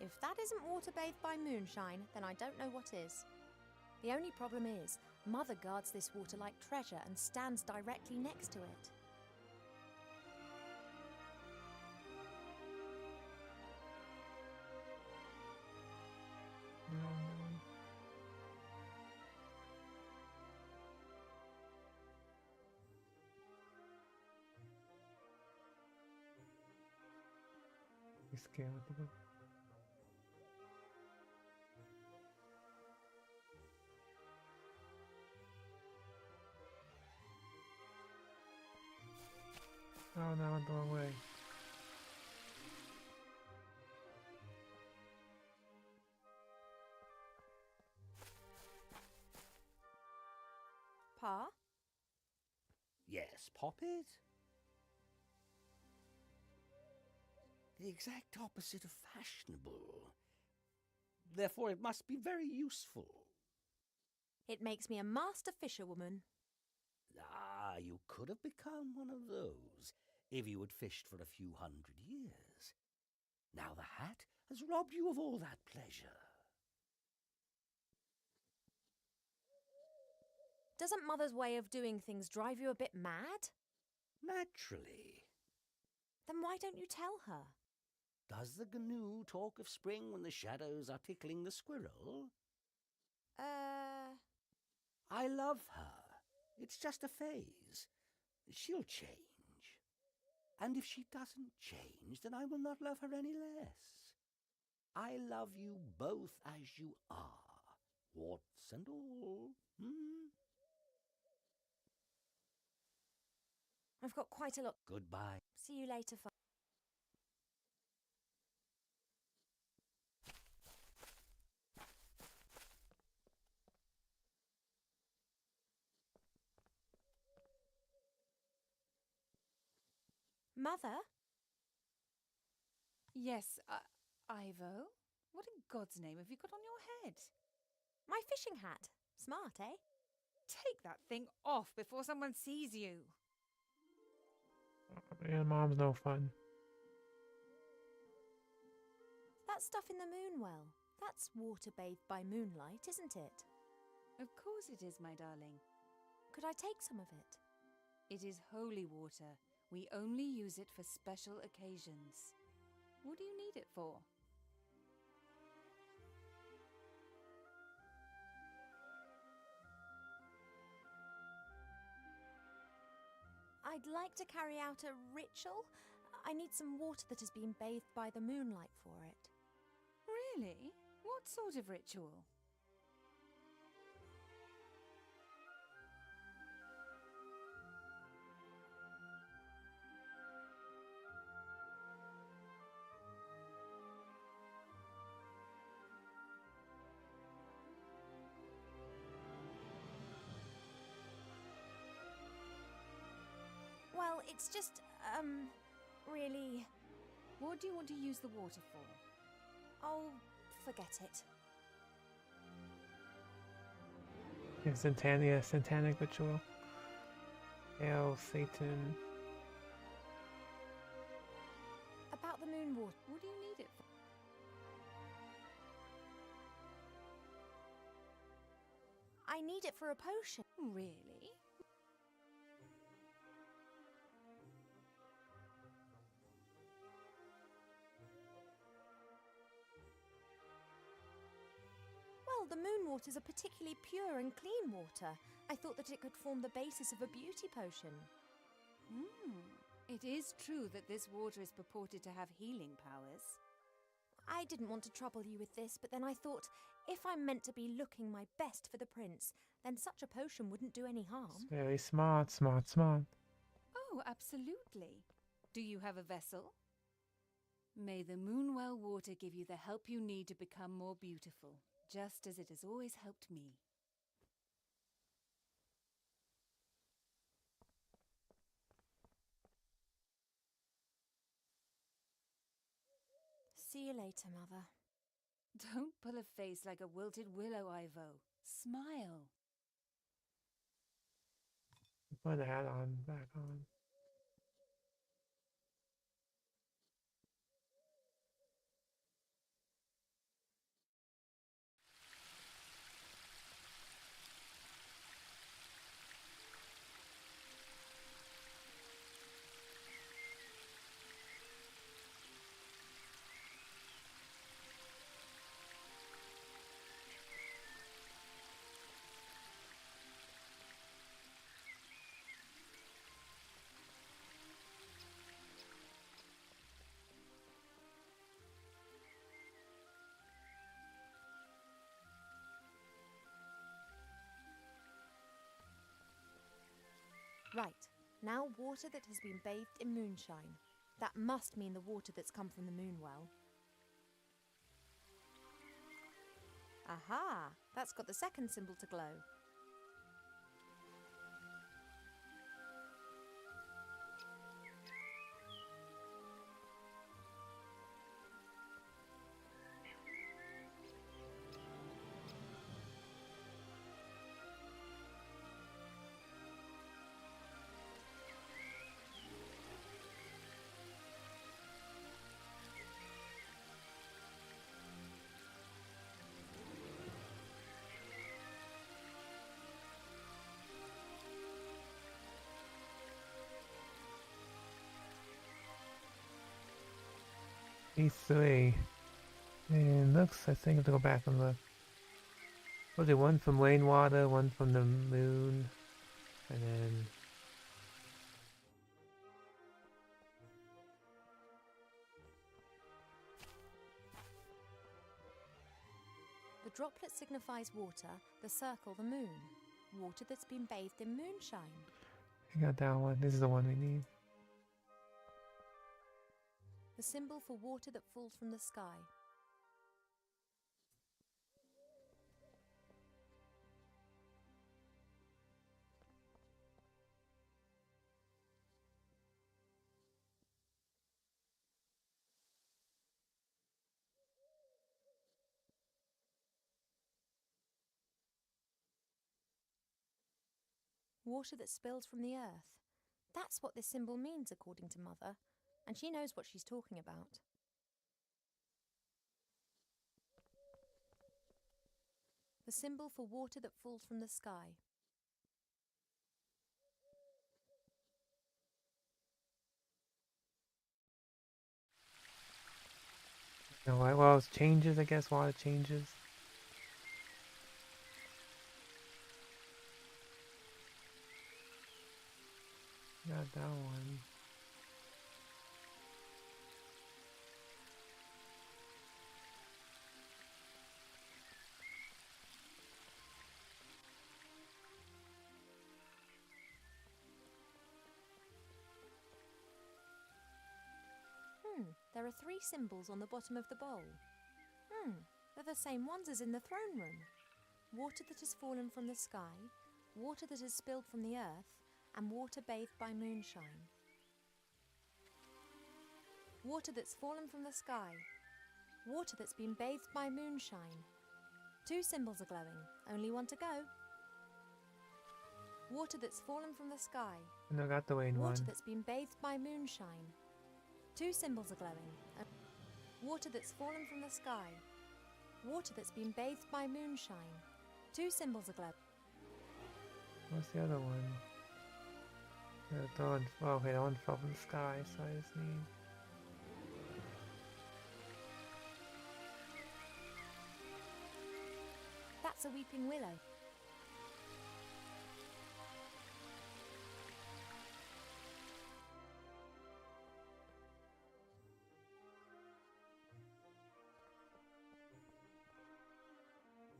If that isn't water bathed by moonshine, then I don't know what is. The only problem is, Mother guards this water like treasure and stands directly next to it. You scared of them? Oh no, I went the wrong way. Pa? Yes, Poppet? The exact opposite of fashionable. Therefore, it must be very useful. It makes me a master fisherwoman. Ah, you could have become one of those if you had fished for a few hundred years. Now the hat has robbed you of all that pleasure. Doesn't Mother's way of doing things drive you a bit mad? Naturally. Then why don't you tell her? Does the GNU talk of spring when the shadows are tickling the squirrel? I love her. It's just a phase. She'll change. And if she doesn't change, then I will not love her any less. I love you both as you are, warts and all. I've got quite a lot. Goodbye. See you later, Father. Mother? Yes, Ivo? What in God's name have you got on your head? My fishing hat. Smart, eh? Take that thing off before someone sees you. Yeah, Mom's no fun. That stuff in the moon well. That's water bathed by moonlight, isn't it? Of course it is, my darling. Could I take some of it? It is holy water. We only use it for special occasions. What do you need it for? I'd like to carry out a ritual. I need some water that has been bathed by the moonlight for it. Really? What sort of ritual? Well, it's just, really... What do you want to use the water for? Oh, forget it. Yeah, satanic ritual. Hail Satan. About the moon water. What do you need it for? I need it for a potion. Really? Well, the moon waters are particularly pure and clean water. I thought that it could form the basis of a beauty potion. It is true that this water is purported to have healing powers. I didn't want to trouble you with this, but then I thought, if I'm meant to be looking my best for the prince, then such a potion wouldn't do any harm. It's very smart. Oh, absolutely. Do you have a vessel? May the Moonwell water give you the help you need to become more beautiful, just as it has always helped me. See you later, Mother. Don't pull a face like a wilted willow, Ivo. Smile. Put the hat on, back on. Right, now water that has been bathed in moonshine. That must mean the water that's come from the moonwell. Aha! That's got the second symbol to glow. E3. And looks, I think I have to go back and look. Was it one from rainwater, one from the moon, and then The droplet signifies water, the circle the moon. Water that's been bathed in moonshine. I got that one. This is the one we need. The symbol for water that falls from the sky. Water that spills from the earth. That's what this symbol means, according to Mother, and she knows what she's talking about. The symbol for water that falls from the sky. No, well, it changes, I guess. Water changes. Got that one. There are 3 symbols on the bottom of the bowl. They're the same ones as in the throne room. Water that has fallen from the sky, water that has spilled from the earth, and water bathed by moonshine. Water that's fallen from the sky, water that's been bathed by moonshine. 2 symbols are glowing, only one to go. Water that's fallen from the sky. And I got the main one. Water that's been bathed by moonshine. 2 symbols are glowing. Water that's fallen from the sky. Water that's been bathed by moonshine. 2 symbols are glowing. What's the other one? The one, oh, okay, that one fell from the sky, so I just need... That's a weeping willow.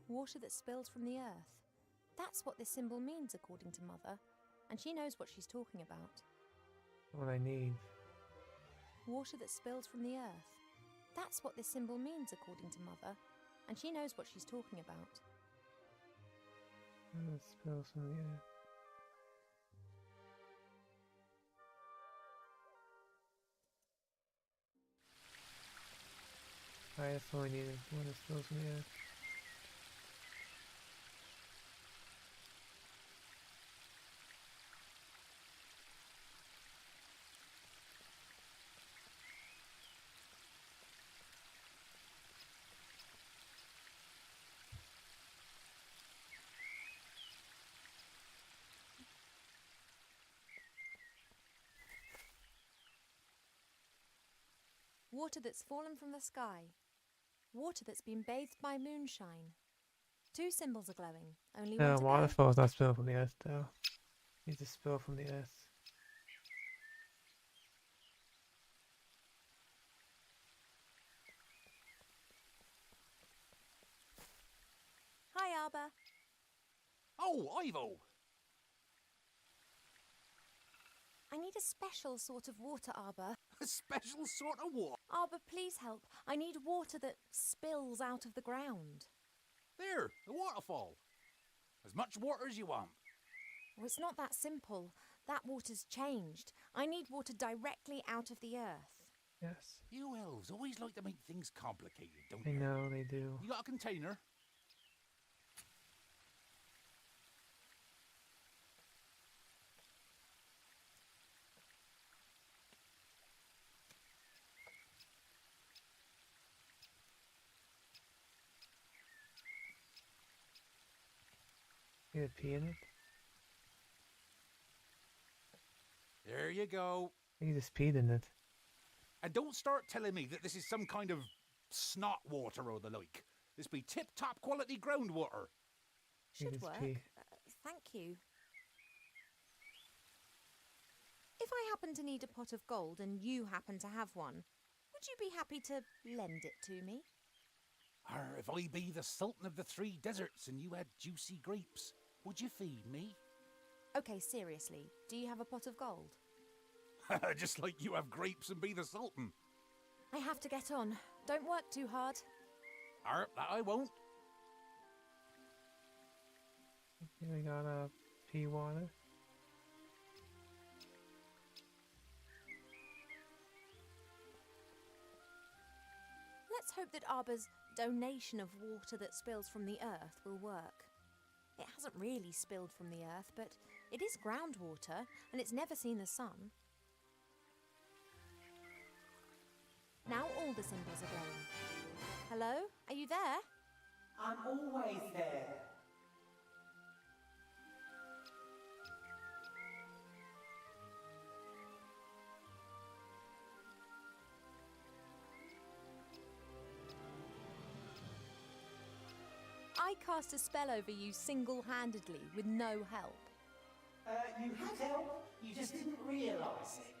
Water that spills from the earth. That's what this symbol means, according to Mother, and she knows what she's talking about. What I need. Water that spills from the earth. That's what this symbol means, according to Mother, and she knows what she's talking about. It spills from the earth. Alright, that's all I needed. One that spills from the earth. Water that's fallen from the sky. Water that's been bathed by moonshine. 2 symbols are glowing, only one to go. Waterfall's not spilled from the earth, though. Needs to spill from the earth. Hi, Arbor. Oh, Ivo! I need a special sort of water, Arbor. A special sort of water? Arbor, please help. I need water that spills out of the ground. There, the waterfall. As much water as you want. Well, it's not that simple. That water's changed. I need water directly out of the earth. Yes. You elves always like to make things complicated, don't I you? know, they do. You got a container? You had pee in it? There you go. You just peed in it. And don't start telling me that this is some kind of snot water or the like. This be tip-top quality groundwater. Should work. Thank you. If I happen to need a pot of gold and you happen to have one, would you be happy to lend it to me? Or if I be the Sultan of the Three Deserts and you had juicy grapes, would you feed me? Okay, seriously, do you have a pot of gold? Just like you have grapes and be the Sultan. I have to get on. Don't work too hard. That I won't. Okay, we got a pea water. Let's hope that Arbor's donation of water that spills from the earth will work. It hasn't really spilled from the earth, but it is groundwater, and it's never seen the sun. Now all the symbols are glowing. Hello? Are you there? I'm always there. I cast a spell over you single-handedly with no help. You had help, you just didn't realise it.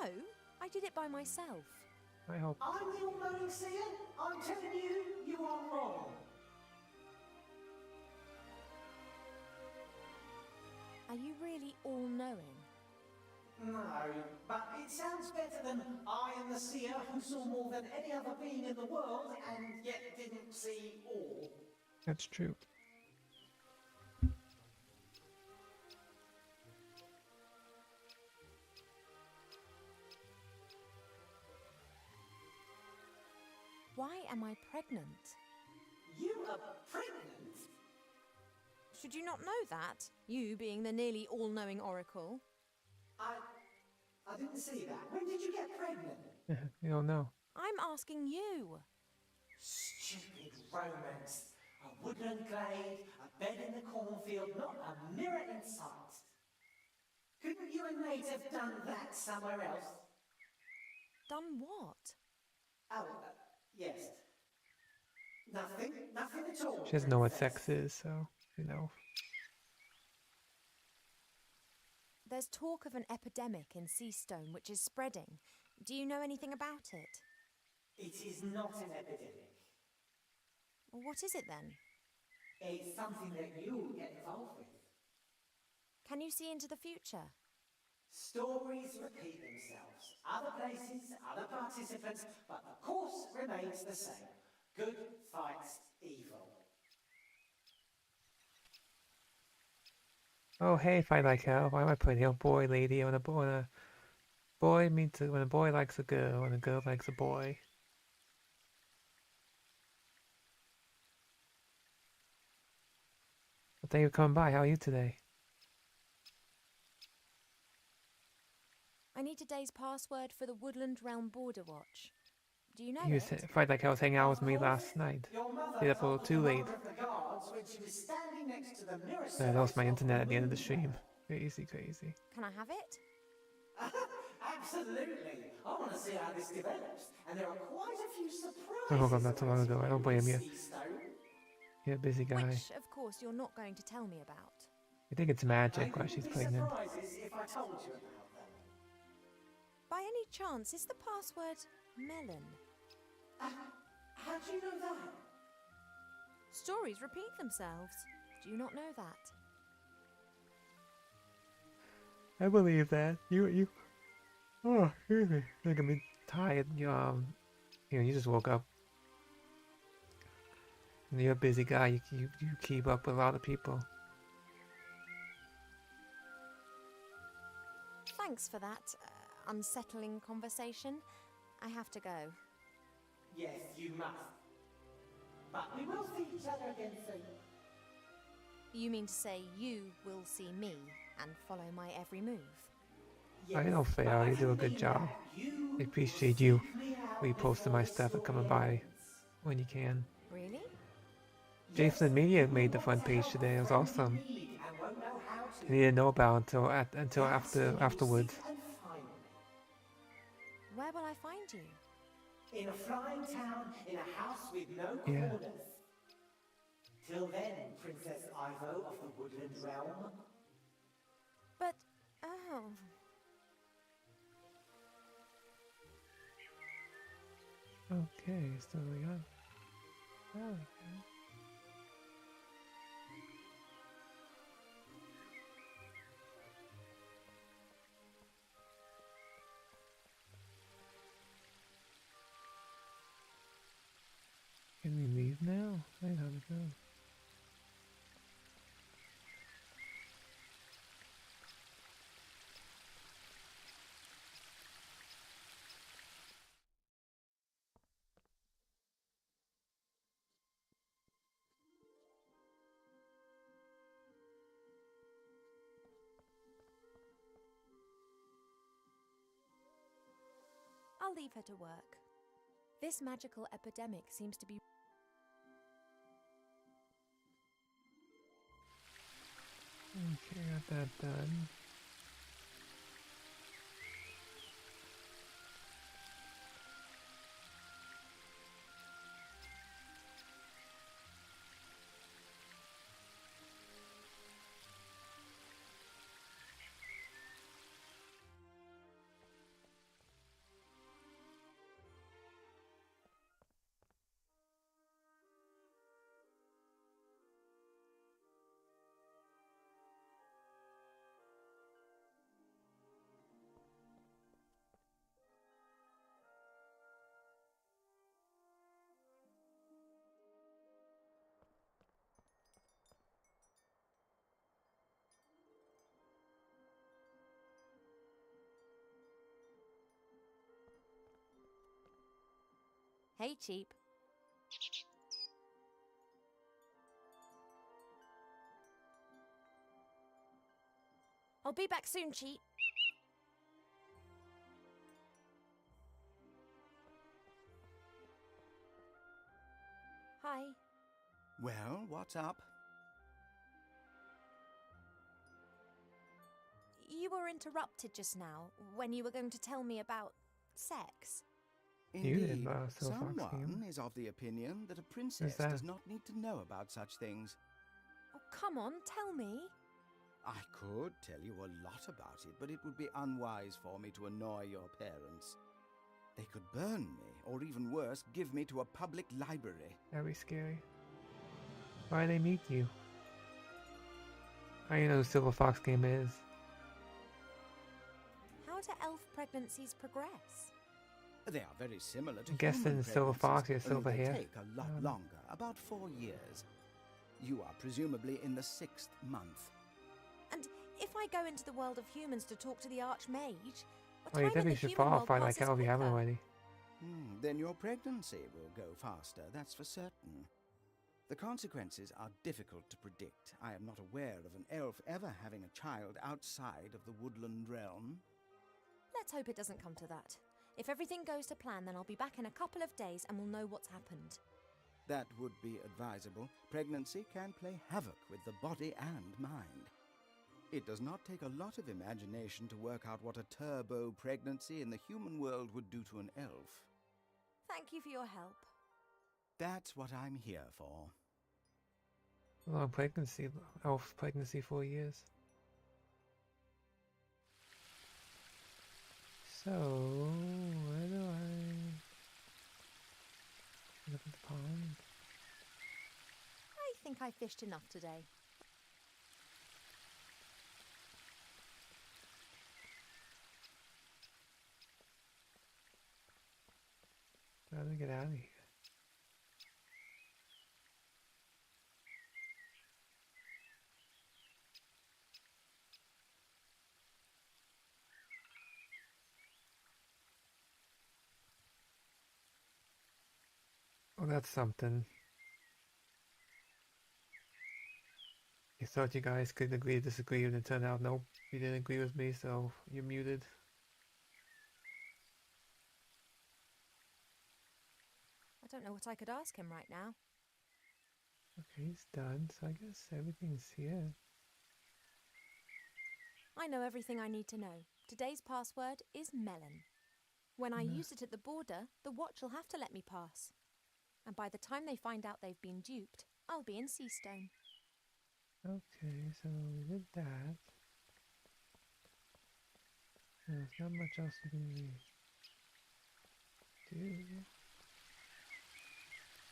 No, I did it by myself. I hope. I'm the all-knowing seer. I'm telling you, you are wrong. Are you really all-knowing? No, but it sounds better than I am the seer who saw more than any other being in the world and yet didn't see all. That's true. Why am I pregnant? You are pregnant? Should you not know that? You being the nearly all-knowing oracle. I didn't see that. When did you get pregnant? You don't know. I'm asking you. Stupid romance. A woodland glade, a bed in the cornfield, not a mirror in sight. Couldn't you and Nate have done that somewhere else? Done what? Oh, yes. Nothing at all. She doesn't know what sex is, so, you know. There's talk of an epidemic in Seastone which is spreading. Do you know anything about it? It is not an epidemic. Well, what is it then? It's something that you get involved with. Can you see into the future? Stories repeat themselves. Other places, other participants, but the course remains the same. Good fights evil. Oh, hey, if I like how, why am I putting here? Boy, lady, when a boy meets when a boy likes a girl and a girl likes a boy. Well, thank you for coming by. How are you today? I need today's password for the Woodland Realm Border Watch. Do you know You it? felt like I was hanging out with me last night. Stayed up a little too late. I lost my internet at the end of the stream. Crazy, crazy. Can I have it? Absolutely. I want to see how this develops, and there are quite a few surprises. Oh god, not too long ago. I don't blame you. You're a busy guy. Which, of course, you're not going to tell me about. I think it's magic while she's pregnant. If I told you about them. By any chance, is the password melon? How do you know that? Stories repeat themselves. Do you not know that? I believe that. You. Oh, excuse me. Look at me tired. You just woke up. And you're a busy guy. You keep up with a lot of people. Thanks for that unsettling conversation. I have to go. Yes, you must. But we will see each other again soon. You mean to say you will see me and follow my every move? I know, Faye. You do a good job. I appreciate you reposting my stuff and coming by when you can. Really? Jason Media made the front page today. It was awesome. I didn't know about until afterwards. Where will I find you? In a flying town, in a house with no Yeah. corners. Till then, Princess Ivo of the Woodland Realm. But, oh... Okay, so we got... Oh, okay. Can we leave now? I gotta go. I'll leave her to work. This magical epidemic seems to be... Okay, got that done. Hey, Cheap. I'll be back soon, Cheap. Hi. Well, what's up? You were interrupted just now when you were going to tell me about sex. Indeed, someone is of the opinion that a princess does not need to know about such things. Oh, come on, tell me. I could tell you a lot about it, but it would be unwise for me to annoy your parents. They could burn me, or even worse, give me to a public library. That'd be scary. Why'd they meet you? I know who Silver Fox game is. How do elf pregnancies progress? They are very similar to I guess human in Silver Fox, you have silver only they hair. take a lot longer, about 4 years. You are presumably in the 6th month. And if I go into the world of humans to talk to the Archmage, Oh, you definitely should qualify like hell if you haven't already. Then your pregnancy will go faster, that's for certain. The consequences are difficult to predict. I am not aware of an elf ever having a child outside of the woodland realm. Let's hope it doesn't come to that. If everything goes to plan, then I'll be back in a couple of days and we'll know what's happened. That would be advisable. Pregnancy can play havoc with the body and mind. It does not take a lot of imagination to work out what a turbo pregnancy in the human world would do to an elf. Thank you for your help. That's what I'm here for. Long pregnancy, elf pregnancy 4 years. So, where do I look at the pond? I think I fished enough today. How do I get out of here? Oh, that's something. I thought you guys could agree to disagree, and it turned out nope, you didn't agree with me, so you're muted. I don't know what I could ask him right now. Okay, he's done, so I guess everything's here. I know everything I need to know. Today's password is melon. When I use it at the border, the watch will have to let me pass. And by the time they find out they've been duped, I'll be in Seastone. Okay, so we did that. There's not much else we can do.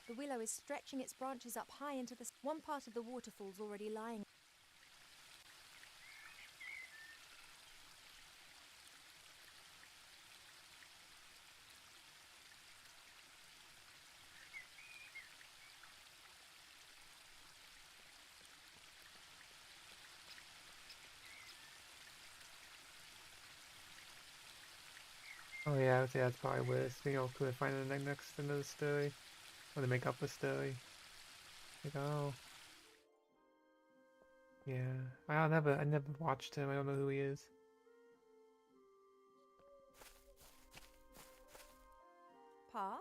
The willow is stretching its branches up high into the... One part of the waterfall's already lying. Oh yeah, I'd say that's probably worse. You know, could find the next another story, or to make up a story. Like, oh, yeah. I never watched him. I don't know who he is. Pa?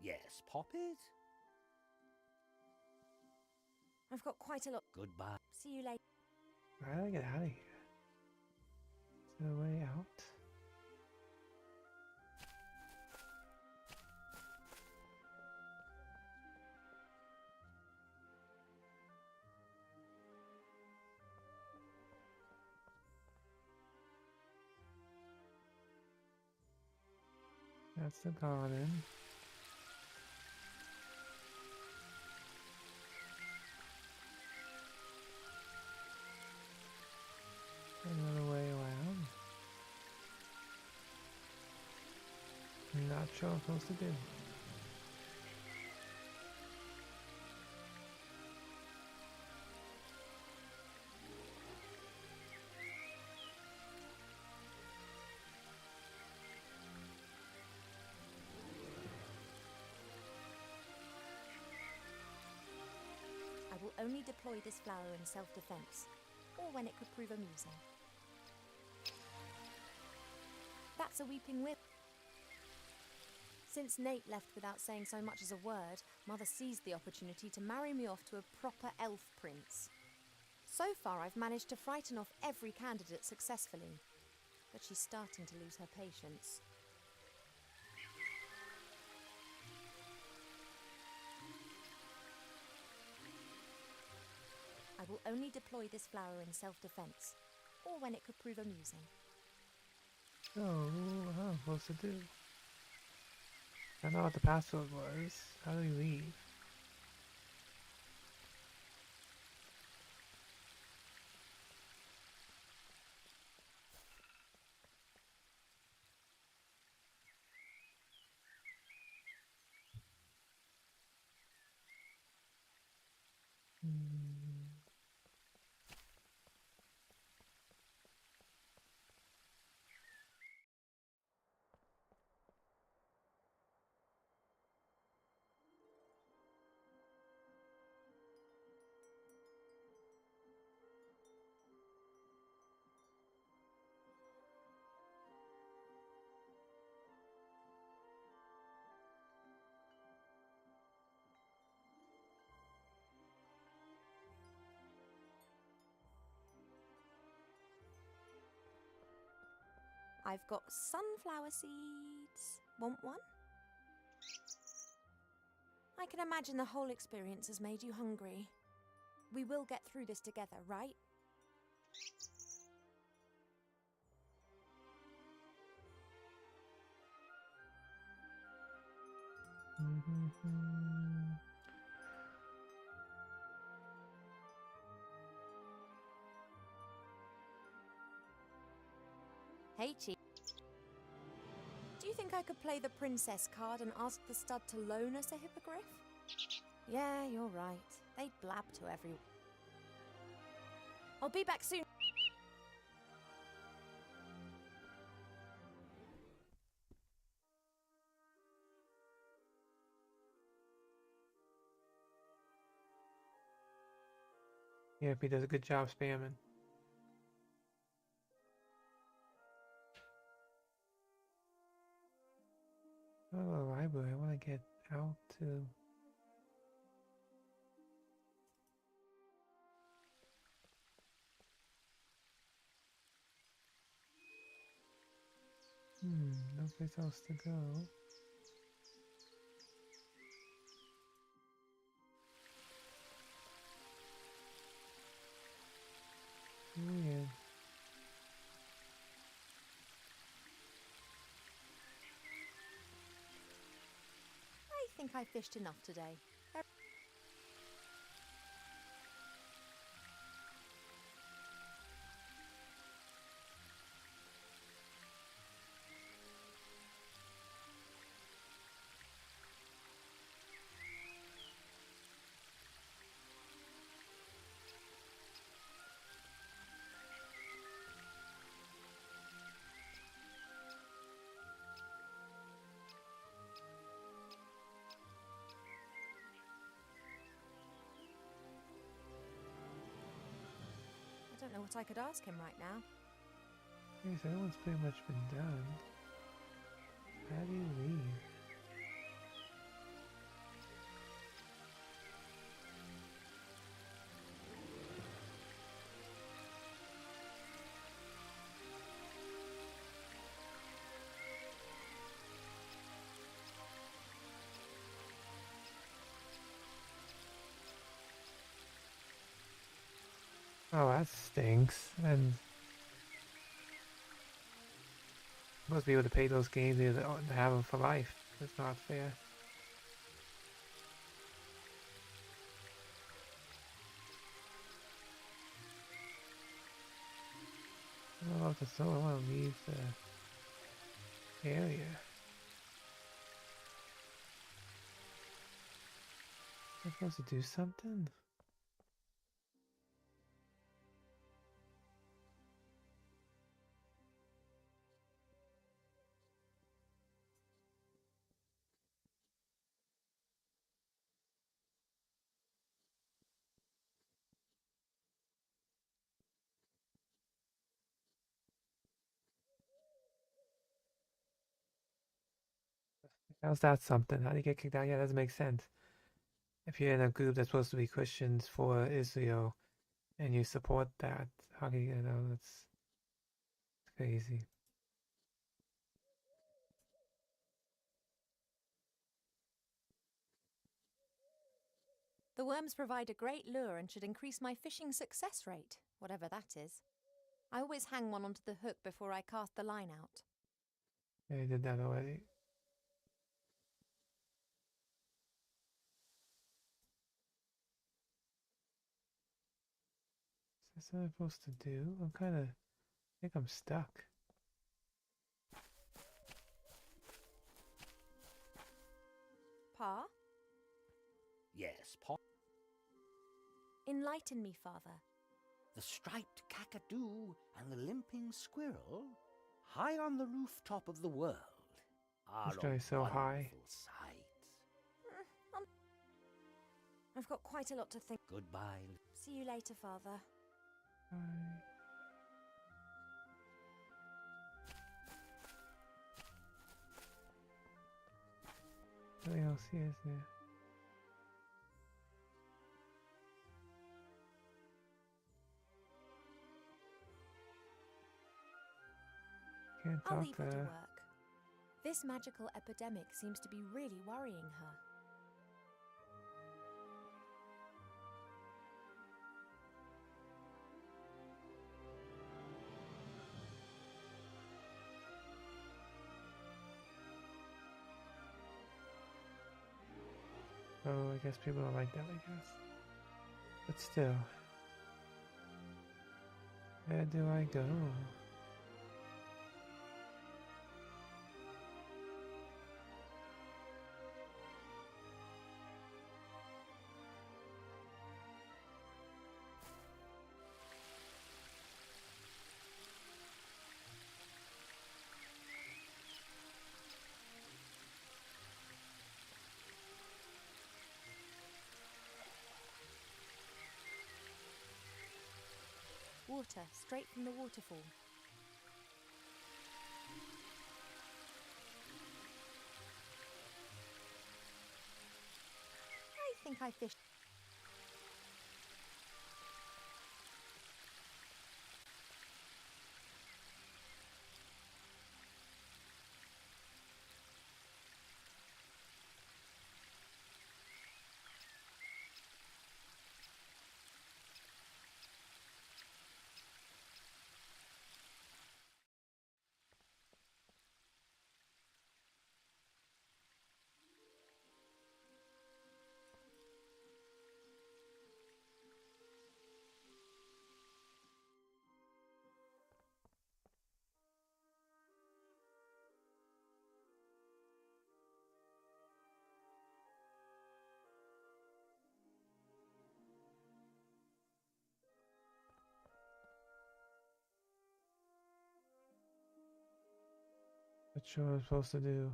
Yes, Poppet? I've got quite a lot. Goodbye. See you later. How do I get out of here? Is there a way out? That's the garden. Another way around. I'm not sure what I'm supposed to do. I will only deploy this flower in self-defense, or when it could prove amusing. That's a weeping willow. Since Nate left without saying so much as a word, Mother seized the opportunity to marry me off to a proper elf prince. So far, I've managed to frighten off every candidate successfully, but she's starting to lose her patience. I will only deploy this flower in self-defense, or when it could prove amusing. Oh, what am I supposed to do? I know what the password was. How do we leave? I've got sunflower seeds. Want one? I can imagine the whole experience has made you hungry. We will get through this together, right? Hey, Chief. Do you think I could play the princess card and ask the stud to loan us a hippogriff? Yeah, you're right. They'd blab to everyone. I'll be back soon. Yeah, if he does a good job spamming. Oh, library. I want to get out to. No place else to go. Weird. I think I fished enough today. I don't know what I could ask him right now. Yes, that one's pretty much been done. How do you leave? Oh, that stinks. And supposed to be able to pay those games to have them for life. That's not fair. I don't know if the solar want to leave the area. Am I supposed to do something? How's that something? How do you get kicked out? Yeah, that doesn't make sense. If you're in a group that's supposed to be Christians for Israel and you support that, how can you know that's crazy. The worms provide a great lure and should increase my fishing success rate, whatever that is. I always hang one onto the hook before I cast the line out. Yeah, I did that already. Is that what I'm supposed to do? I think I'm stuck. Pa? Yes, Pa? Enlighten me, Father. The striped kakadu and the limping squirrel, high on the rooftop of the world, are This guy's so high. sight. I've got quite a lot to think. Goodbye. See you later, Father. Bye. Nothing else here, is there? Can't I'll talk leave to her to her. work. This magical epidemic seems to be really worrying her. Oh, I guess people don't like that, I guess. But still. Where do I go? Water, straight from the waterfall. I think I fished. sure what I'm supposed to do.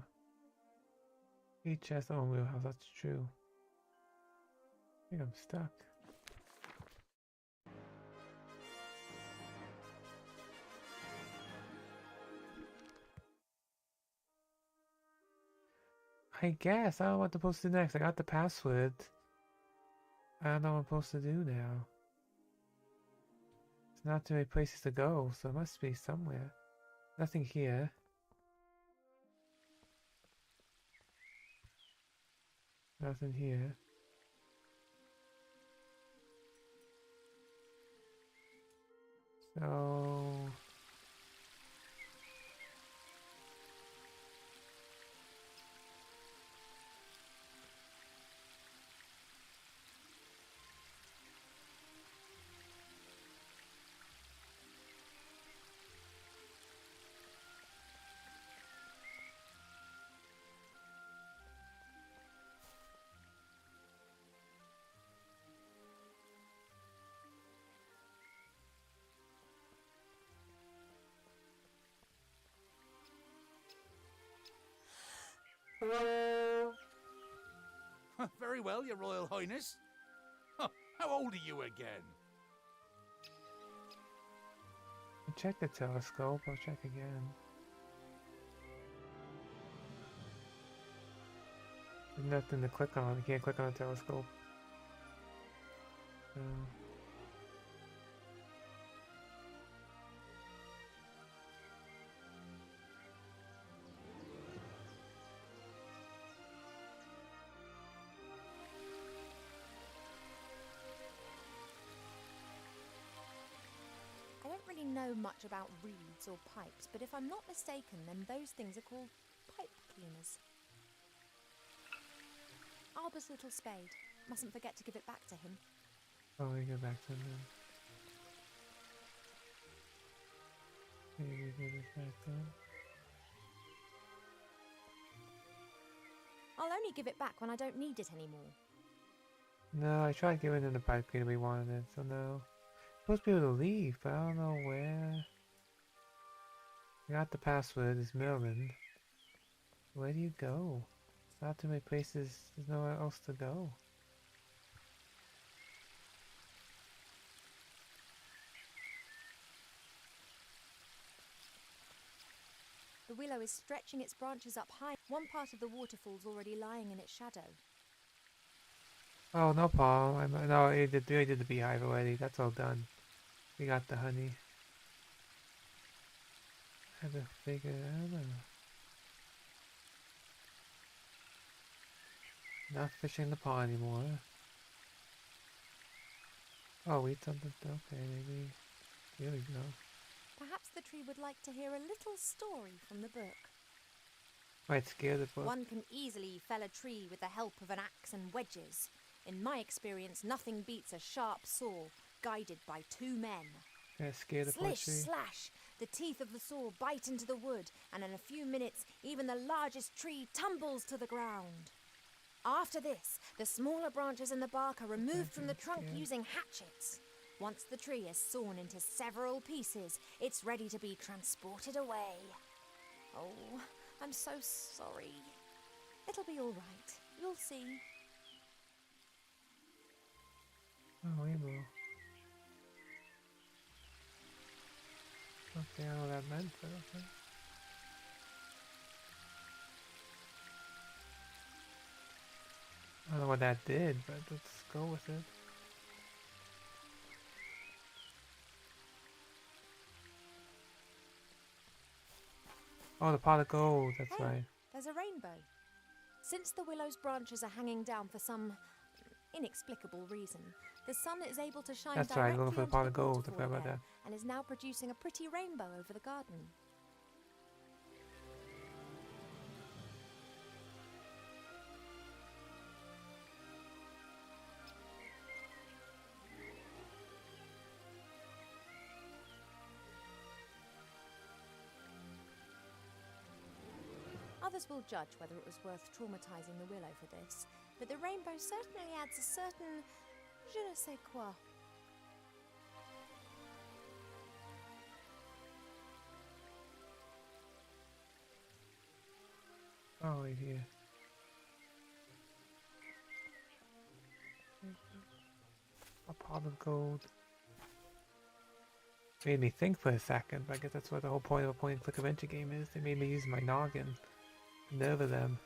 Each chest on wheelhouse, that's true. I think I'm stuck. I guess. I don't know what I'm supposed to do next. I got the password. I don't know what I'm supposed to do now. There's not too many places to go, so it must be somewhere. Nothing here. Nothing here. So... Very well, Your Royal Highness. Huh, how old are you again? Check the telescope. I'll check again. There's nothing to click on. You can't click on the telescope. So... I don't really know much about reeds or pipes, but if I'm not mistaken, then those things are called pipe cleaners. Arbor's little spade. Mustn't forget to give it back to him. Oh, we go back to him then. Maybe give it back then. I'll only give it back when I don't need it anymore. No, I tried giving him the pipe cleaner we wanted it, so no. Supposed to be able to leave, but I don't know where. I got the password, it's Merlin. Where do you go? There's not too many places, there's nowhere else to go. The willow is stretching its branches up high. One part of the waterfall's already lying in its shadow. Oh, no problem. No, we did the beehive already. That's all done. We got the honey. I had to figure it out. Not fishing the pond anymore. Oh, we eat something. Okay, maybe. Here we go. Perhaps the tree would like to hear a little story from the book. Might scare the book. One can easily fell a tree with the help of an axe and wedges. In my experience, nothing beats a sharp saw, guided by two men. Yeah, scare the poor Slish, tree. slash! The teeth of the saw bite into the wood, and in a few minutes, even the largest tree tumbles to the ground. After this, the smaller branches and the bark are removed from the trunk using hatchets. Once the tree is sawn into several pieces, it's ready to be transported away. Oh, I'm so sorry. It'll be all right. You'll see. Oh, we will. Okay, I don't know what that meant, but okay. I don't know what that did, but let's go with it. Oh, the pot of gold, that's Hey, right. there's a rainbow. Since the willow's branches are hanging down for some inexplicable reason, the sun is able to shine That's directly right, looking for the onto pot of gold, I waterfall forgot about there, that. and is now producing a pretty rainbow over the garden. Others will judge whether it was worth traumatizing the willow for this, but the rainbow certainly adds a certain je ne sais quoi. Oh, right here. A pot of gold. Made me think for a second, but I guess that's what the whole point of a point-and-click adventure game is. They made me use my noggin. Nerve of them.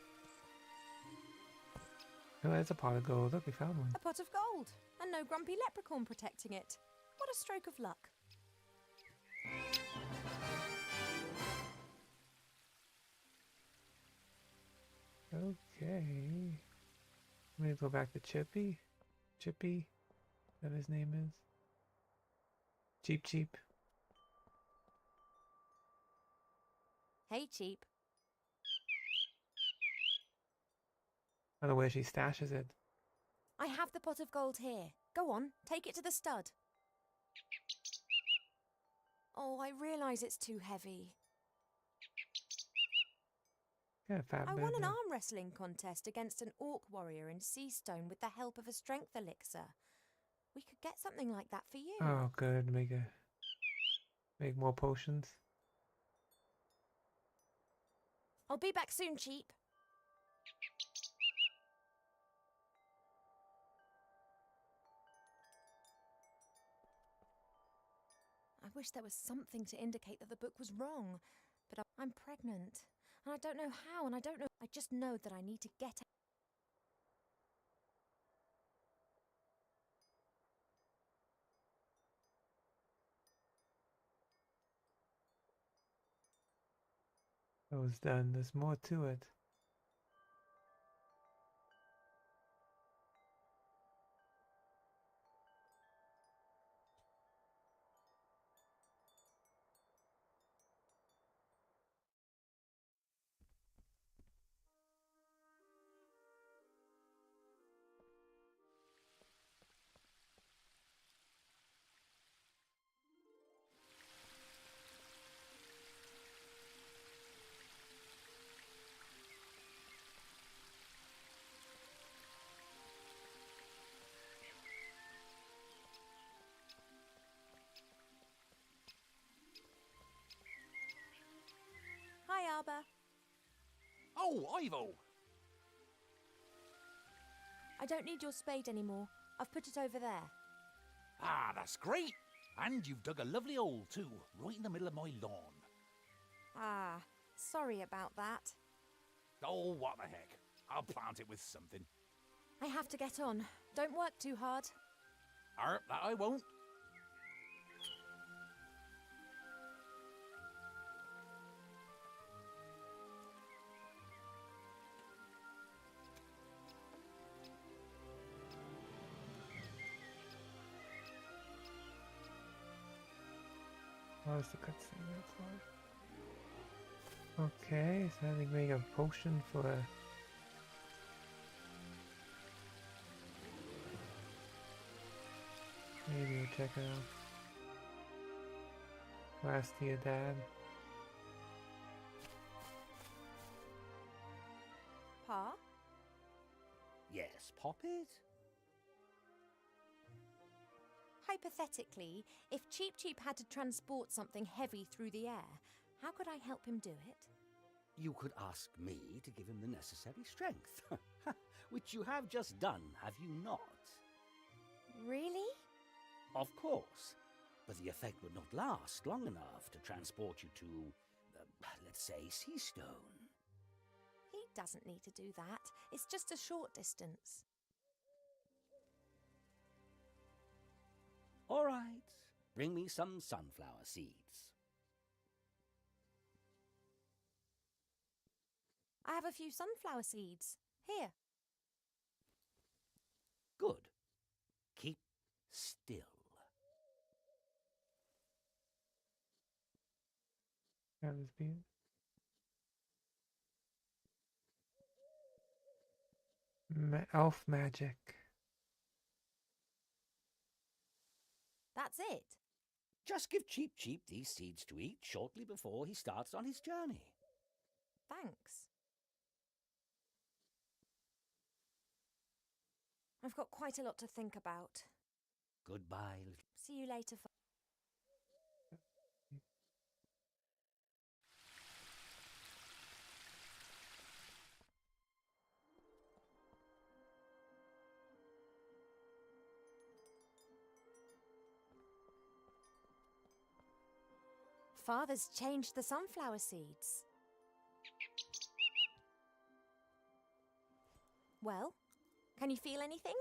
Oh, there's a pot of gold. Look, we found one. A pot of gold, and no grumpy leprechaun protecting it. What a stroke of luck. Okay. I'm gonna go back to Chippy. Chippy, that his name is. Cheep Cheep. Hey, Cheap. I don't know where she stashes it. I have the pot of gold here. Go on, take it to the stud. Oh, I realise it's too heavy. Yeah, fat I bird won an there. arm wrestling contest against an orc warrior in Seastone with the help of a strength elixir. We could get something like that for you. Oh, good. Make more potions. I'll be back soon, Cheap. I wish there was something to indicate that the book was wrong, but I'm pregnant, and I don't know how, and I don't know. I just know that I need to get out. That was done. There's more to it. Hi, Arbor. Oh, Ivo! I don't need your spade anymore. I've put it over there. Ah, that's great! And you've dug a lovely hole, too, right in the middle of my lawn. Ah, sorry about that. Oh, what the heck. I'll plant it with something. I have to get on. Don't work too hard. That I won't. What was the cutscene? That's all. Okay, so I think we make a potion for maybe we'll check it out. Last year, Dad. Pa? Yes, Poppet? Hypothetically, if Cheap Cheap had to transport something heavy through the air, how could I help him do it? You could ask me to give him the necessary strength. Which you have just done, have you not? Really? Of course. But the effect would not last long enough to transport you to, let's say, Seastone. He doesn't need to do that. It's just a short distance. All right. Bring me some sunflower seeds. I have a few sunflower seeds. Here. Good. Keep still. That was being. Elf magic. That's it. Just give Cheap Cheap these seeds to eat shortly before he starts on his journey. Thanks. I've got quite a lot to think about. Goodbye. See you later. Father's changed the sunflower seeds. Well, can you feel anything?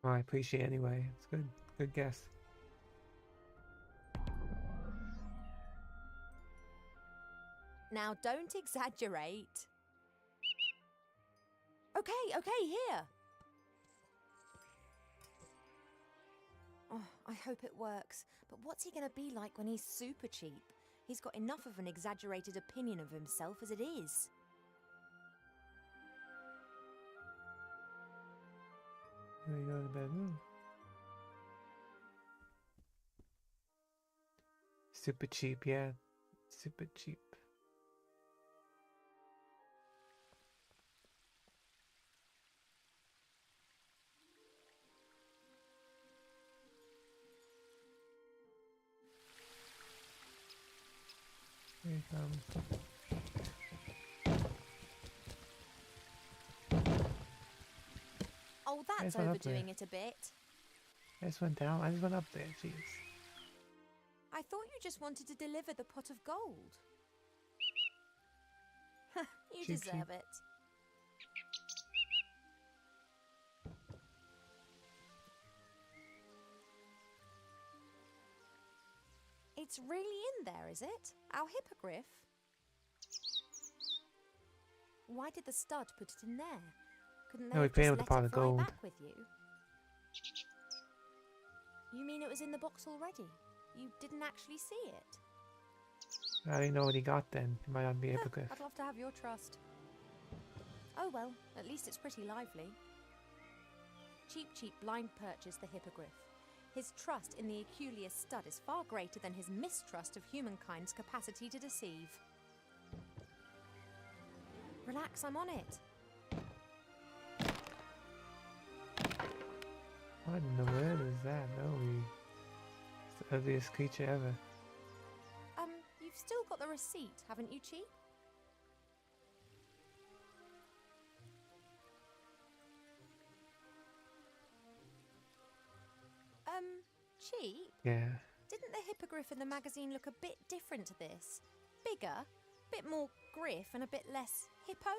Well, I appreciate it anyway. It's good. Good guess. Now, don't exaggerate. Okay, here. Oh, I hope it works. But what's he going to be like when he's super cheap? He's got enough of an exaggerated opinion of himself as it is. There you go to bed. Super cheap, yeah. Super cheap. Here he comes. Oh, that's overdoing it a bit. I just went down. I just went up there. Jeez. I thought you just wanted to deliver the pot of gold. You Cheap, deserve cheap. it. It's really in there, is it? Our hippogriff? Why did the stud put it in there? Couldn't they No, we have paid just with the let pot it of fly gold. back with you? You mean it was in the box already? You didn't actually see it? I didn't know what he got then. It might not be a hippogriff. I'd love to have your trust. Oh well, at least it's pretty lively. Cheap blind purchased the hippogriff. His trust in the Aculeus stud is far greater than his mistrust of humankind's capacity to deceive. Relax, I'm on it. What in the world is that? No, it's the ugliest creature ever. You've still got the receipt, haven't you, Cheap? Cheap? Yeah. Didn't the hippogriff in the magazine look a bit different to this? Bigger, a bit more griff and a bit less hippo?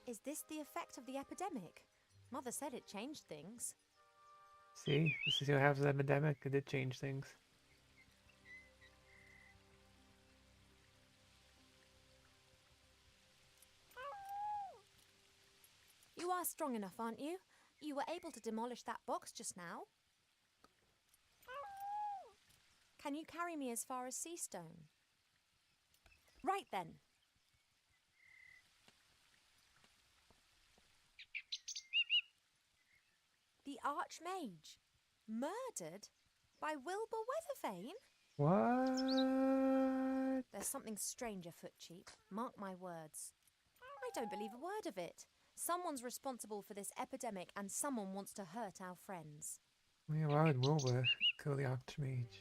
Is this the effect of the epidemic? Mother said it changed things. See? This is what happens with the epidemic. It did change things. You are strong enough, aren't you? You were able to demolish that box just now. Can you carry me as far as Seastone? Right then. The Archmage. Murdered? By Wilbur Weathervane? What? There's something strange afoot, Cheap. Mark my words. I don't believe a word of it. Someone's responsible for this epidemic and someone wants to hurt our friends. Yeah, why would Wilbur kill the Archmage?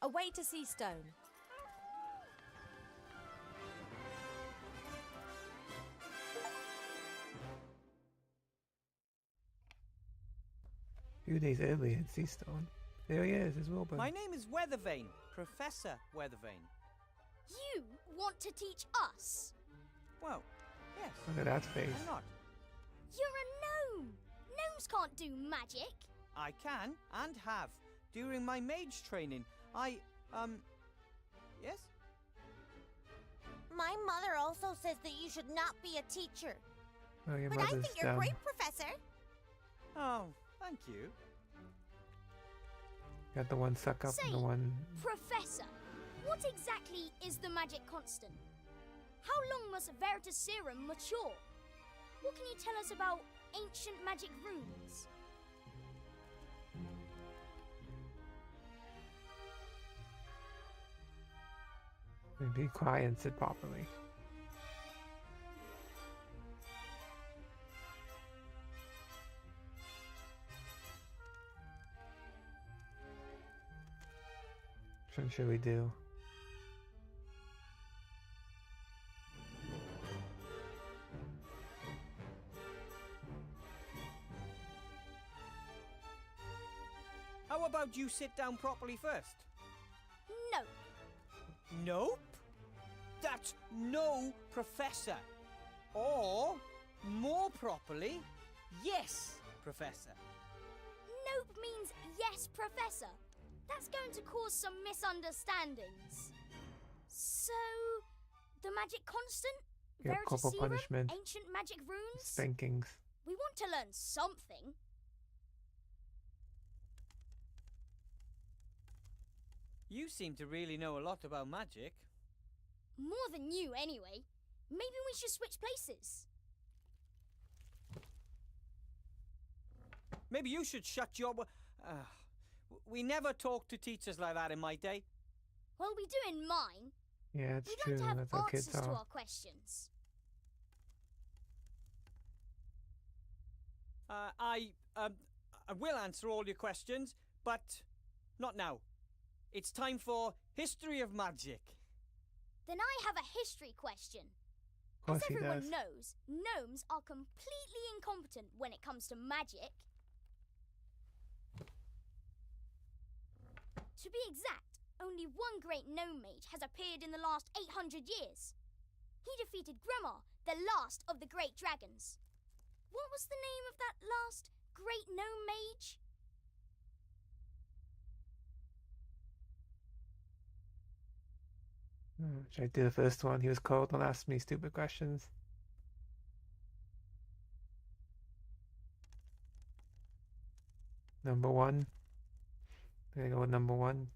Away to Seastone. A few days earlier in Seastone. There he is, it's Wilbur. My name is Weathervane, Professor Weathervane. You want to teach us? Well, yes. Look at that face. Why not? You're a gnome! Gnomes can't do magic! I can, and have. During my mage training, yes? My mother also says that you should not be a teacher. Oh, your but I mother's think you're dumb. great, Professor. Oh, thank you. Got the one suck up Say, and the one... Professor, what exactly is the magic constant? How long must Veritaserum mature? What can you tell us about ancient magic runes? Be quiet and sit properly. Which one should we do? Did you sit down properly first? No. Nope. That's no, Professor. Or, more properly, yes, Professor. Nope means yes, Professor. That's going to cause some misunderstandings. So, the magic constant, Veritas Serum, punishment. ancient magic runes. Spankings. We want to learn something. You seem to really know a lot about magic. More than you, anyway. Maybe we should switch places. Maybe you should shut your... we never talked to teachers like that in my day. Well, we do in mine. Yeah, it's We'd true. like to have That's how kids answers to are. our questions. I will answer all your questions, but not now. It's time for History of Magic. Then I have a history question. Of As course he everyone does. knows, gnomes are completely incompetent when it comes to magic. To be exact, only one great gnome mage has appeared in the last 800 years. He defeated Gremar, the last of the great dragons. What was the name of that last great gnome mage? Should I do the first one? He was called. Don't ask me stupid questions. Number 1. I'm gonna go with number 1.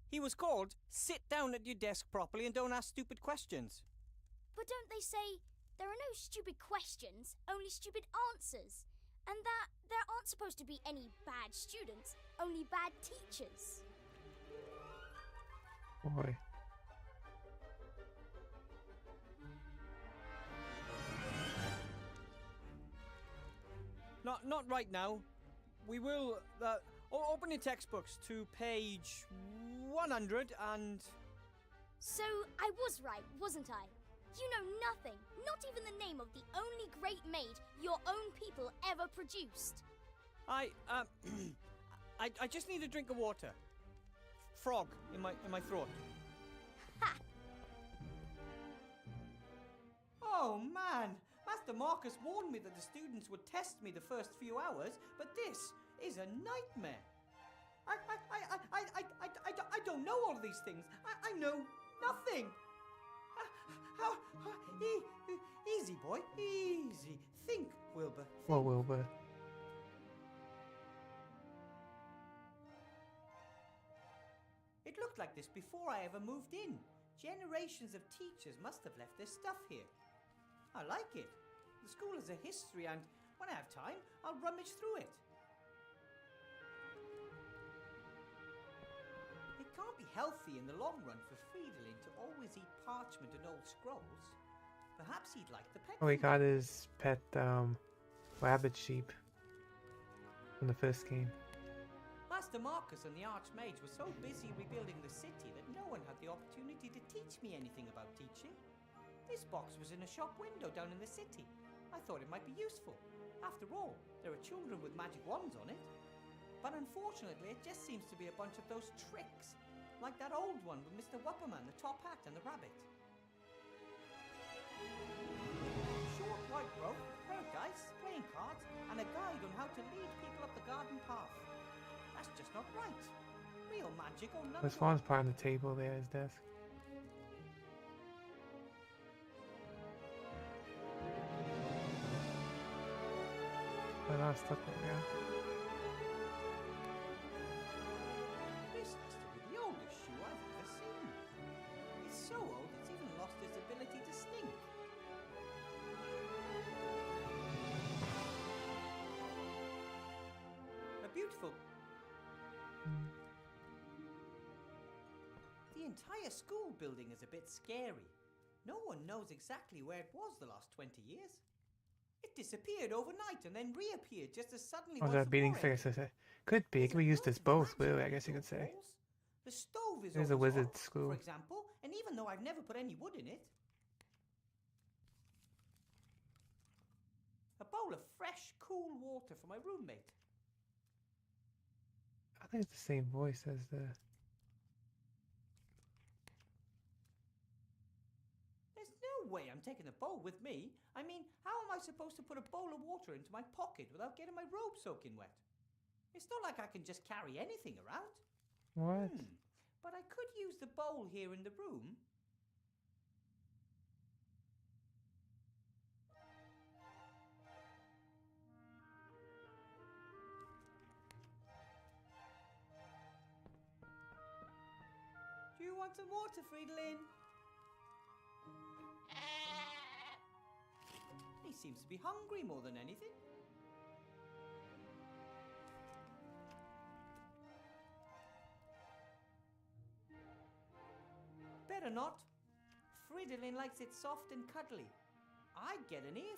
He was called, sit down at your desk properly and don't ask stupid questions. But don't they say there are no stupid questions, only stupid answers? And that there aren't supposed to be any bad students, only bad teachers. Boy. Not right now. We will open your textbooks to page 100 and... So I was right, wasn't I? You know nothing, not even the name of the only great maid your own people ever produced. I just need a drink of water. Frog in my throat. Ha! Oh man, Master Marcus warned me that the students would test me the first few hours, but this is a nightmare. I don't know all of these things. I know nothing. Easy, boy, easy. Think, Wilbur. Well, Wilbur. It looked like this before I ever moved in. Generations of teachers must have left their stuff here. I like it. The school has a history, and when I have time, I'll rummage through it. It can't be healthy in the long run for Fridolin to always eat parchment and old scrolls. Perhaps he'd like the pet. Oh, he got his pet rabbit sheep from the first game. Master Marcus and the Archmage were so busy rebuilding the city that no one had the opportunity to teach me anything about teaching. This box was in a shop window down in the city. I thought it might be useful. After all, there are children with magic wands on it. But unfortunately, it just seems to be a bunch of those tricks. Like that old one with Mr. Wupperman, the top hat and the rabbit. Short white rope, pair of dice, playing cards, and a guide on how to lead people up the garden path. That's just not right. Real magic or none. His phone's part on the table there, his desk. I lost stuff like that. This has to be the oldest shoe I've ever seen. It's so old it's even lost its ability to stink. A beautiful... The entire school building is a bit scary. No one knows exactly where it was the last 20 years. It disappeared overnight and then reappeared just as suddenly. Oh, that beating face. Could be. It could be used as both, really, I guess you could say. The stove is There's a always wizard hot, school. for example, and even though I've never put any wood in it. bowl of fresh, cool water for my roommate. I think it's the same voice as the... There's no way I'm taking the bowl with me. I mean, how am I supposed to put a bowl of water into my pocket without getting my robe soaking wet? It's not like I can just carry anything around. What? But I could use the bowl here in the room. Do you want some water, Fridolin? He seems to be hungry more than anything. Better not. Fridolin likes it soft and cuddly. I'd get an ear.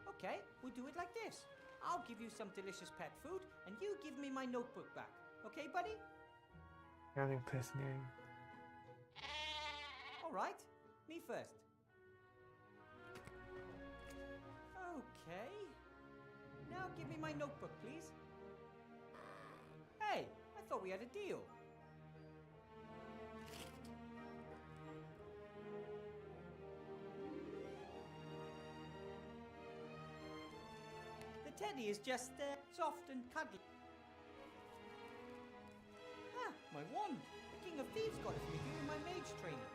Okay, we'll do it like this. I'll give you some delicious pet food, and you give me my notebook back. Okay, buddy? I think piss near you. All right, me first. Okay. Now give me my notebook, please. Hey, I thought we had a deal. The teddy is just soft and cuddly. Ah, my wand. The King of Thieves got it for me during my mage training.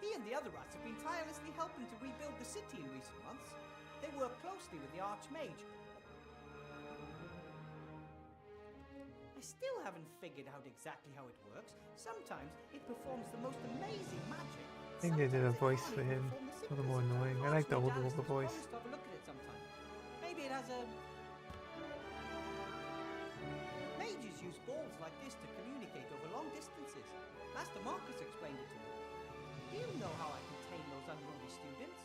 He and the other rats have been tirelessly helping to rebuild the city in recent months. They work closely with the Archmage. I still haven't figured out exactly how it works. Sometimes it performs the most amazing magic. I think they did a voice for him. A little more annoying. I like the older voice. Have a look at it sometime. Maybe it has a... Mages use balls like this to communicate over long distances. Master Marcus explained it to me. Do you know how I contain those unruly students?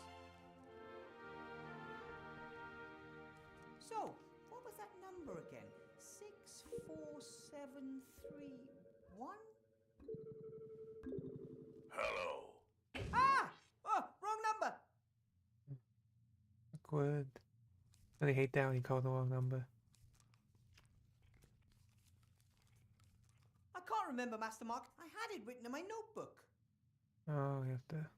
So, what was that number again? 64731? Hello. Ah! Oh, wrong number! Awkward. I hate that when you call the wrong number. I can't remember, Master Mark. I had it written in my notebook. Oh, you have to...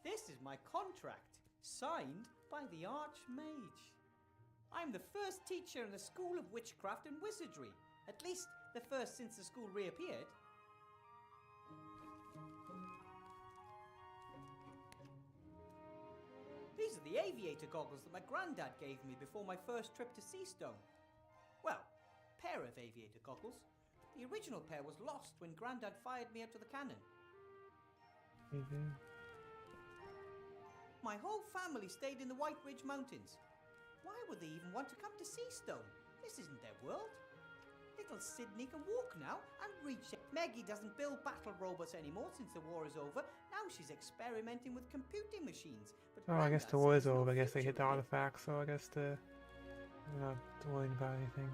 This is my contract, signed by the Archmage. I'm the first teacher in the School of Witchcraft and Wizardry. At least, the first since the school reappeared. These are the aviator goggles that my granddad gave me before my first trip to Seastone. Well, pair of aviator goggles. The original pair was lost when granddad fired me out of the cannon. My whole family stayed in the White Ridge Mountains. Why would they even want to come to Seastone? This isn't their world. Little Sydney can walk now and reach it. Maggie doesn't build battle robots anymore since the war is over. Now she's experimenting with computing machines. But oh, I guess the war is over. I guess they hit the artifacts, so I guess we're not worrying about anything.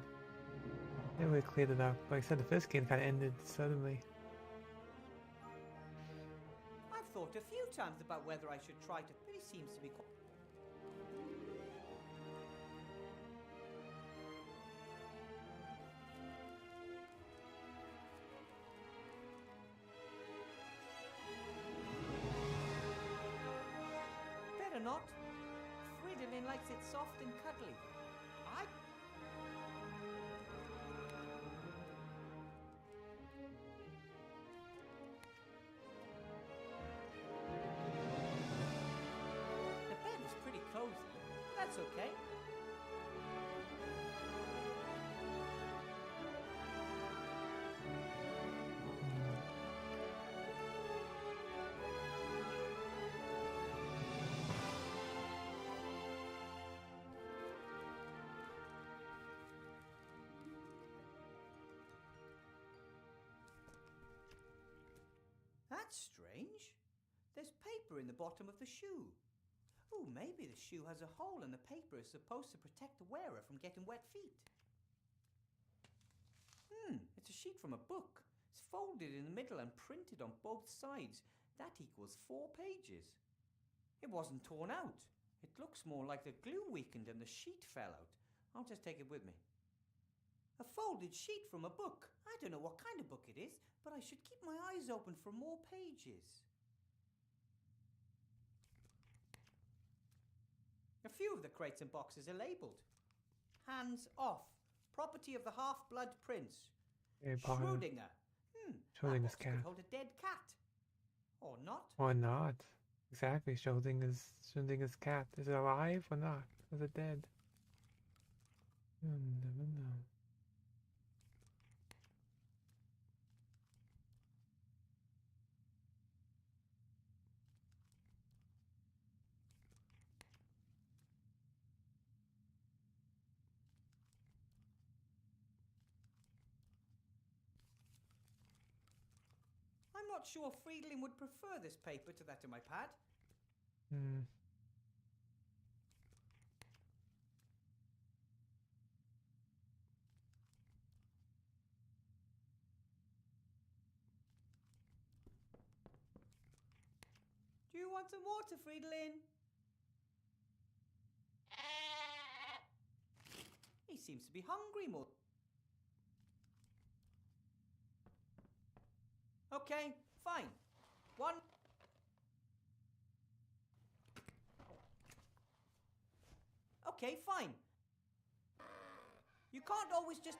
They really cleared it up. Like I said, the first game kind of ended suddenly. I've thought a few times about whether I should try to, but he seems to be quite... Better not. Fridolin likes it soft and cuddly. The bed is pretty cozy. That's okay. That's strange. in the bottom of the shoe. Oh, maybe the shoe has a hole and the paper is supposed to protect the wearer from getting wet feet. It's a sheet from a book. It's folded in the middle and printed on both sides. That equals 4 pages. It wasn't torn out. It looks more like the glue weakened and the sheet fell out. I'll just take it with me. A folded sheet from a book. I don't know what kind of book it is, but I should keep my eyes open for more pages. A few of the crates and boxes are labelled. Hands off. Property of the half-blood prince. Schrödinger. Schrodinger's that box cat. could hold a dead cat. Or not. Or not. Exactly, Schrodinger's cat. Is it alive or not? Is it dead? You'll never know. I'm not sure Friedlin would prefer this paper to that of my pad. Do you want some water, Friedlin? He seems to be hungry more. Okay, fine. One. Okay, fine. You can't always just...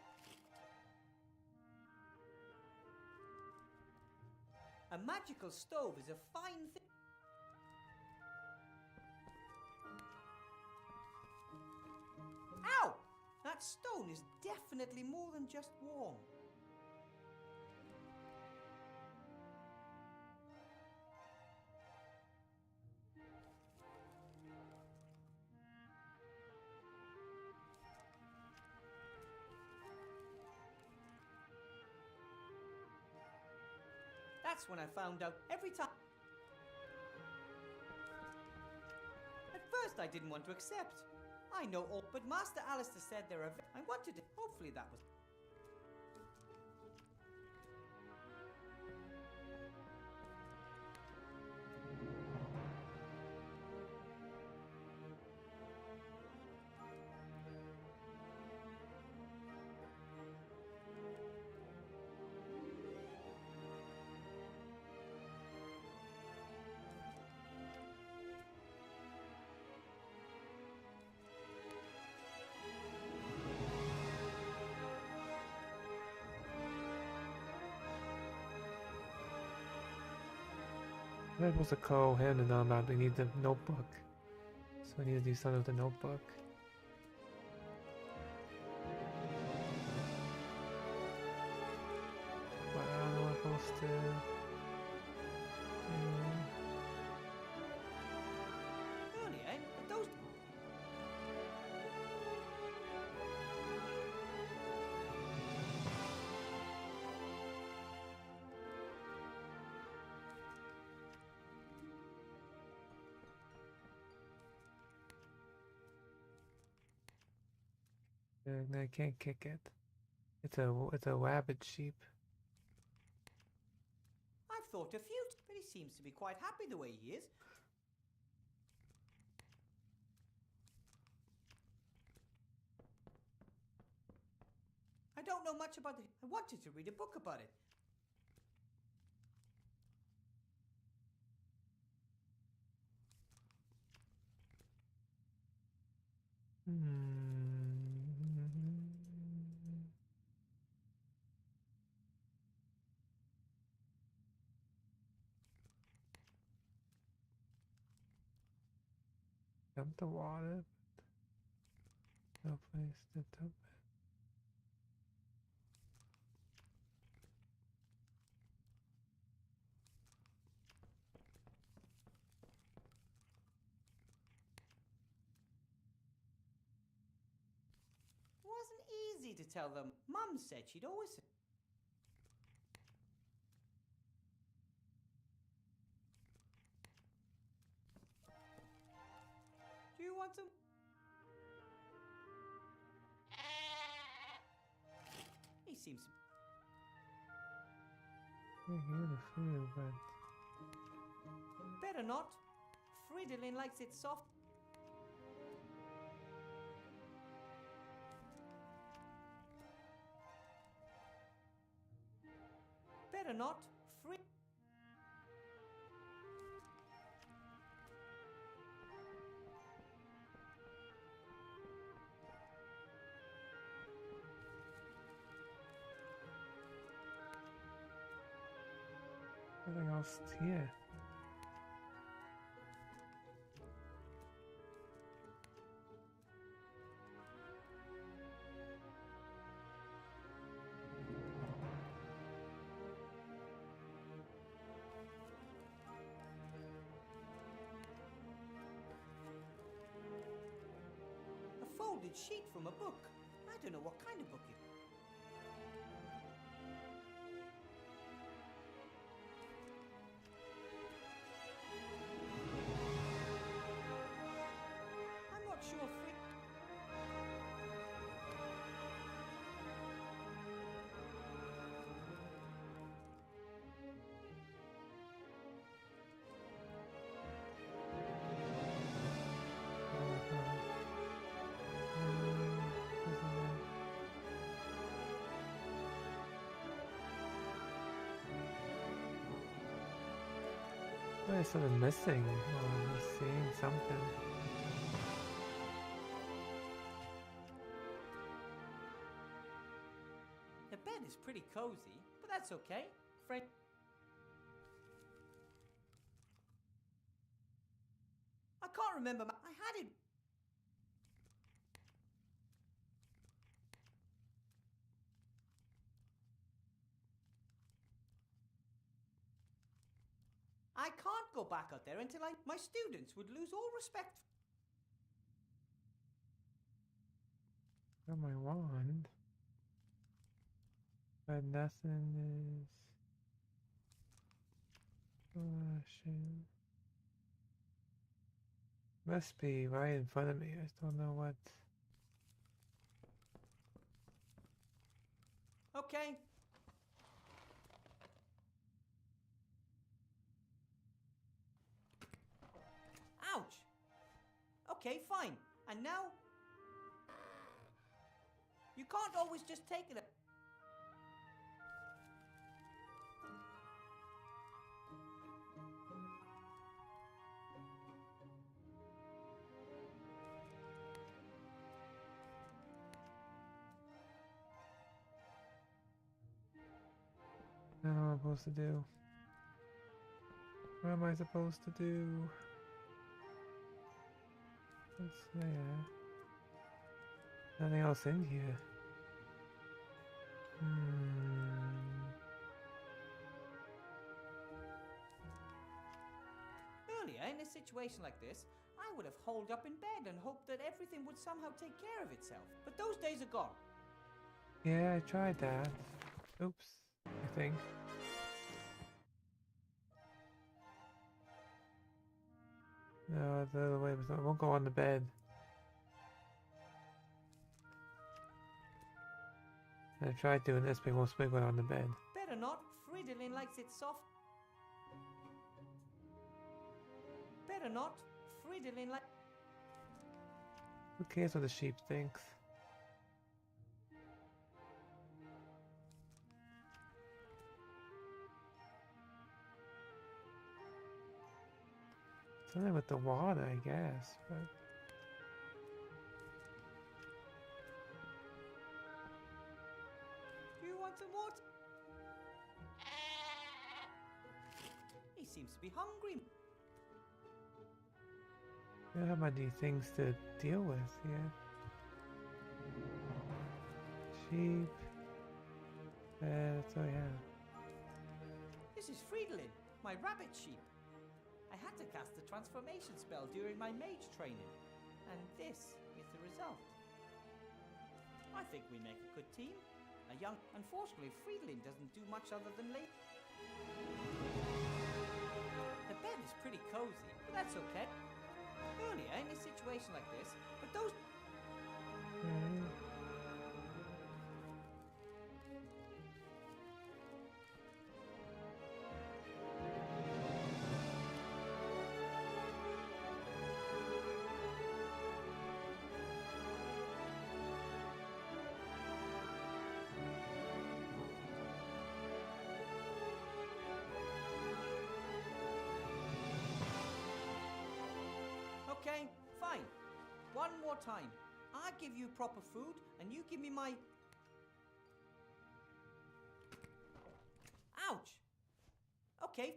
A magical stove is a fine thing. Ow! That stone is definitely more than just warm. That's when I found out every time. At first I didn't want to accept. I know all, but Master Alistair said there are... I wanted to... Hopefully that was... That was a call him to know about we need the notebook. So we need to do something with the notebook. What am I supposed to do? Funny, eh? But those... I can't kick it. It's a rabid sheep. I've thought a few, but he seems to be quite happy the way he is. I don't know much about it. I wanted to read a book about it. Dump the water. No place to dump it. It wasn't easy to tell them. Mum said she'd always... want some? He seems to... I hear the food, but... Better not. Fridolin likes it soft. Better not. Nothing else here. A folded sheet from a book. I don't know what kind of book it is. I'm not sure, There's something missing, or I'm seeing something. The bed is pretty cozy, but that's okay. Friend. I can't remember. I had it. I can't go back out there until my students would lose all respect. Got my wand. But nothing is... flashing. Must be right in front of me. I just don't know what... Okay. Ouch. Okay, fine. And now... You can't always just take it. I don't know what I'm supposed to do. What am I supposed to do? What's there? Nothing else in here. Earlier, in a situation like this, I would have holed up in bed and hoped that everything would somehow take care of itself. But those days are gone. Yeah, I tried that. Oops, I think. No, the other way was not. I won't go on the bed. I tried doing this, but it won't spring on the bed. Better not. Fridolin likes it soft. Better not. Fridolin like... Who cares what the sheep thinks? Something with the water, I guess, but... Do you want some water? He seems to be hungry. I don't have many things to deal with here. Sheep. That's all I have. This is Fridolin, my rabbit sheep. I had to cast the transformation spell during my mage training, and this is the result. I think we make a good team. Unfortunately, Fridolin doesn't do much other than lay. The bed is pretty cozy, but that's okay. earlier in a situation like this, but those... Okay, fine. One more time. I give you proper food, and you give me my... Ouch! Okay.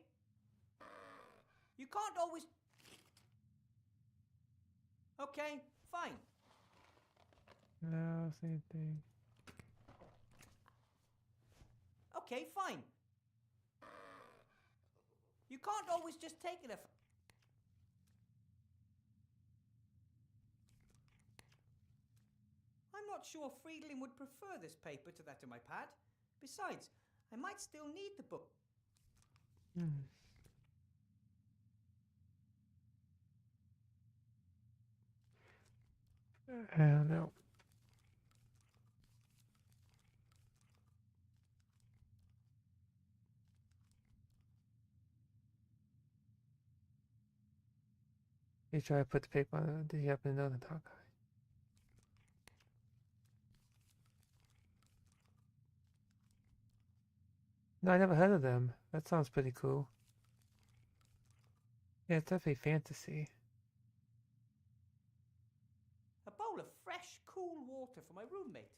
You can't always... Okay, fine. No, same thing. Okay, fine. You can't always just take it if... I'm not sure Friedlin would prefer this paper to that of my pad. Besides, I might still need the book. I don't know. You try to put the paper on it. Did you happen to know the top guy? No, I never heard of them. That sounds pretty cool. Yeah, it's definitely fantasy. A bowl of fresh, cool water for my roommate.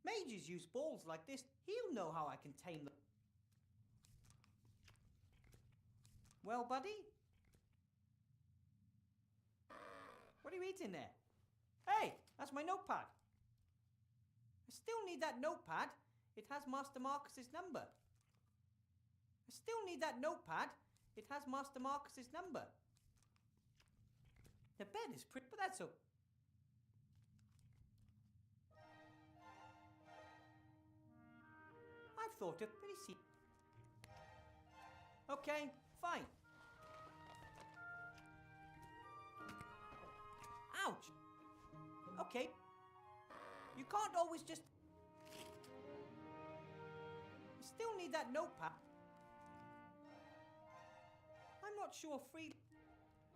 Mages use balls like this. He'll know how I can tame them. Well, buddy? What are you eating there? Hey, that's my notepad. I still need that notepad. It has Master Marcus's number. I still need that notepad. It has Master Marcus's number. The bed is pretty, but that's okay. I've thought of pretty see. Okay, fine. Ouch. Okay. You can't always just... I still need that notepad. I'm not sure free...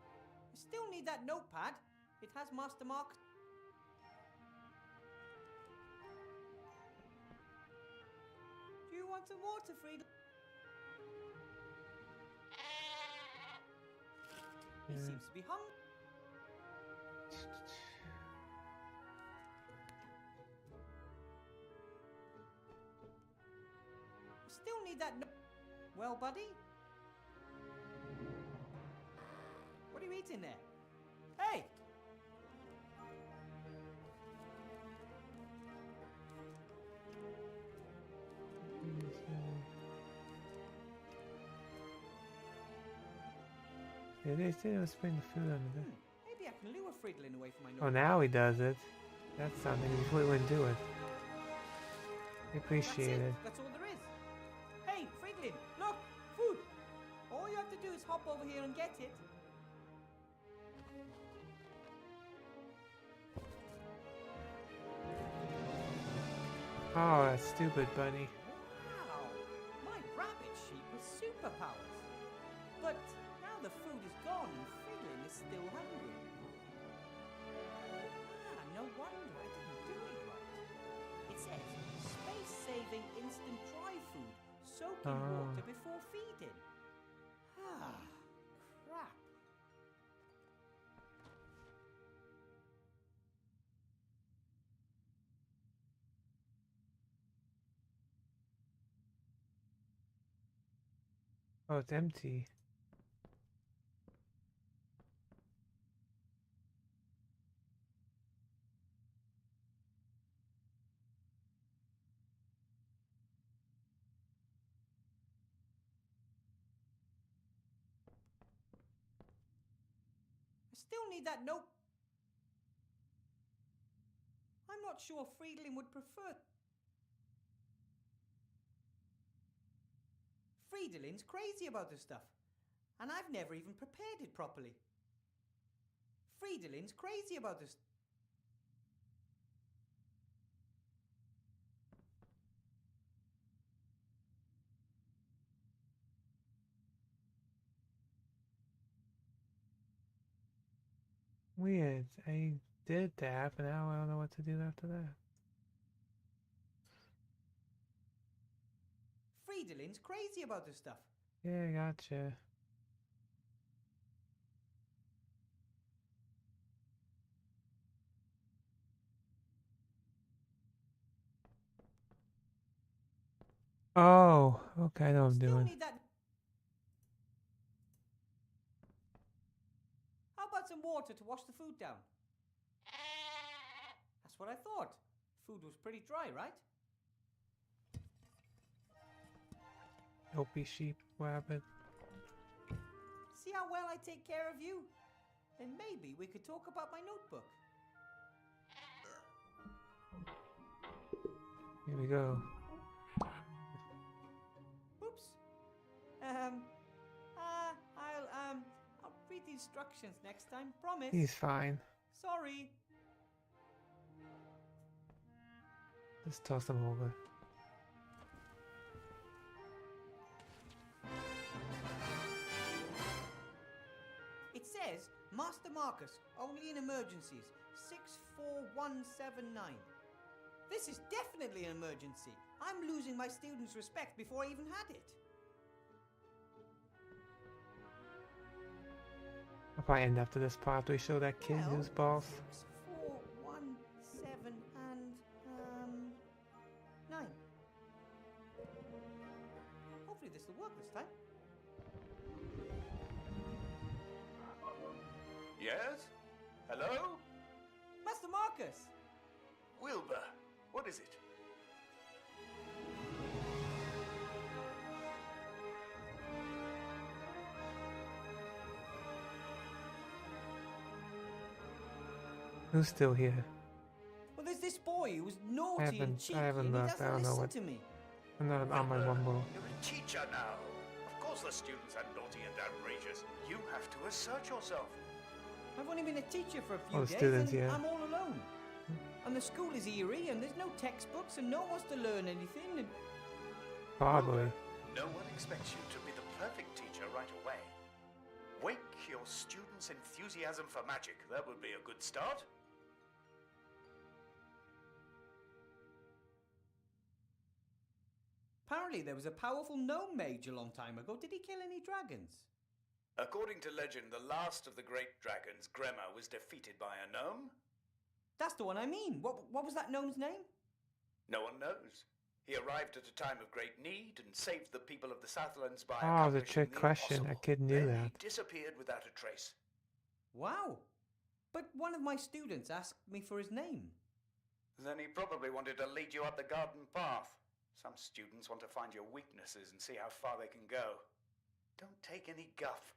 I still need that notepad. It has Master Mark... Do you want some water, Frieda? He seems to be hungry. Still need that no... Well, buddy? What are you eating there? Hey! Yeah, they say they was putting food under there. Maybe I can lure Friedlin away from my Oh, now he does it. That's something he before he wouldn't do it. I appreciate it. That's all there is. Hey, Friedlin, look! Food! All you have to do is hop over here and get it. Oh, that stupid bunny. Wow! My rabbit sheep has superpowers. But now the food is gone and Friedlin is still hungry. Ah, no wonder I didn't do it right. It says, space-saving instant dry food. Soak in water before feeding. Ah, crap. Oh, it's empty. I still need that note. I'm not sure Friedlin would prefer... Friedelin's crazy about this stuff. and I've never even prepared it properly. Friedelin's crazy about this. Weird. I did that, but now I don't know what to do after that. Friedelin's crazy about this stuff. Yeah, gotcha. Oh, okay, I know what I'm doing. Need that. How about some water to wash the food down? That's what I thought. Food was pretty dry, right? Dopey sheep, rabbit. See how well I take care of you? Then maybe we could talk about my notebook. Here we go. Oops. I'll read the instructions next time. Promise. He's fine. Sorry. Just toss him over. It says, Master Marcus, only in emergencies, 64179. This is definitely an emergency. I'm losing my students' respect before I even had it. I'll probably end after this part after we show that kid who's boss. 64179. Hopefully this will work this time. Yes? Hello? Master Marcus! Wilbur, what is it? Who's still here? Well, there's this boy who was naughty and cheeky, I haven't and he left. I doesn't don't know listen what. to me. I'm not on my rumble. You're a teacher now. Of course the students are naughty and outrageous. You have to assert yourself. I've only been a teacher for a few Oh, days, students, and yeah. I'm all alone. And the school is eerie, and there's no textbooks, and no one wants to learn anything, and... Probably. No one expects you to be the perfect teacher right away. Wake your students' enthusiasm for magic. That would be a good start. Apparently there was a powerful gnome mage a long time ago. Did he kill any dragons? According to legend, the last of the great dragons, Gremma, was defeated by a gnome. That's the one I mean. What was that gnome's name? No one knows. He arrived at a time of great need and saved the people of the Southlands by Oh, the accomplishing trick the question. impossible. That kid knew Then that. He disappeared without a trace. Wow. But one of my students asked me for his name. Then he probably wanted to lead you up the garden path. Some students want to find your weaknesses and see how far they can go. Don't take any guff.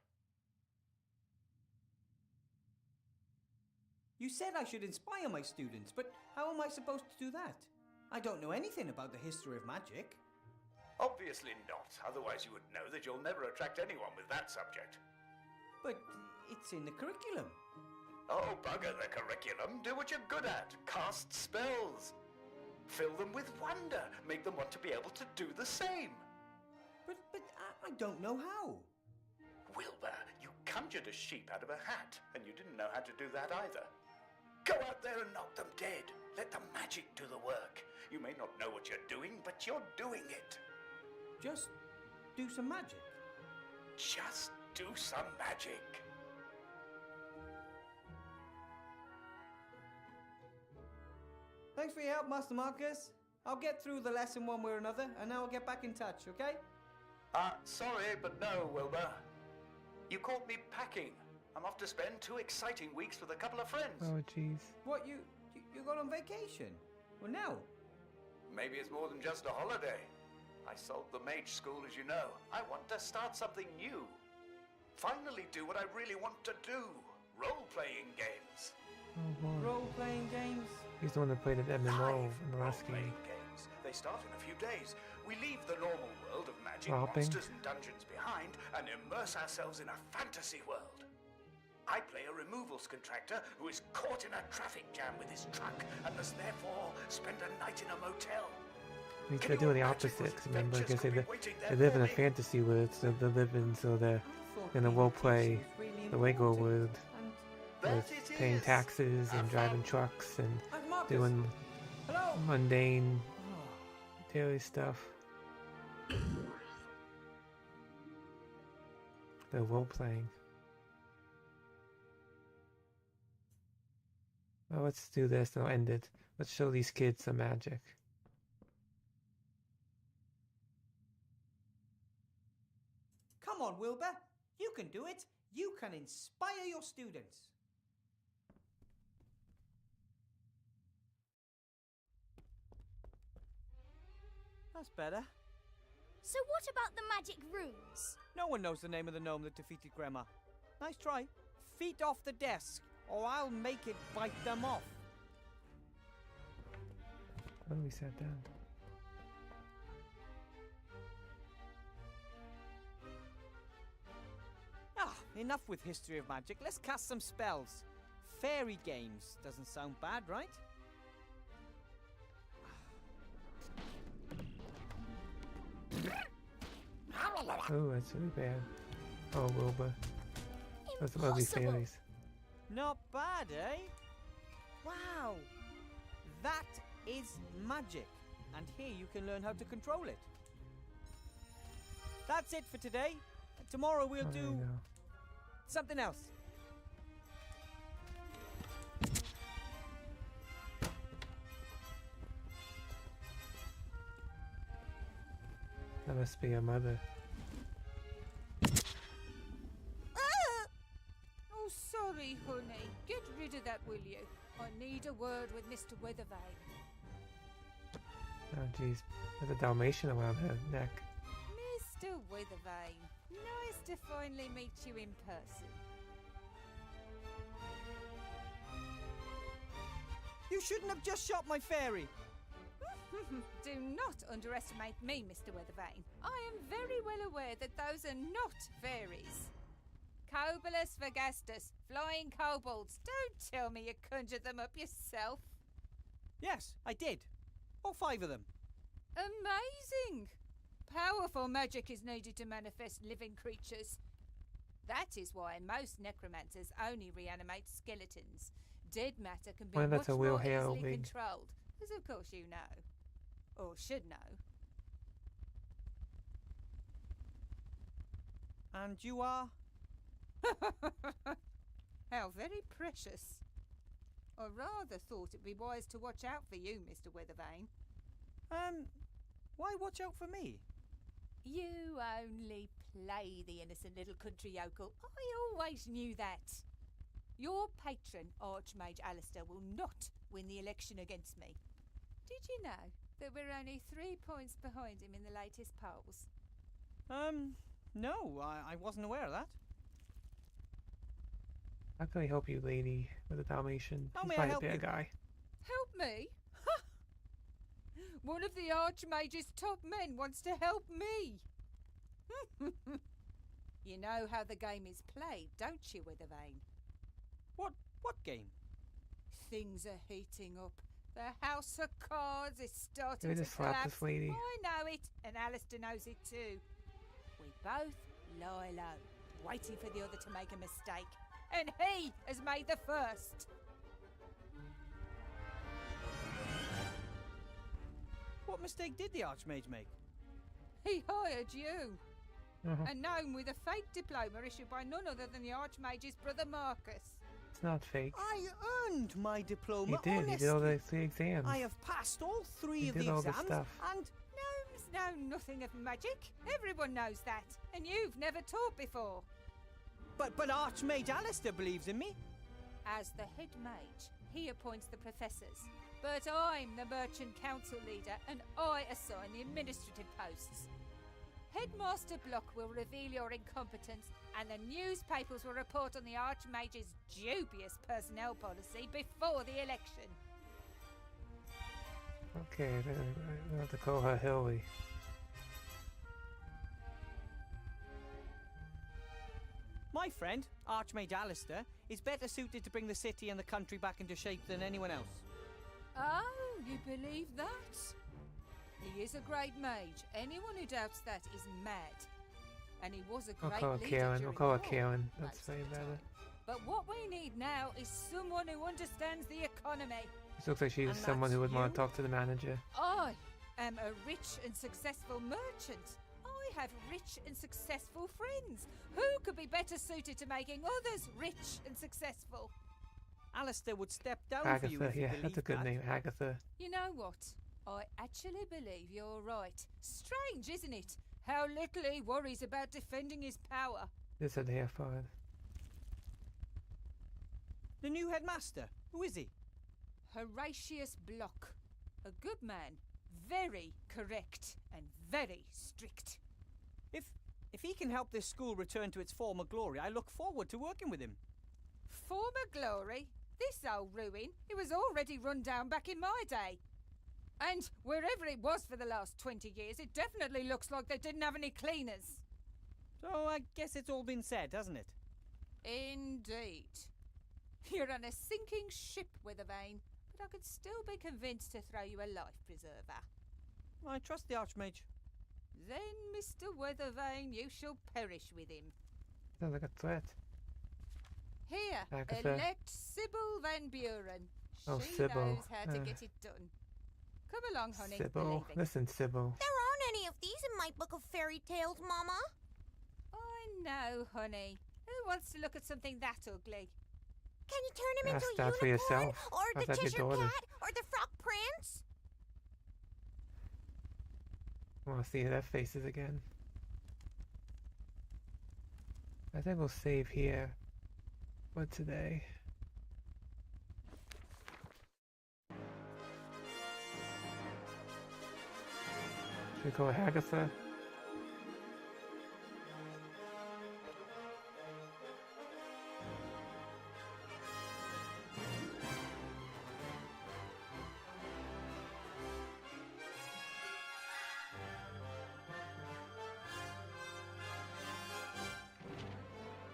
You said I should inspire my students, but how am I supposed to do that? I don't know anything about the history of magic. Obviously not, otherwise you would know that you'll never attract anyone with that subject. But it's in the curriculum. Oh, bugger the curriculum. Do what you're good at. Cast spells. Fill them with wonder. Make them want to be able to do the same. But I don't know how. Wilbur, you conjured a sheep out of a hat, and you didn't know how to do that either. Go out there and knock them dead. Let the magic do the work. You may not know what you're doing, but you're doing it. Just do some magic. Just do some magic. Thanks for your help, Master Marcus. I'll get through the lesson one way or another, and now I'll get back in touch, okay? Sorry, but no, Wilbur. You caught me packing. I'm off to spend 2 exciting weeks with a couple of friends. Oh, jeez. What, you got on vacation? Well, now? Maybe it's more than just a holiday. I sold the mage school, as you know. I want to start something new. Finally do what I really want to do. Role-playing games. Oh, boy. Role-playing games? He's the one that played at MMO in the last game. Role-playing games. They start in a few days. We leave the normal world of magic, Robbing. monsters and dungeons behind and immerse ourselves in a fantasy world. I play a removals contractor who is caught in a traffic jam with his truck and must therefore spend a night in a motel. They're doing the opposite. 'Cause remember, like I said, they live in a fantasy world, so they're living, so they're gonna role play the regular world with paying taxes and driving trucks and doing mundane daily stuff. They're role playing. Well, let's do this and I'll end it. Let's show these kids some magic. Come on, Wilbur. You can do it. You can inspire your students. That's better. So what about the magic runes? No one knows the name of the gnome that defeated Grandma. Nice try. Feet off the desk, or I'll make it bite them off. Oh, we sat down. Ah, enough with history of magic. Let's cast some spells. Fairy games. Doesn't sound bad, right? Oh, that's really bad. Oh, Wilbur. Those are lovely fairies. Not bad, eh? Wow! That is magic. And here you can learn how to control it. That's it for today. Tomorrow we'll do something else. That must be your mother. Oh, sorry, honey. Get rid of that, will you? I need a word with Mr. Weathervane. Oh, jeez. There's a Dalmatian around her neck. Mr. Weathervane, nice to finally meet you in person. You shouldn't have just shot my fairy. Do not underestimate me, Mr. Weathervane. I am very well aware that those are not fairies. Cobolus Vergastus, flying kobolds. Don't tell me you conjured them up yourself. Yes, I did. All 5 of them. Amazing! Powerful magic is needed to manifest living creatures. That is why most necromancers only reanimate skeletons. Dead matter can be Well, that's much a Will more Hale easily wig. controlled, as of course you know. Or should know. And you are? How very precious. I rather thought it'd be wise to watch out for you, Mr. Weathervane. Why watch out for me? You only play the innocent little country yokel. I always knew that. Your patron, Archmage Alistair, will not win the election against me. Did you know that we're only 3 points behind him in the latest polls? No, I wasn't aware of that. How can I help you, lady, with a Dalmatian? How He's may I quite a help bad you? guy. Help me? One of the Archmage's top men wants to help me. You know how the game is played, don't you, Weathervane? What game? Things are heating up. The House of Cards is starting Maybe to just slap collapse. this lady. I know it, and Alistair knows it too. We both lie low, waiting for the other to make a mistake. And he has made the first. What mistake did the Archmage make? He hired you. Uh-huh. A gnome with a fake diploma issued by none other than the Archmage's brother Marcus. It's not fake. I earned my diploma. He did. Honestly. He did all the 3 exams. I have passed all 3 He of did the all the exams, stuff. and Gnomes know nothing of magic. Everyone knows that, and you've never taught before. but Archmage Alistair believes in me. As the head mage, he appoints the professors. But I'm the merchant council leader, and I assign the administrative posts. Headmaster Block will reveal your incompetence, and the newspapers will report on the Archmage's dubious personnel policy before the election. Okay, then I have to call her Hilly. My friend, Archmage Alistair, is better suited to bring the city and the country back into shape than anyone else. Oh, you believe that? He is a great mage. Anyone who doubts that is mad. And he was a I'll great call her leader Karen. during I'll call her the war, Karen. most That's of way the better. time. But what we need now is someone who understands the economy. This looks like she's And someone that's who would want you? to talk to the manager. I am a rich and successful merchant. I have rich and successful friends. Who could be better suited to making others rich and successful? Alistair would step down for you Agatha, if you yeah, believed that's a good that. name, Agatha. You know what? I actually believe you're right. Strange, isn't it? How little he worries about defending his power. This is hair fun. The new headmaster. Who is he? Horatius Block. A good man. Very correct and very strict. If he can help this school return to its former glory, I look forward to working with him. Former glory? This old ruin? It was already run down back in my day. And wherever it was for the last 20 years, it definitely looks like they didn't have any cleaners. So I guess it's all been said, hasn't it? Indeed. You're on a sinking ship, Withervane, but I could still be convinced to throw you a life preserver. I trust the Archmage. Then, Mr. Withervane, you shall perish with him. Sounds like a threat. Here, Agatha. elect Sybil Van Buren. Oh, She Sybil. knows how to get it done. Come along, honey. Sybil. Believe it. Listen, Sybil. There aren't any of these in my book of fairy tales, Mama. I know, honey. Who wants to look at something that ugly? Can you turn him Ask into a that for unicorn? yourself. Or Ask the that your Cheshire daughter. Cat? Or the Frog Prince? I want to see their faces again. I think we'll save here for today. Should we call Agatha?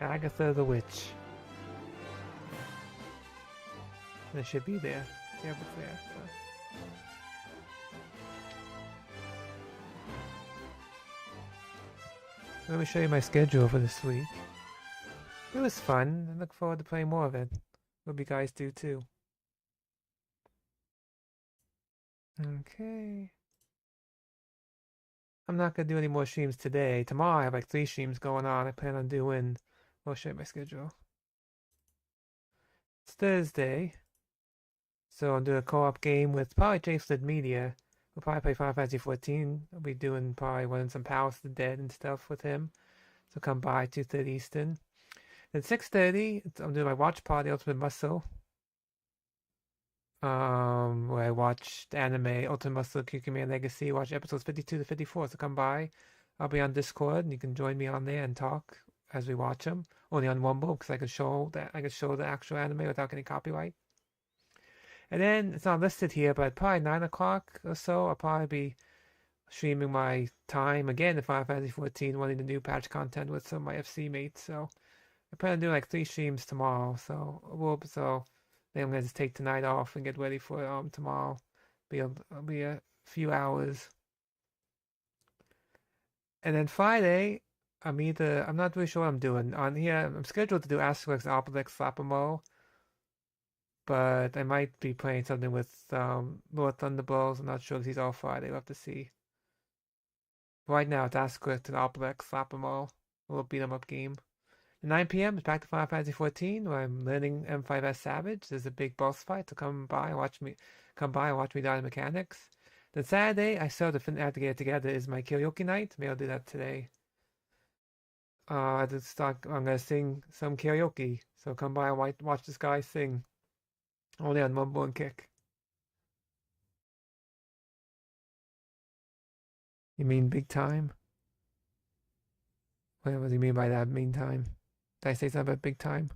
Agatha the Witch. And it should be there. Yeah, it's there. So. Let me show you my schedule for this week. It was fun. I look forward to playing more of it. Hope you guys do too. Okay. I'm not going to do any more streams today. Tomorrow I have like 3 streams going on. I plan on doing... I'll show you my schedule. It's Thursday. So I'll do a co-op game with probably Jason Media. We'll probably play Final Fantasy 14. I'll be doing probably one of some Palace of the Dead and stuff with him. So come by 2:30 Eastern. Then 6:30, I'm doing my watch party Ultimate Muscle. Where I watch the anime Ultimate Muscle Kyukuman Legacy, watch episodes 52 to 54. So come by. I'll be on Discord and you can join me on there and talk as we watch them. Only on Wumble because I can show the actual anime without getting copyright. And then it's not listed here, but probably 9 o'clock or so, I'll probably be streaming my time again in Final Fantasy 14, wanting the new patch content with some of my FC mates. So I plan on doing like 3 streams tomorrow. So then I'm gonna just take tonight off and get ready for tomorrow. It'll be a few hours. And then Friday, I'm not really sure what I'm doing. On here, I'm scheduled to do Asterix, Obelix, Slapamo. But I might be playing something with Lord Thunderbolts. I'm not sure because he's all Friday. We'll have to see. Right now, it's Asterix and Obelix, Slapamo. A little beat 'em up game. At 9 p.m. it's back to Final Fantasy 14, where I'm learning M5S Savage. There's a big boss fight, so come by and watch me die the mechanics. Then Saturday, I still have to get it together, is my karaoke night. Maybe I'll do that today. I'm gonna sing some karaoke, so come by and watch this guy sing. Only on Mumble and Kick. You mean big time? What do you mean by that, mean time? Did I say something about big time?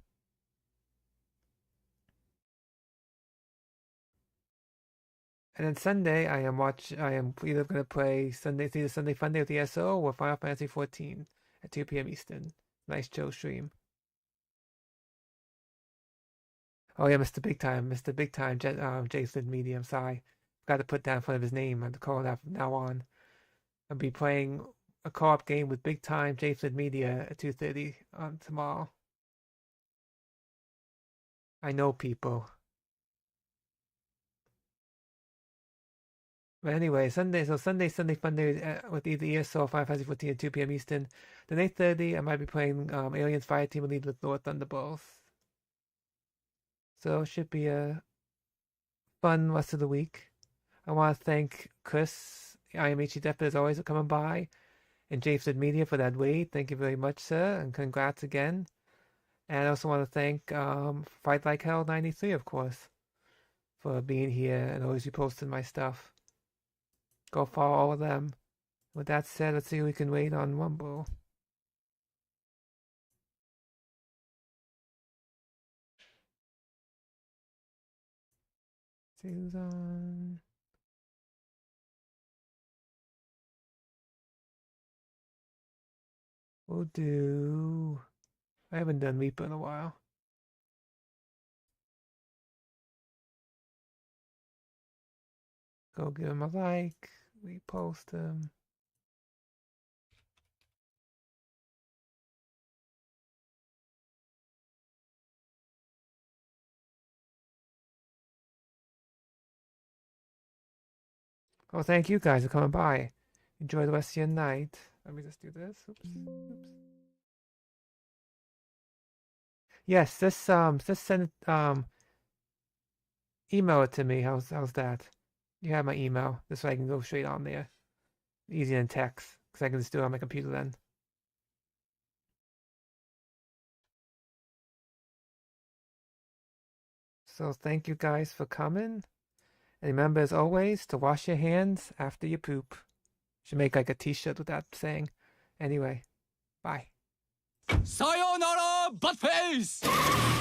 And then Sunday, I am either going to play Sunday Funday with the SO or Final Fantasy 14 at 2 p.m. Eastern. Nice chill stream. Oh yeah, Mr. Big Time, Jason Media. I'm sorry, got to put that in front of his name. I have to call that from now on. I'll be playing a co-op game with Big Time Jason Media at 2:30 on tomorrow. I know people. But anyway, Sunday Fun Day with either ESO, Final Fantasy 14 at 2 p.m. Eastern. Then 8:30, I might be playing Aliens Fireteam Elite with Lord Thunderbolts. So it should be a fun rest of the week. I want to thank Chris, IMHE Death as always for coming by, and Jason Media for that wait. Thank you very much, sir, and congrats again. And I also want to thank Fight Like Hell 93, of course, for being here and always reposting my stuff. Go follow all of them. With that said, let's see who we can wait on Rumble. See who's on. We'll do. I haven't done Reaper in a while. Go give him a like, repost him. Oh, thank you guys for coming by. Enjoy the rest of your night. Let me just do this. Oops. Yes, just send email it to me. How's that? You have my email. This way I can go straight on there. Easier than text, because I can just do it on my computer then. So thank you guys for coming. And remember, as always, to wash your hands after you poop. Should make like a t-shirt with that saying. Anyway, bye. Sayonara, buttface!